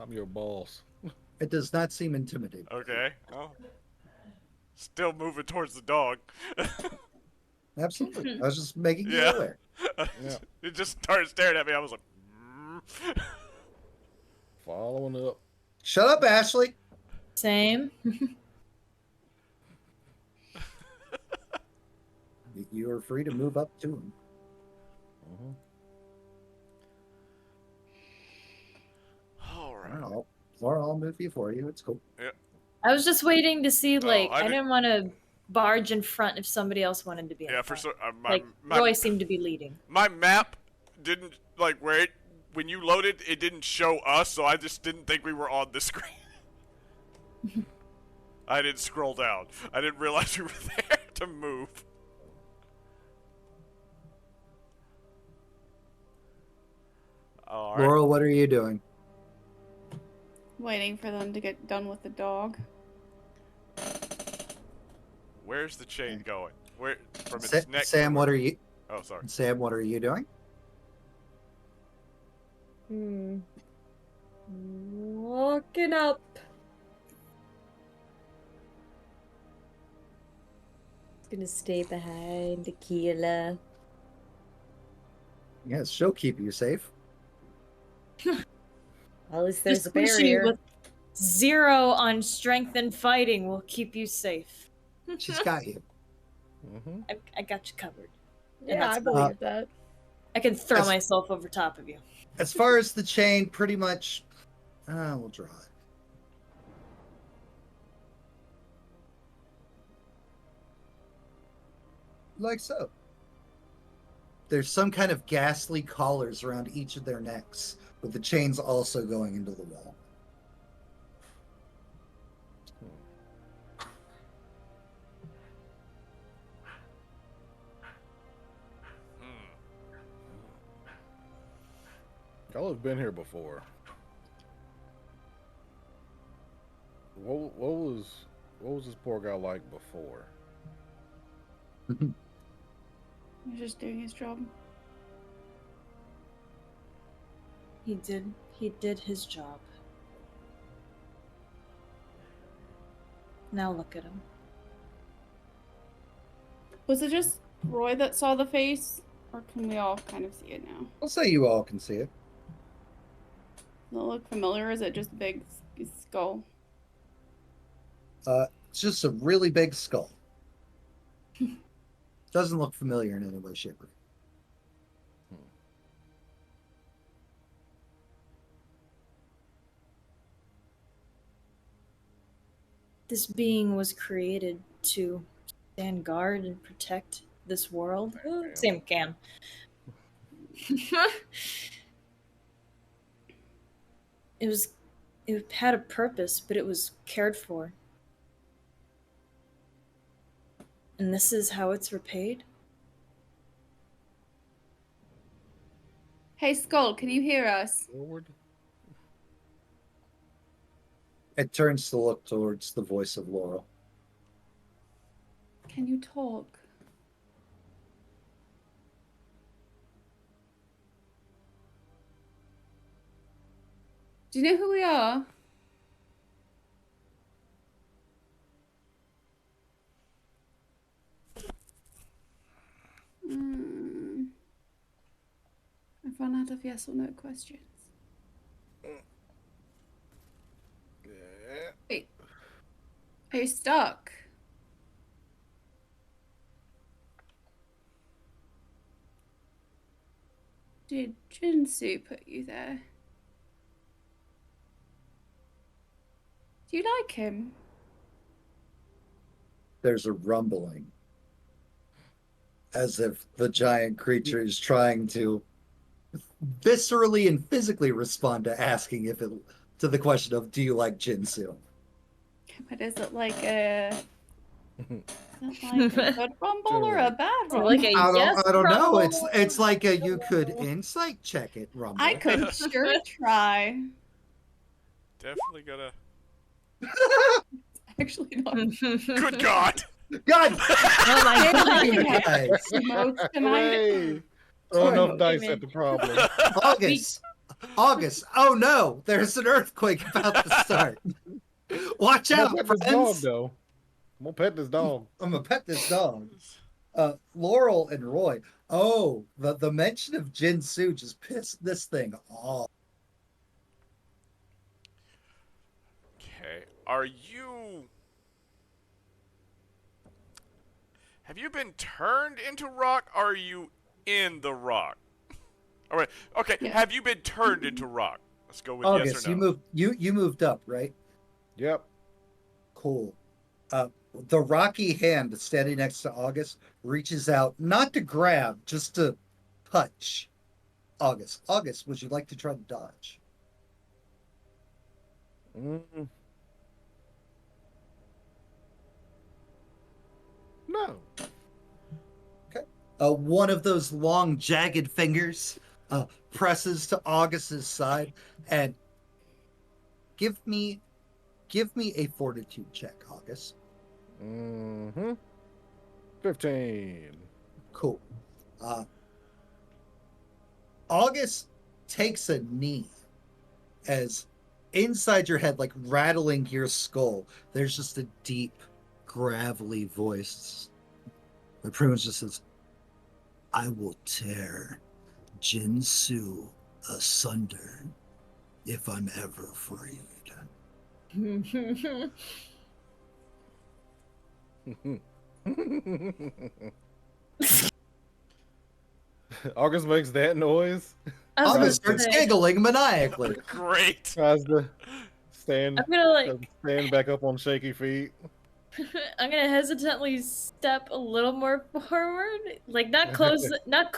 I'm your boss. It does not seem intimidating. Okay. Oh. Still moving towards the dog. Absolutely. I was just making you Yeah. aware. Yeah. It just started staring at me. I was like, Following up. Shut up, Ashley. Same. You are free to move up to him. all right. Or I'll move you for you. It's cool. I was just waiting to see, like, I I didn't want to barge in front if somebody else wanted to be in Yeah, for front. sure. Like, Roy seemed to be leading. My map didn't, like, where it, when you loaded, it didn't show us, so I just didn't think we were on the screen. I didn't scroll down. I didn't realize we were there to move. All right. Laurel, what are you doing? Waiting for them to get done with the dog. Where's the chain going? Where from its Sa- neck? Sam, what are you? Oh, sorry. Sam, what are you doing? Walking up. It's gonna stay behind Tequila. Yes, she'll keep you safe. At least there's Just a pushing you barrier. with 0 on strength and fighting will keep you safe. She's got you. I got you covered. And Yeah, I that's believe that. I can throw As- myself over top of you. As far as the chain, pretty much. We'll draw it. Like so. There's some kind of ghastly collars around each of their necks, with the chains also going into the wall. Y'all have been here before. What was this poor guy like before? He's just doing his job. He did his job. Now look at him. Was it just Roy that saw the face? Or can we all kind of see it now? I'll say you all can see it. Does it look familiar? Or is it just a big skull? It's just a really big skull. Doesn't look familiar in any way, shape, or form. This being was created to stand guard and protect this world. Same can. It had a purpose, but it was cared for. And this is how it's repaid? Hey, Skull, can you hear us? Forward. It turns to look towards the voice of Laurel. Can you talk? Do you know who we are? I've run out of yes or no questions. Wait. Are you stuck? Did Jinsu put you there? Do you like him? There's a rumbling, as if the giant creature is trying to viscerally and physically respond to asking to the question of, do you like Jinsu? But is it like a good rumble or a bad rumble? Like a yes I don't know. rumble? It's like you could insight check it rumble. I could sure try. Definitely gotta. Actually, not. Good God! God! Oh my god! Guys. Emotes tonight. Hey, throw enough dice at the problem. August. Oh no! There's an earthquake about to start. Watch I'm out, gonna pet this friends! dog, though. I'm gonna pet this dog. I'm gonna pet this dog. Laurel and Roy. Oh, the mention of Jinsu just pissed this thing off. Okay, have you been turned into rock? Or are you in the rock? All right. Okay. Yeah. Have you been turned into rock? Let's go with August, yes or no. you moved up, right? Yep. Cool. The rocky hand standing next to August reaches out, not to grab, just to touch August. August, would you like to try to dodge? No. Okay. One of those long, jagged fingers presses to August's side, and give me a fortitude check, August. 15. Cool. August takes a knee as inside your head, like rattling your skull, there's just a deep, gravelly voice that pretty much just says, I will tear Jinsu asunder if I'm ever freed. August makes that noise. August starts giggling maniacally. Great. Tries to stand, I'm gonna stand back up on shaky feet. I'm gonna hesitantly step a little more forward, like not close, not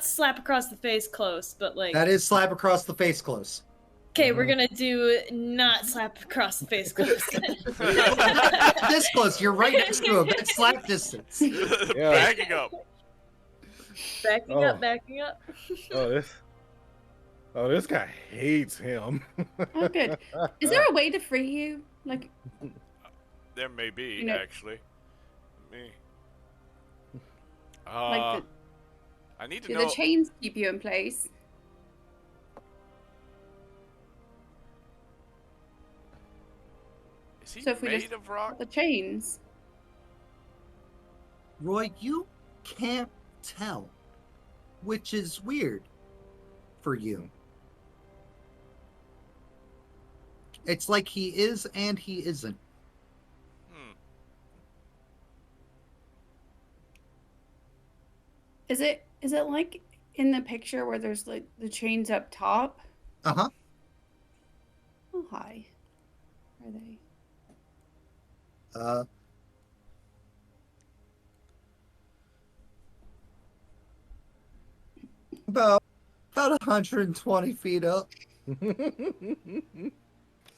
slap across the face close, but like. That is slap across the face close. Okay, we're gonna do not slap across the face close. This close, you're right next to him. That's slap distance. Yeah. Backing up. Backing up. This guy hates him. Oh, good. Is there a way to free you? Like, There may be, You know- actually. Me. like I need to do know. the chains keep you in place? Is he So if we made just- of rock? The chains. Roy, you can't tell, which is weird for you. It's like he is and he isn't. Is it like in the picture where there's like the chains up top? Uh-huh. Oh, hi. Are they? About 120 feet up.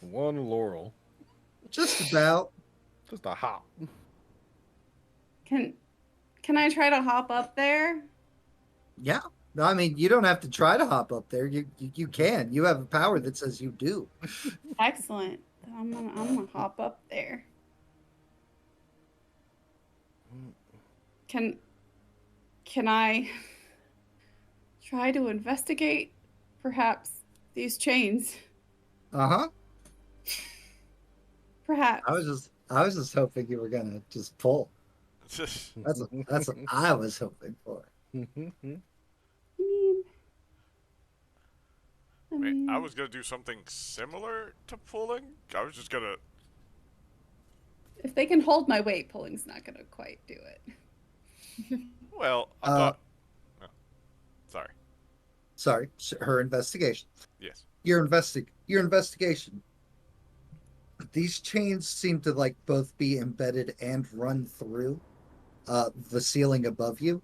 One laurel. Just about. Just a hop. Can I try to hop up there? Yeah. No, I mean, you don't have to try to hop up there. You can. You have a power that says you do. Excellent. I'm gonna hop up there. Can I try to investigate perhaps these chains? Uh-huh. Perhaps. I was just hoping you were gonna just pull. That's what I was hoping for. I mean, I was gonna do something similar to pulling. I was just gonna. if they can hold my weight, pulling's not gonna quite do it. Well, I thought. Oh, sorry. Sorry, her investigation. Yes. Your investigation. These chains seem to like both be embedded and run through the ceiling above you.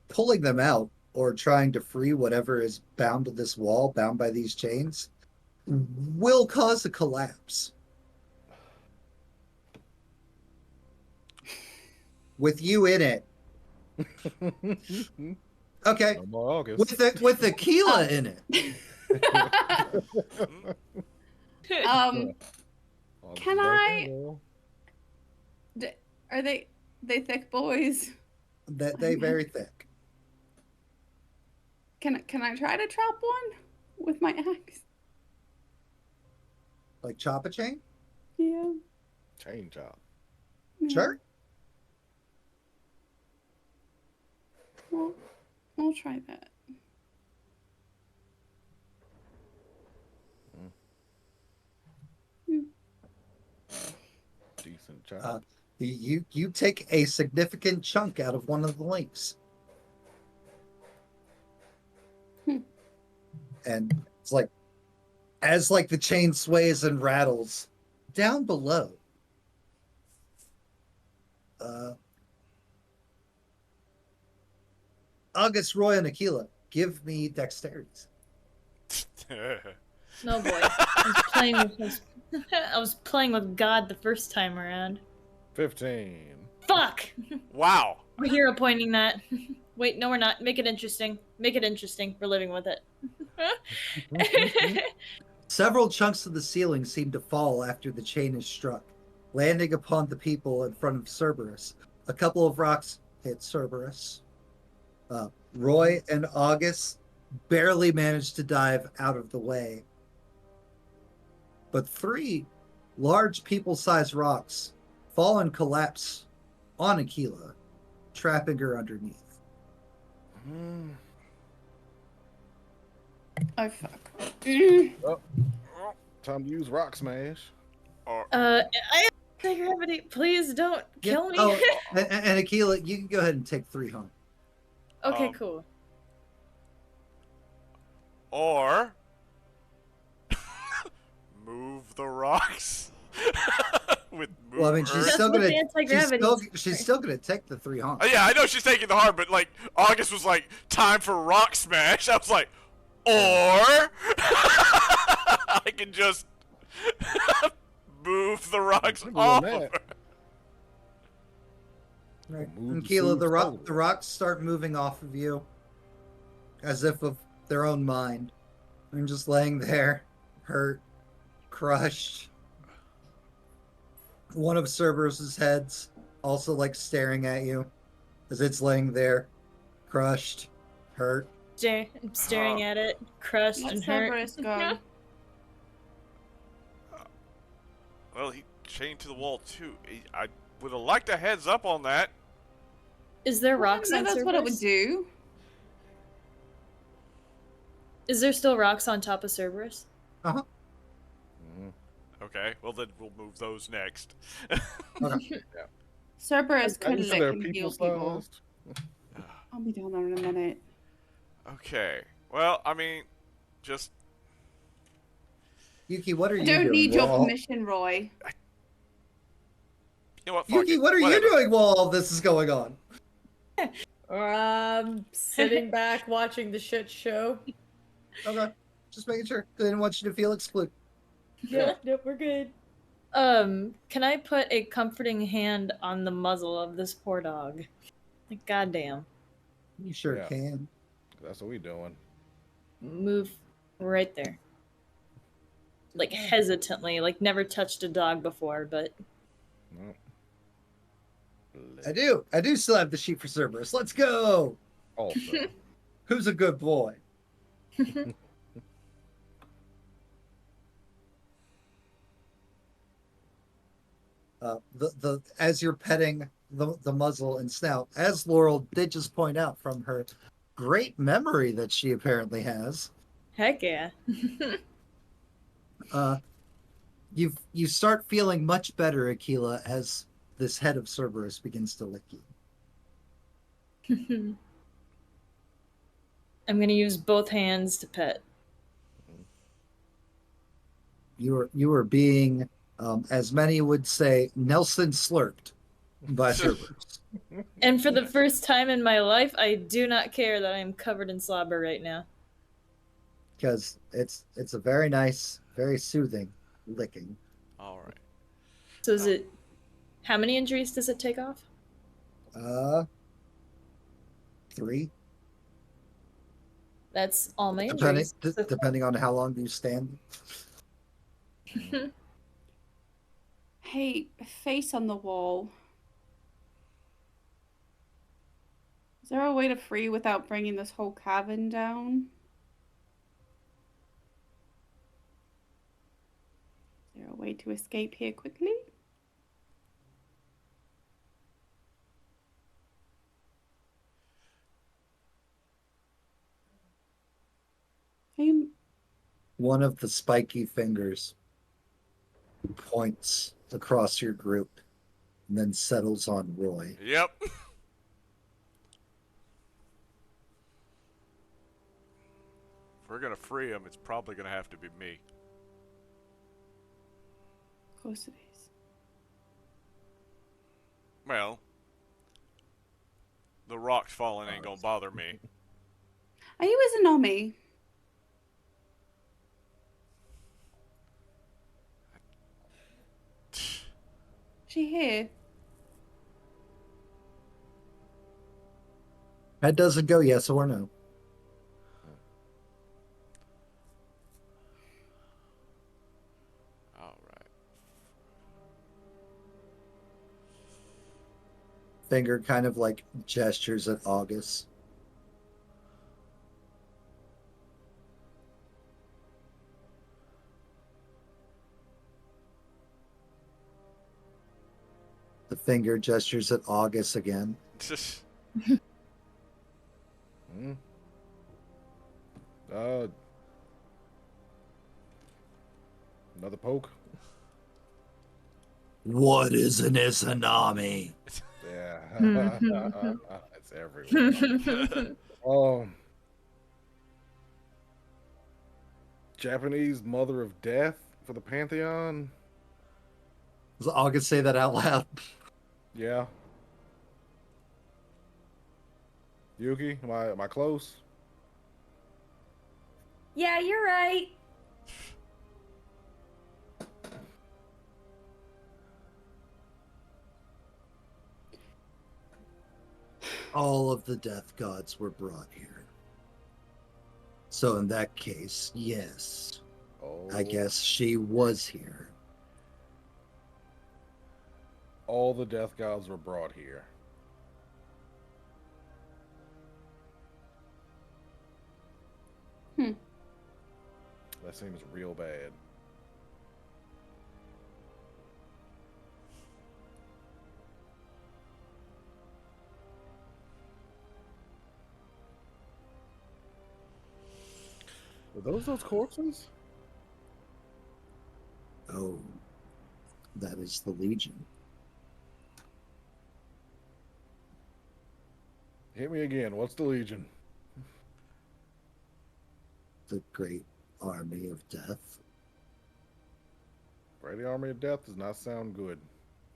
Pulling them out or trying to free whatever is bound to this wall, bound by these chains, will cause a collapse. With you in it. Okay. No more August. With Aquila in it. Can I? Are they thick boys? That they very thick. Can I try to chop one with my axe? Like chop a chain? Yeah. Chain chop. Sure. Well, I'll try that. Decent chop. You take a significant chunk out of one of the links. And it's like, as like the chain sways and rattles, down below, August, Roy, and Aquila, give me dexterities. No boy. I was playing with God the first time around. 15. Fuck! Wow. We're hero pointing that. Wait, no, we're not. Make it interesting. Make it interesting. We're living with it. Several chunks of the ceiling seem to fall after the chain is struck, landing upon the people in front of Cerberus. A couple of rocks hit Cerberus. Roy and August barely managed to dive out of the way. But 3 large people-sized rocks fall and collapse on Aquila, trapping her underneath. Oh fuck. Oh, time to use rock smash. I have gravity. Please don't kill me. Oh, and Aquila, you can go ahead and take 3 harm. Okay, cool. Or move the rocks. With move Well, I mean, she's earth. still That's gonna what the anti-gravity she's still gonna take the 3 harm. Yeah, I know she's taking the hard, but like August was like, time for rock smash. I was like, or I can just move the rocks Doing off that. of her. Right. Move And the Keela, suits forward. the rocks start moving off of you as if of their own mind. I'm just laying there, hurt, crushed. One of Cerberus's heads also like staring at you as it's laying there, crushed, hurt. Staring at it, crushed Let and hurt. Cerberus go. Well, he chained to the wall too. I would have liked a heads up on that. Is there Well, I rocks didn't on know that's what it would Cerberus? do. Is there still rocks on top of Cerberus? Uh-huh. Mhm. Okay, well then we'll move those next. Okay. Cerberus Okay. could You said lick they're and heal people people. sized. I'll be down there in a minute. Okay, well, I mean, just Yuki, what are I you don't doing? need your We're all- permission, Roy. you know what? Fuck Yuki, it. what are you Whatever. doing while all this is going on? Sitting back watching the shit show. Okay. Just making sure. Didn't want you to feel excluded. Yeah. Nope, we're good. Can I put a comforting hand on the muzzle of this poor dog? Like, goddamn. You sure Yeah. can. That's what we doing. Move right there. Like, hesitantly, like, never touched a dog before, but... Nope. I do. I do still have the sheet for Cerberus. Let's go. Also. Who's a good boy? The as you're petting the muzzle and snout, as Laurel did just point out from her great memory that she apparently has, Heck yeah. you start feeling much better, Aquila, as this head of Cerberus begins to lick you. I'm gonna use both hands to pet. You are being, as many would say, Nelson slurped by Cerberus. And for the first time in my life, I do not care that I am covered in slobber right now. Because it's a very nice, very soothing licking. All right. So is it... How many injuries does it take off? 3. That's all my Depending injuries. So- depending on how long you stand. Hey, face on the wall. Is there a way to free without bringing this whole cabin down? Is there a way to escape here quickly? Hey, One of the spiky fingers points across your group and then settles on Roy. Yep. If we're gonna free him, it's probably gonna have to be me. of course it is. Well, the rocks falling ain't gonna bother me. Are you as a Nomi? She here? That doesn't go yes or no. All right. Finger kind of like gestures at August. The finger gestures at August again. Hmm. Another poke. What is an Izanami? Yeah. It's everywhere. Japanese mother of death for the Pantheon. Does August say that out loud? Yeah. Yuki, am I close? Yeah, you're right. All of the death gods were brought here. So in that case, yes. Oh, I guess she was here. all the death gods were brought here. That seems real bad. Are those corpses? Oh, that is the Legion. Hit me again. What's the Legion? The great army of death. Right, the Army of Death does not sound good.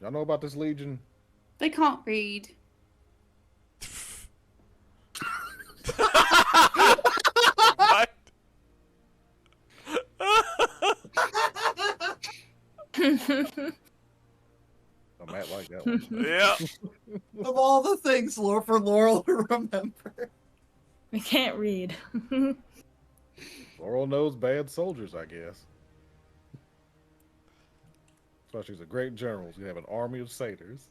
Y'all know about this Legion? They can't read. What? Oh, Matt liked that one. Yeah. Of all the things for Laurel to remember. We can't read. Laurel knows bad soldiers, I guess. So she's a great general. You have an army of satyrs.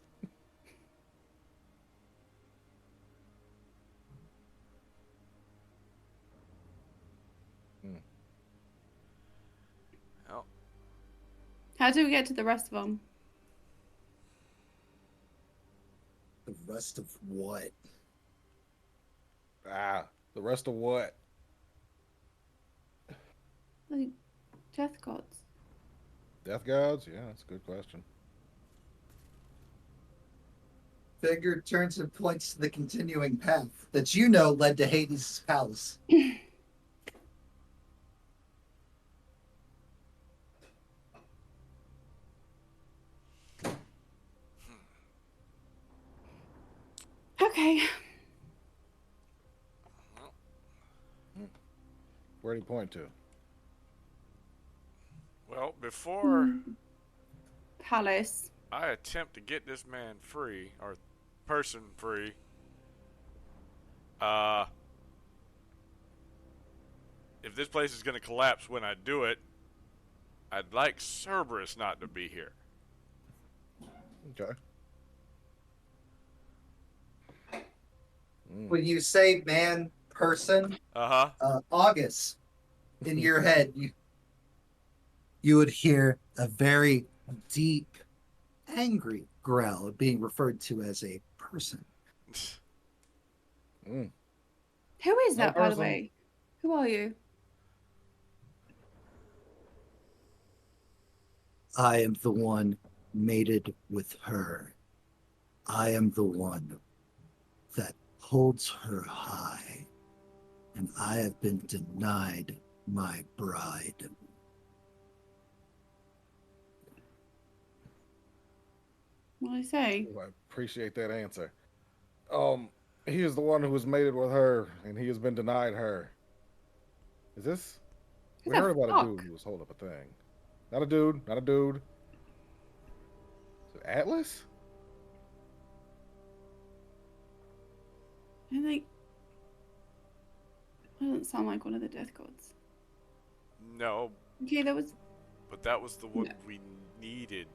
Oh, How do we get to the rest of them? The rest of what? Ah, the rest of what? The death gods. Death gods? Yeah, that's a good question. Finger turns and points to the continuing path that you know led to Hades' palace. Okay. Where do you point to? well, before Palace. I attempt to get this man free, or person free, if this place is going to collapse when I do it, I'd like Cerberus not to be here. Okay. When you say man, person, August, in your head, you would hear a very deep, angry growl being referred to as a person. Mm. Who is that, by the person. way? Who are you? I am the one mated with her. I am the one that holds her high, and I have been denied my bride. What do I say? I appreciate that answer. He is the one who was mated with her, and he has been denied her. Is this? Who We the heard about a fuck? dude who was holding up a thing. Not a dude. Not a dude. Is it Atlas? I think that doesn't sound like one of the death gods. No, Okay, that was but that was the one No. we needed.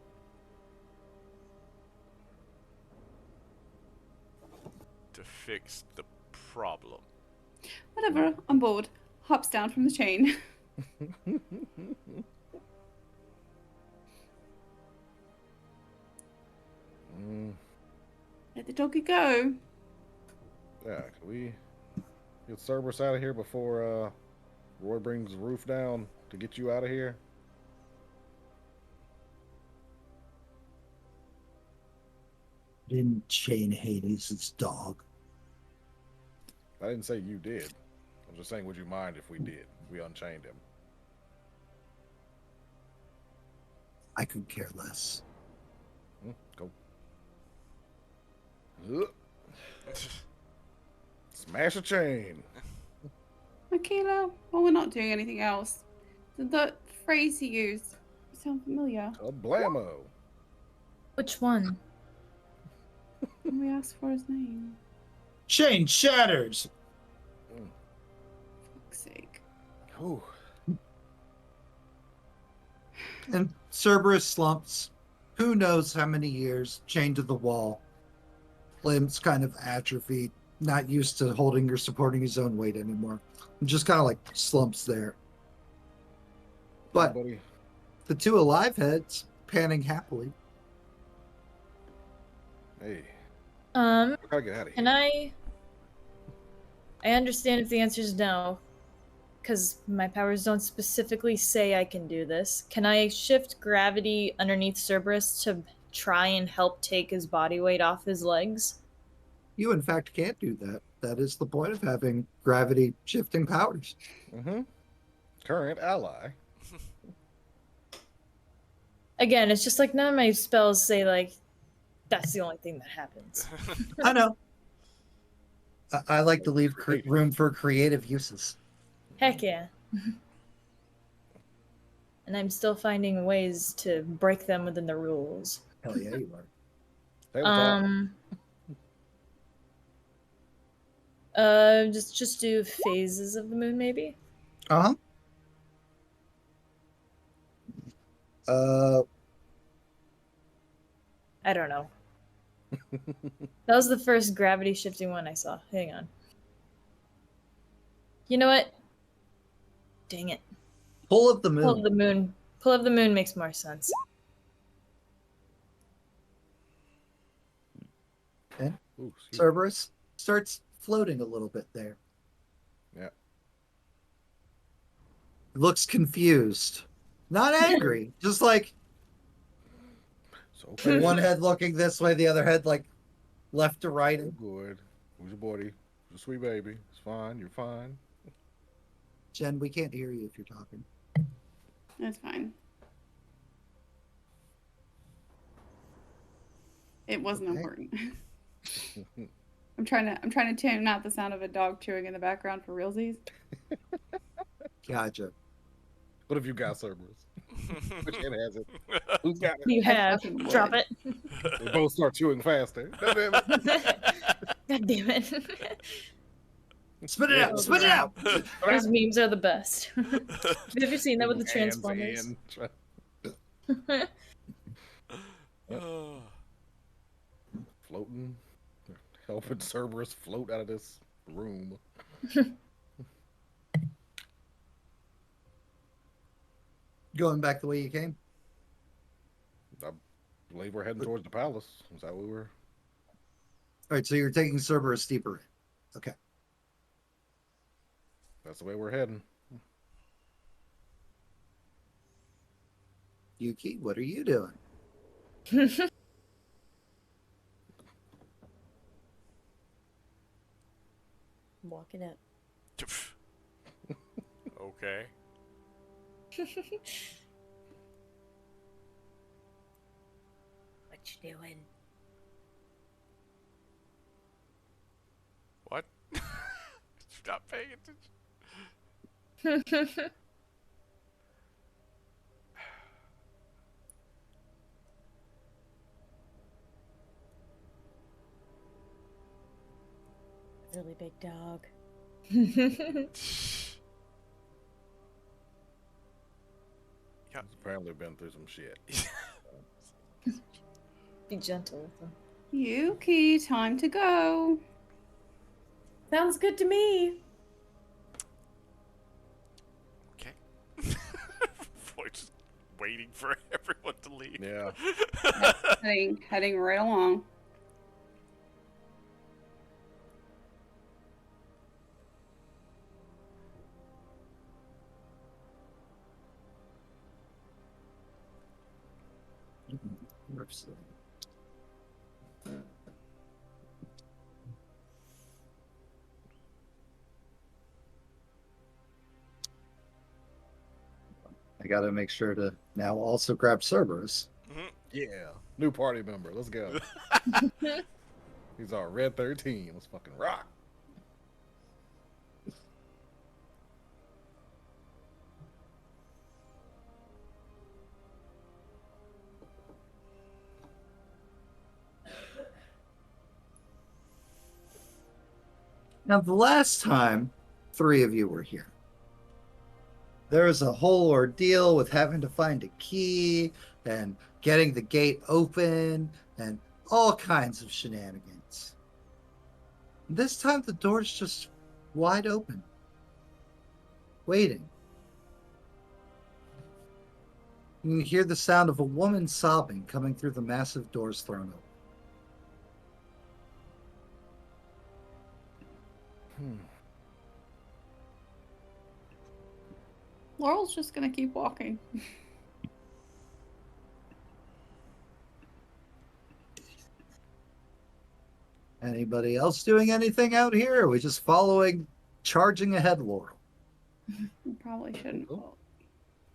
To fix the problem. whatever. I'm bored. Hops down from the chain. Let the doggy go. Yeah, can we get Cerberus out of here before Roy brings the roof down to get you out of here? Didn't chain Hades' dog. I didn't say you did. I'm just saying, would you mind if we did? We unchained him. I could care less. Go. Ugh. Smash a chain. Akila, well, we're not doing anything else. The phrase he used sound familiar. A blammo. Which one? When we asked for his name. Chain shatters. Fuck's sake. Ooh. And Cerberus slumps. Who knows how many years, chained to the wall. Limbs kind of atrophied, not used to holding or supporting his own weight anymore. Just kind of like slumps there. But Buddy. the two alive heads panning happily. Hey, Um, we gotta get out of here. can I understand if the answer is no. because my powers don't specifically say I can do this, can I shift gravity underneath Cerberus to try and help take his body weight off his legs? You, in fact, can't do that. That is the point of having gravity shifting powers. Mm-hmm. Current ally. Again, it's just like none of my spells say, like, that's the only thing that happens. I know. I like to leave Creative. room for creative uses. Heck yeah. And I'm still finding ways to break them within the rules. Hell yeah, you are. Tabletop. Just do phases of the moon, maybe? Uh-huh. I don't know. That was the first gravity shifting one I saw. Hang on. You know what? Dang it. Pull of the Pull of moon. the moon. Pull of the moon makes more sense. Okay. Ooh, excuse me. Cerberus starts floating a little bit there. Yeah. Looks confused. Not angry. Just like So one head looking this way, the other head like left to right. so good. Who's your body? Who's a sweet baby? It's fine. You're fine. Jen, we can't hear you if you're talking. That's fine. It wasn't Okay. important. I'm trying to tune out the sound of a dog chewing in the background for realsies. Gotcha. What have you got, Cerberus? Which hand has it? Who's got it? You I have. fucking Drop would. it. They both start chewing faster. God damn it. God damn it. Spit it Yeah. out! Spit it out! Those memes are the best. Have you seen that with the Hands Transformers? in. Oh. Floating. Helping Cerberus float out of this room. Going back the way you came. I believe we're heading towards the palace. Is that where we were? All right, so you're taking Cerberus deeper in. Okay. That's the way we're heading. Yuki, what are you doing? Walking up. Okay. What you doing? What? Stop paying attention. Really big dog. He's apparently been through some shit. Be gentle with them. Yuki, time to go. Sounds good to me. Okay. Boy, just waiting for everyone to leave. Yeah. Heading right along. I gotta make sure to now also grab Cerberus. Yeah. New party member. Let's go. He's our red 13. Let's fucking rock. Now, the last time 3 of you were here, there was a whole ordeal with having to find a key and getting the gate open and all kinds of shenanigans. This time, the door's just wide open, waiting. You can hear the sound of a woman sobbing coming through the massive doors thrown open. Laurel's just gonna keep walking. Anybody else doing anything out here? Or are we just following, charging ahead, Laurel? We probably shouldn't. Cool. Well,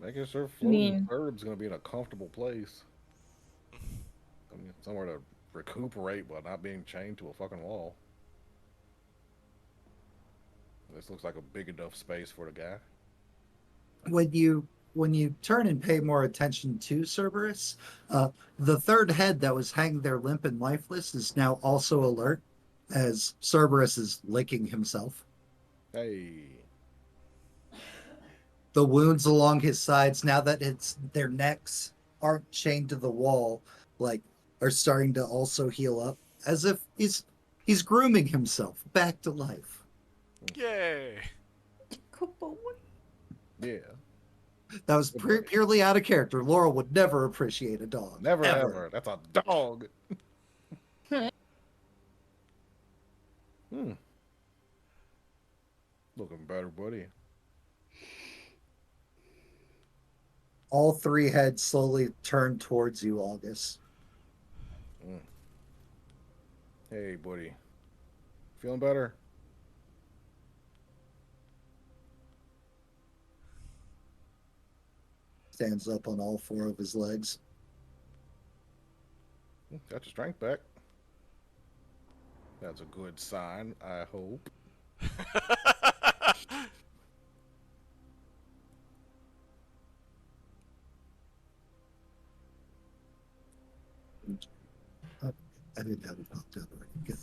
Making sure I floating mean- herb's gonna be in a comfortable place. I mean, somewhere to recuperate while not being chained to a fucking wall. This looks like a big enough space for the guy. When you turn and pay more attention to Cerberus, the third head that was hanging there limp and lifeless is now also alert as Cerberus is licking himself. Hey. The wounds along his sides, now that their necks aren't chained to the wall, like are starting to also heal up, as if he's grooming himself back to life. Yay! good boy. Yeah. That was purely out of character. Laurel would never appreciate a dog. Never ever. That's a dog. Looking better, buddy. All three heads slowly turn towards you, August. Hey, buddy. Feeling better? Stands up on all four of his legs. Got your strength back. That's a good sign, I hope. I didn't have it popped up. Good.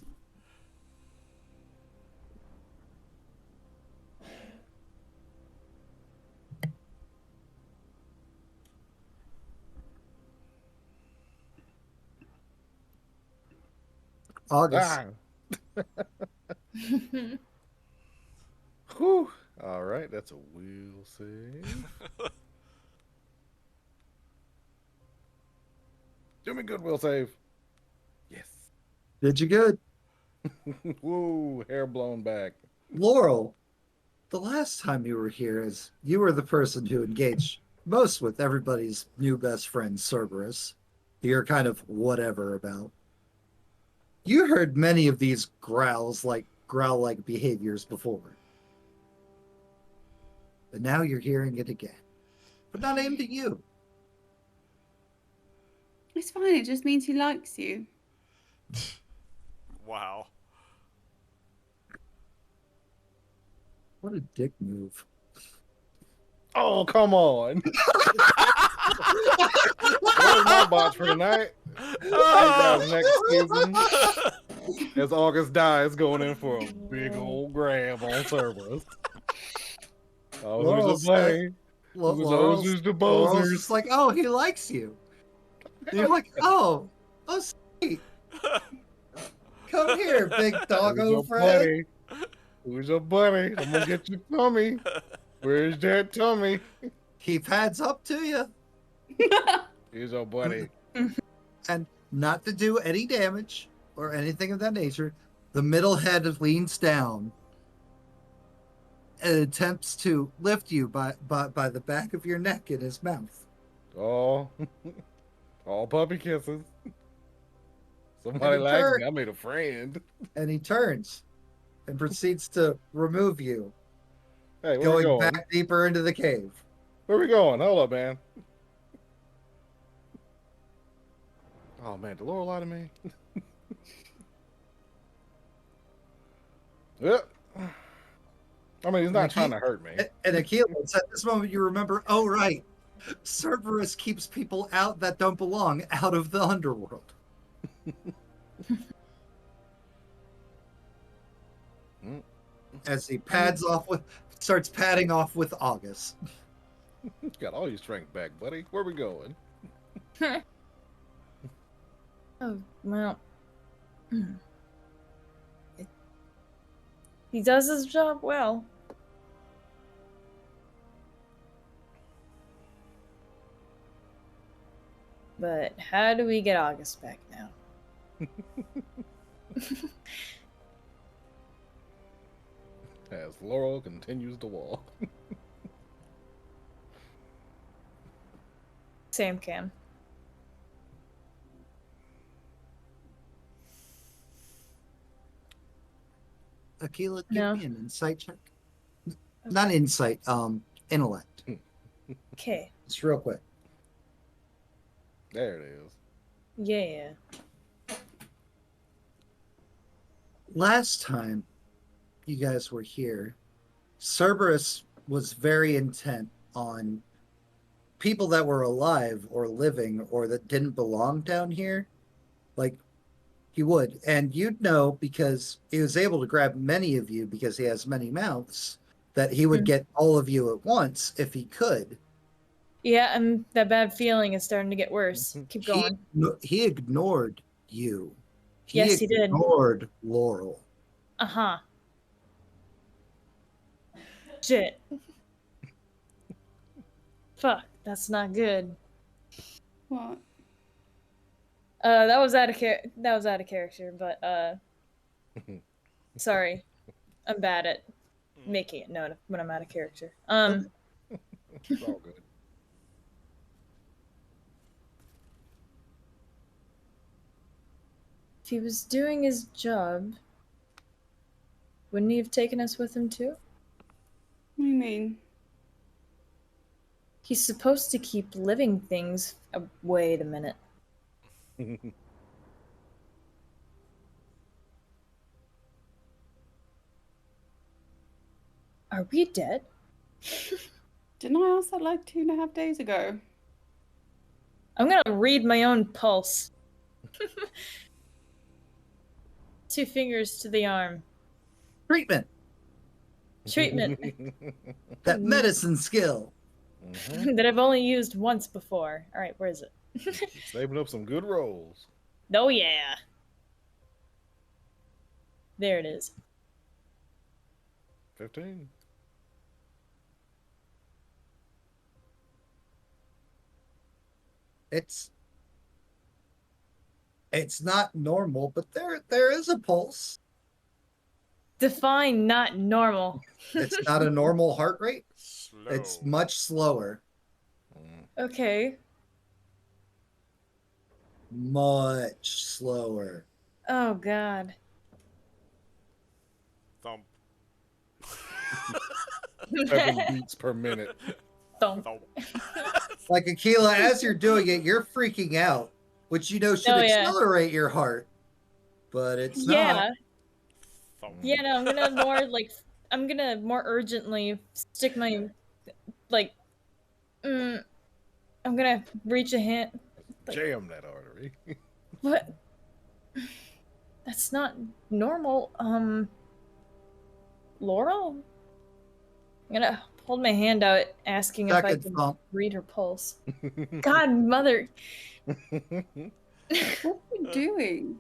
August. Ah. Whew. All right, that's a will save. Do me good, will save. Yes. Did you good? Woo, hair blown back. Laurel, the last time you were here, as you were the person who engaged most with everybody's new best friend, Cerberus. You're kind of whatever about. You heard many of these growl-like behaviors before. But now you're hearing it again. But not aimed at you. It's fine. It just means he likes you. Wow. What a dick move. Oh, come on. There's my box for tonight. Guys, next season, as August dies, going in for a big old grab on Cerberus. Oh, who's the buddy? Laurel's Who's the Laurel's bozers? just like, oh, he likes you. And you're like, oh, sweet. Come here, big doggo Who's your friend. buddy? Who's your buddy? I'm gonna get your tummy. Where's that tummy? He pads up to you. Here's your buddy. And not to do any damage or anything of that nature, the middle head leans down and attempts to lift you by the back of your neck in his mouth. Oh, all puppy kisses. Somebody And likes turn- me. I made a friend. And he turns and proceeds to remove you, Hey, where we going going? back deeper into the cave. Where we going? Hold up, man. Oh man, did Laura lie to me? Yep. I mean, he's not trying to hurt me. And Achilles, at this moment, you remember, oh, right. Cerberus keeps people out that don't belong out of the underworld. As he starts padding off with August. Got all your strength back, buddy. Where we going? Oh, well. He does his job well. But how do we get August back now? As Laurel continues to walk. Sam can. Akila, give No. me an insight check. Not insight, intellect. Okay. Just real quick. There it is. Yeah. Last time you guys were here, Cerberus was very intent on people that were alive or living or that didn't belong down here. Like, he would. And you'd know because he was able to grab many of you because he has many mouths, that he would get all of you at once if he could. Yeah, and that bad feeling is starting to get worse. Keep going. He ignored you. Yes, he did. Ignored Laurel. Uh-huh. Shit. Fuck, that's not good. What? That was out of character, but sorry. I'm bad at making it known when I'm out of character. It's all good. If he was doing his job, wouldn't he have taken us with him too? What do you mean? He's supposed to keep living things. Wait a minute. Are we dead? Didn't I ask that like 2.5 days ago? I'm gonna read my own pulse. 2 fingers to the arm. Treatment. Treatment That medicine skill. that I've only used once before. Alright, where is it? Saving up some good rolls. Oh yeah. There it is. 15. It's not normal, but there is a pulse. Define not normal. It's not a normal heart rate. Slow. It's much slower. Okay. Much slower. Oh god. Thump. 7 beats per minute. Thump. Thump. Like Akila, as you're doing it, you're freaking out, which you know should Oh, yeah. accelerate your heart. But it's Yeah. not. Thump. Yeah, no, I'm gonna more urgently stick my, I'm gonna reach a hand. Jam that artery. What? That's not normal. Laurel? I'm gonna hold my hand out, asking if I Second can thump. read her pulse. God, mother. What are you doing?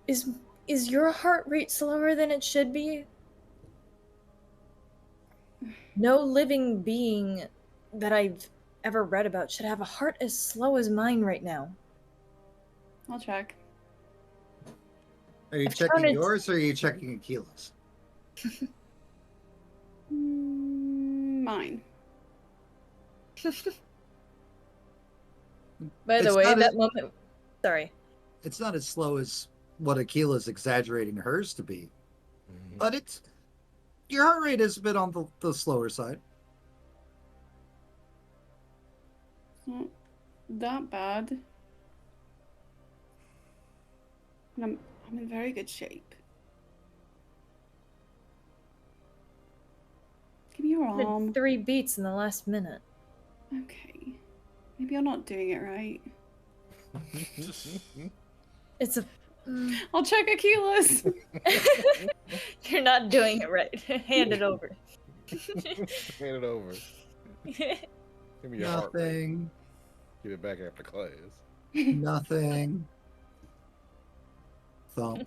Is your heart rate slower than it should be? No living being that I've ever read about should have a heart as slow as mine right now. I'll check. Are you I've checking counted- yours or are you checking Akila's? Mine. By the It's way, not that a- moment. Sorry. It's not as slow as what Akila's exaggerating hers to be, but your heart rate has been on the slower side. It's not that bad. And I'm in very good shape. Give me your I did arm. 3 beats in the last minute. Okay. Maybe I'm not doing it right. It's a. I'll check Akila's. You're not doing it right. Hand it over. Hand it over. Give me your heart rate. Nothing. Give it back after class. Nothing. Thump.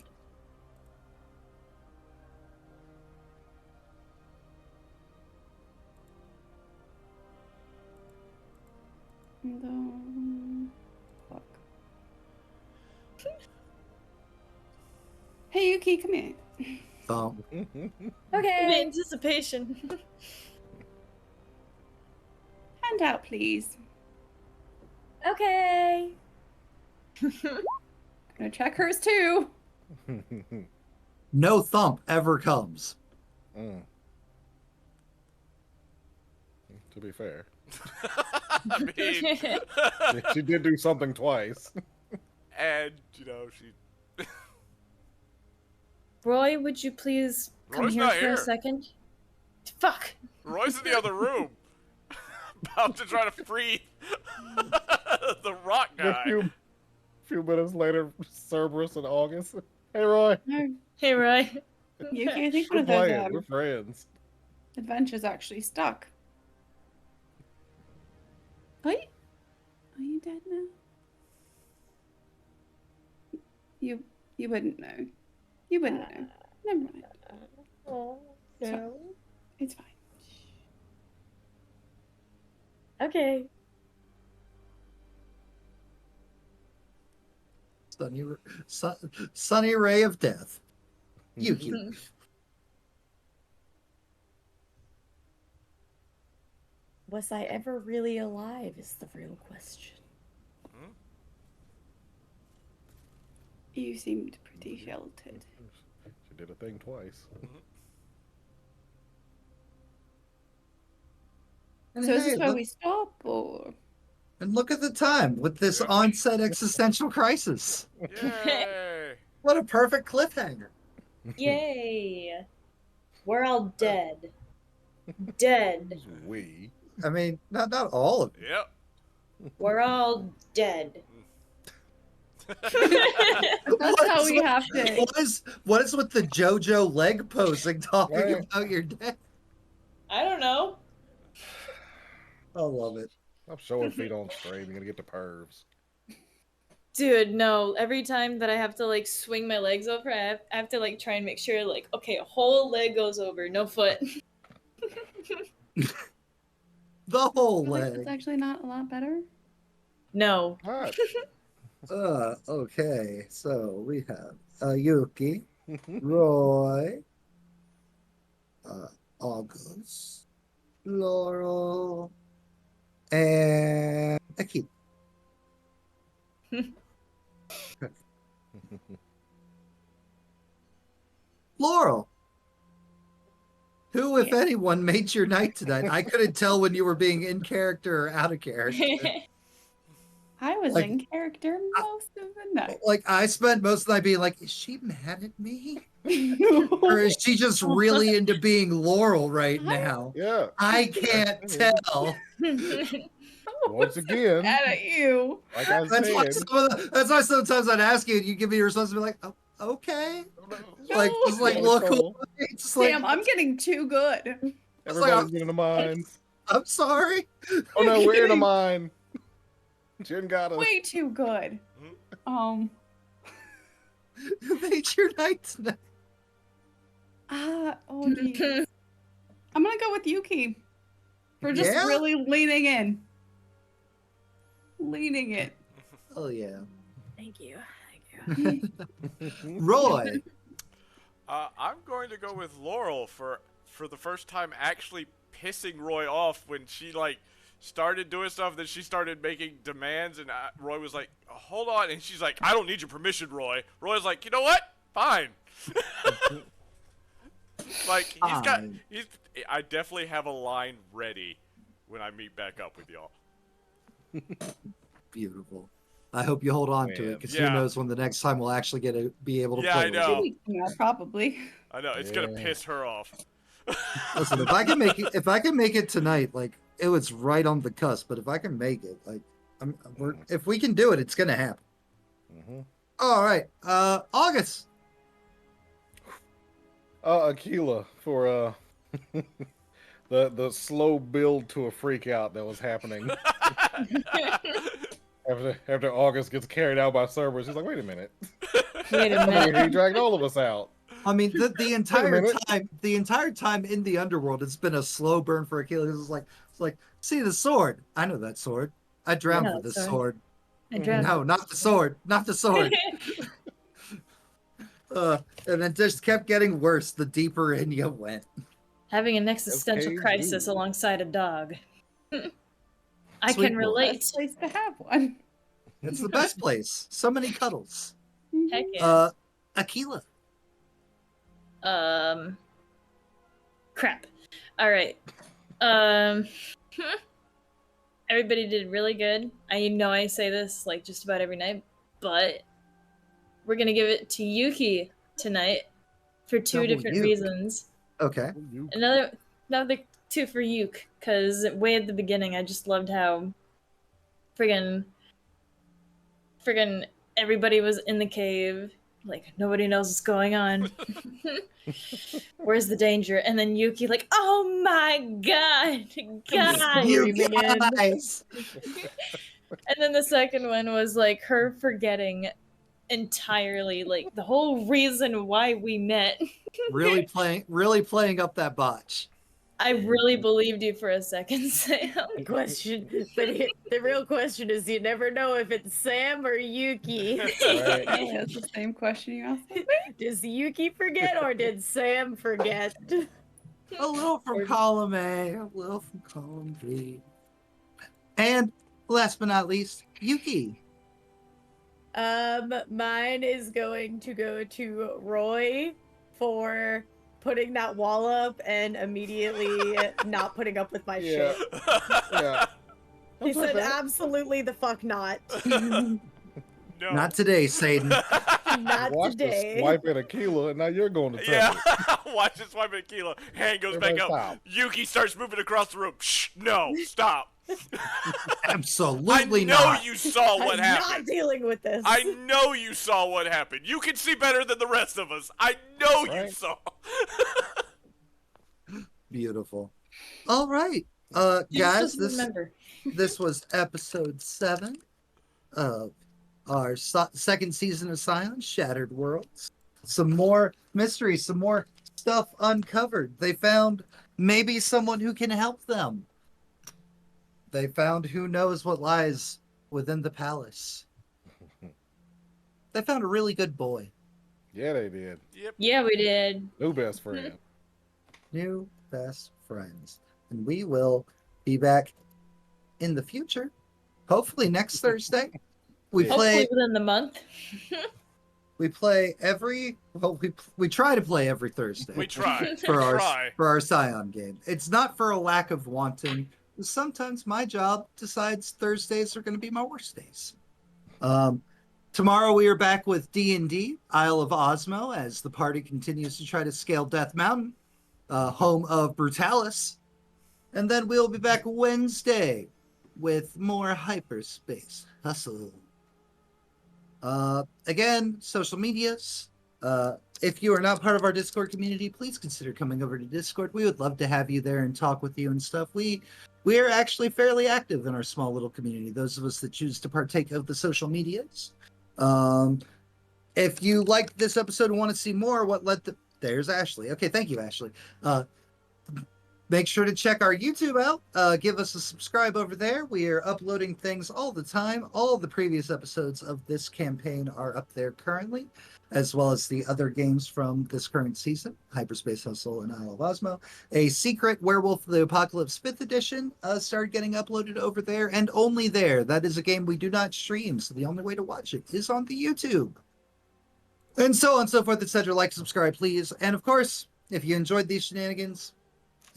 Fuck. Hey Yuki, come here. Thump. Okay. Anticipation. Hand out, please. Okay. Gonna check hers too. No thump ever comes. Mm. To be fair, I mean, she did do something twice. and you know she. Roy, would you please come Roy's here not for here. a second? Fuck. Roy's in the other room, about to try to free the rock A guy. few minutes later, Cerberus and August. Hey, Roy. Hey, Roy. Yuki, I think one We're of those playing. We're friends. adventures actually stuck. Wait, are you dead now? You wouldn't know. You wouldn't know. Never mind. Oh, It's fine. no. It's fine. Okay. Sunny ray of death. Yuki. Was I ever really alive is the real question. You seemed pretty sheltered. She did a thing twice. And So is hey, this where look, we stop, or? and look at the time with this Yeah. onset existential crisis. Yay! What a perfect cliffhanger. Yay. We're all dead. Dead. We. I mean, not all of it. Yep. We're all dead. That's how we have to. What is with the JoJo leg posing talking Right. about your death? I don't know. I love it. I'm showing feet on stream. You're gonna get the pervs. Dude, no. Every time that I have to like swing my legs over, I have to like try and make sure like, okay, a whole leg goes over, no foot. The whole Like, it's leg. actually not a lot better. No. What? Okay. So we have Yuki, Roy, August, Laurel, and Akita. Laurel, who, if anyone, made your night tonight? I couldn't tell when you were being in character or out of character. I was Like- in character most of the night. Like, I spent most of the night being like, is she mad at me? Or is she just really into being Laurel right now? Yeah. I can't tell. Once again, Mad at you. like I That's why, said. that's why sometimes I'd ask you and you give me your response and be like, oh, okay. Like, just like No. look Cool. away. Just like, Damn, I'm getting too good. Everybody's in a mine. I'm sorry. Oh no, we're in a mine. Jen got us. Way too good. Who made your night tonight? Oh geez. I'm gonna go with Yuki. For just Yeah? really leaning in. Leaning it. Oh, yeah. Thank you. Thank you. Roy. I'm going to go with Laurel for the first time actually pissing Roy off when she like started doing stuff. Then she started making demands, and Roy was like, "Hold on," and she's like, "I don't need your permission, Roy." Roy's like, "You know what? Fine." Like Fine. I definitely have a line ready when I meet back up with y'all. Beautiful. I hope you hold on to it, Man. because Yeah. who knows when the next time we'll actually be able to Yeah, play I with know. you. Yeah, probably. I know it's gonna Yeah. piss her off. Listen, if I can make it tonight, like it was right on the cusp. But if I can make it, like if we can do it, it's gonna happen. Mm-hmm. All right, August. Aquila for the slow build to a freak out that was happening after August gets carried out by Cerberus. He's like, wait a minute. Wait a minute. He dragged all of us out. I mean, the entire minute. time in the underworld, it's been a slow burn for Achilles. It's like, see the sword. I know that sword. I drowned know for that this sword. sword. I drowned. No, not the sword. Not the sword. And then just kept getting worse the deeper in you went. Having an existential Okay, crisis you. alongside a dog. I Sweet can boy. relate. Best place to have one. It's the best place. So many cuddles. Heck yeah. Aquila. Crap. All right. Everybody did really good. I know I say this like just about every night, but we're gonna give it to Yuki tonight for two Double different Yuke. reasons. Okay. Another two for Yuke, because way at the beginning I just loved how friggin' everybody was in the cave, like nobody knows what's going on. Where's the danger? And then Yuki like, oh my god, You guys. guys. And then the second one was like her forgetting entirely like the whole reason why we met. really playing up that botch. I really believed you for a second, Sam. The real question is, you never know if it's Sam or Yuki. Right. Hey, that's the same question you asked me. Does Yuki forget or did Sam forget? A little from column A, a little from column B. And last but not least, Yuki. Mine is going to go to Roy for putting that wall up and immediately not putting up with my shit. Yeah. He said, absolutely the fuck not. No. Not today, Satan. Not Watch today. the swipe at Aquila, and now you're going to touch Yeah. it. Watch this wipe Aquila. Hand goes Everybody back up. stop. Yuki starts moving across the room. Shh. No. Stop. Absolutely I know not. you saw what I'm happened. not dealing with this. I know you saw what happened. You can see better than the rest of us. I know you Right. saw. Beautiful. All right. You Guys, just remember. this was episode 7 of our second season of Scion, Shattered Worlds. Some more mystery, some more stuff uncovered. They found maybe someone who can help them. They found who knows what lies within the palace. They found a really good boy. Yeah, they did. Yep. Yeah, we did. New best friend. New best friends. And we will be back in the future. Hopefully next Thursday. We Yeah. play Hopefully within the month. we play every we try to play every Thursday. We try. for our try. for our Scion game. It's not for a lack of wanting. Sometimes my job decides Thursdays are going to be my worst days. Tomorrow we are back with D&D, Isle of Osmo, as the party continues to try to scale Death Mountain, home of Brutalis. And then we'll be back Wednesday with more hyperspace hustle. Again, social medias. If you are not part of our Discord community, please consider coming over to Discord. We would love to have you there and talk with you and stuff. We are actually fairly active in our small little community, those of us that choose to partake of the social medias. If you liked this episode and want to see more, there's Ashley. Okay, thank you, Ashley. Make sure to check our YouTube out. Give us a subscribe over there. We are uploading things all the time. All the previous episodes of this campaign are up there currently, as well as the other games from this current season, Hyperspace Hustle and Isle of Osmo. A Secret Werewolf of the Apocalypse 5th edition started getting uploaded over there, and only there. That is a game we do not stream, so the only way to watch it is on the YouTube. And so on and so forth, etc. Like, subscribe, please. And of course, if you enjoyed these shenanigans,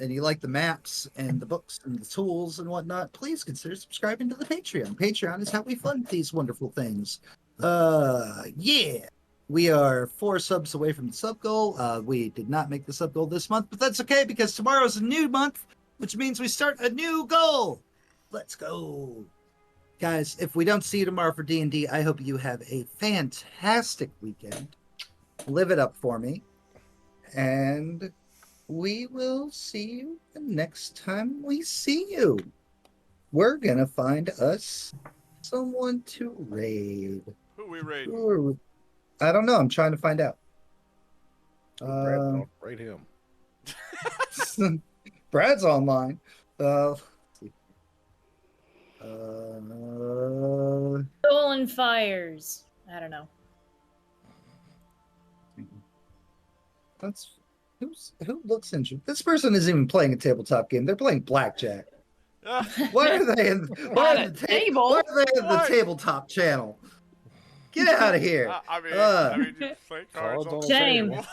and you like the maps and the books and the tools and whatnot, please consider subscribing to the Patreon. Patreon is how we fund these wonderful things. Yeah. We are 4 subs away from the sub goal. We did not make the sub goal this month, but that's okay because tomorrow's a new month, which means we start a new goal. Let's go. Guys, if we don't see you tomorrow for D&D, I hope you have a fantastic weekend. Live it up for me. And we will see you the next time we see you. We're gonna find us someone to raid. Who we raid? I don't know. I'm trying to find out. Rate him. Brad's online. Let's see. Stolen Fires. I don't know. Who looks interesting? This person isn't even playing a tabletop game. They're playing blackjack. Why are they in? Why On are a the table? Why are they in the What? tabletop channel? Get out of here. I mean, you play cards Cards on on the the Shame. table.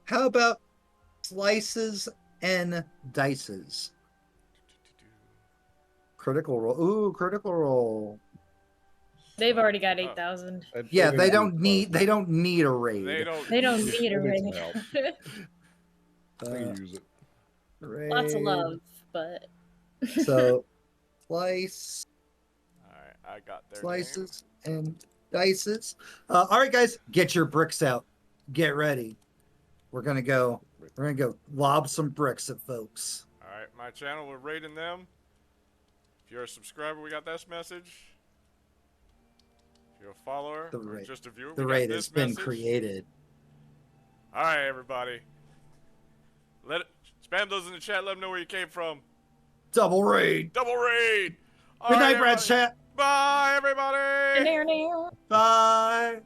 How about slices and dices? Critical roll. Ooh, critical roll. They've already got 8,000. Yeah, they need don't to- need. They don't need a raid. They don't. They don't Yeah, need a they need raid. some help. They Uh, can use it. Lots of raid. love, but So, slice, All right, I got their slices, and dices. All right, guys, get your bricks out. Get ready. We're gonna go. We're gonna go lob some bricks at folks. Name. All right, my channel, we're rating them. If you're a subscriber, we got this message. If you're a follower The or raid- just a viewer, The we raid got has this been message. created. All right, everybody. Let it spam those in the chat. Let them know where you came from. Double raid. Double raid. All Good right, night, Brad everybody. Chat. Bye, everybody. Near. Bye.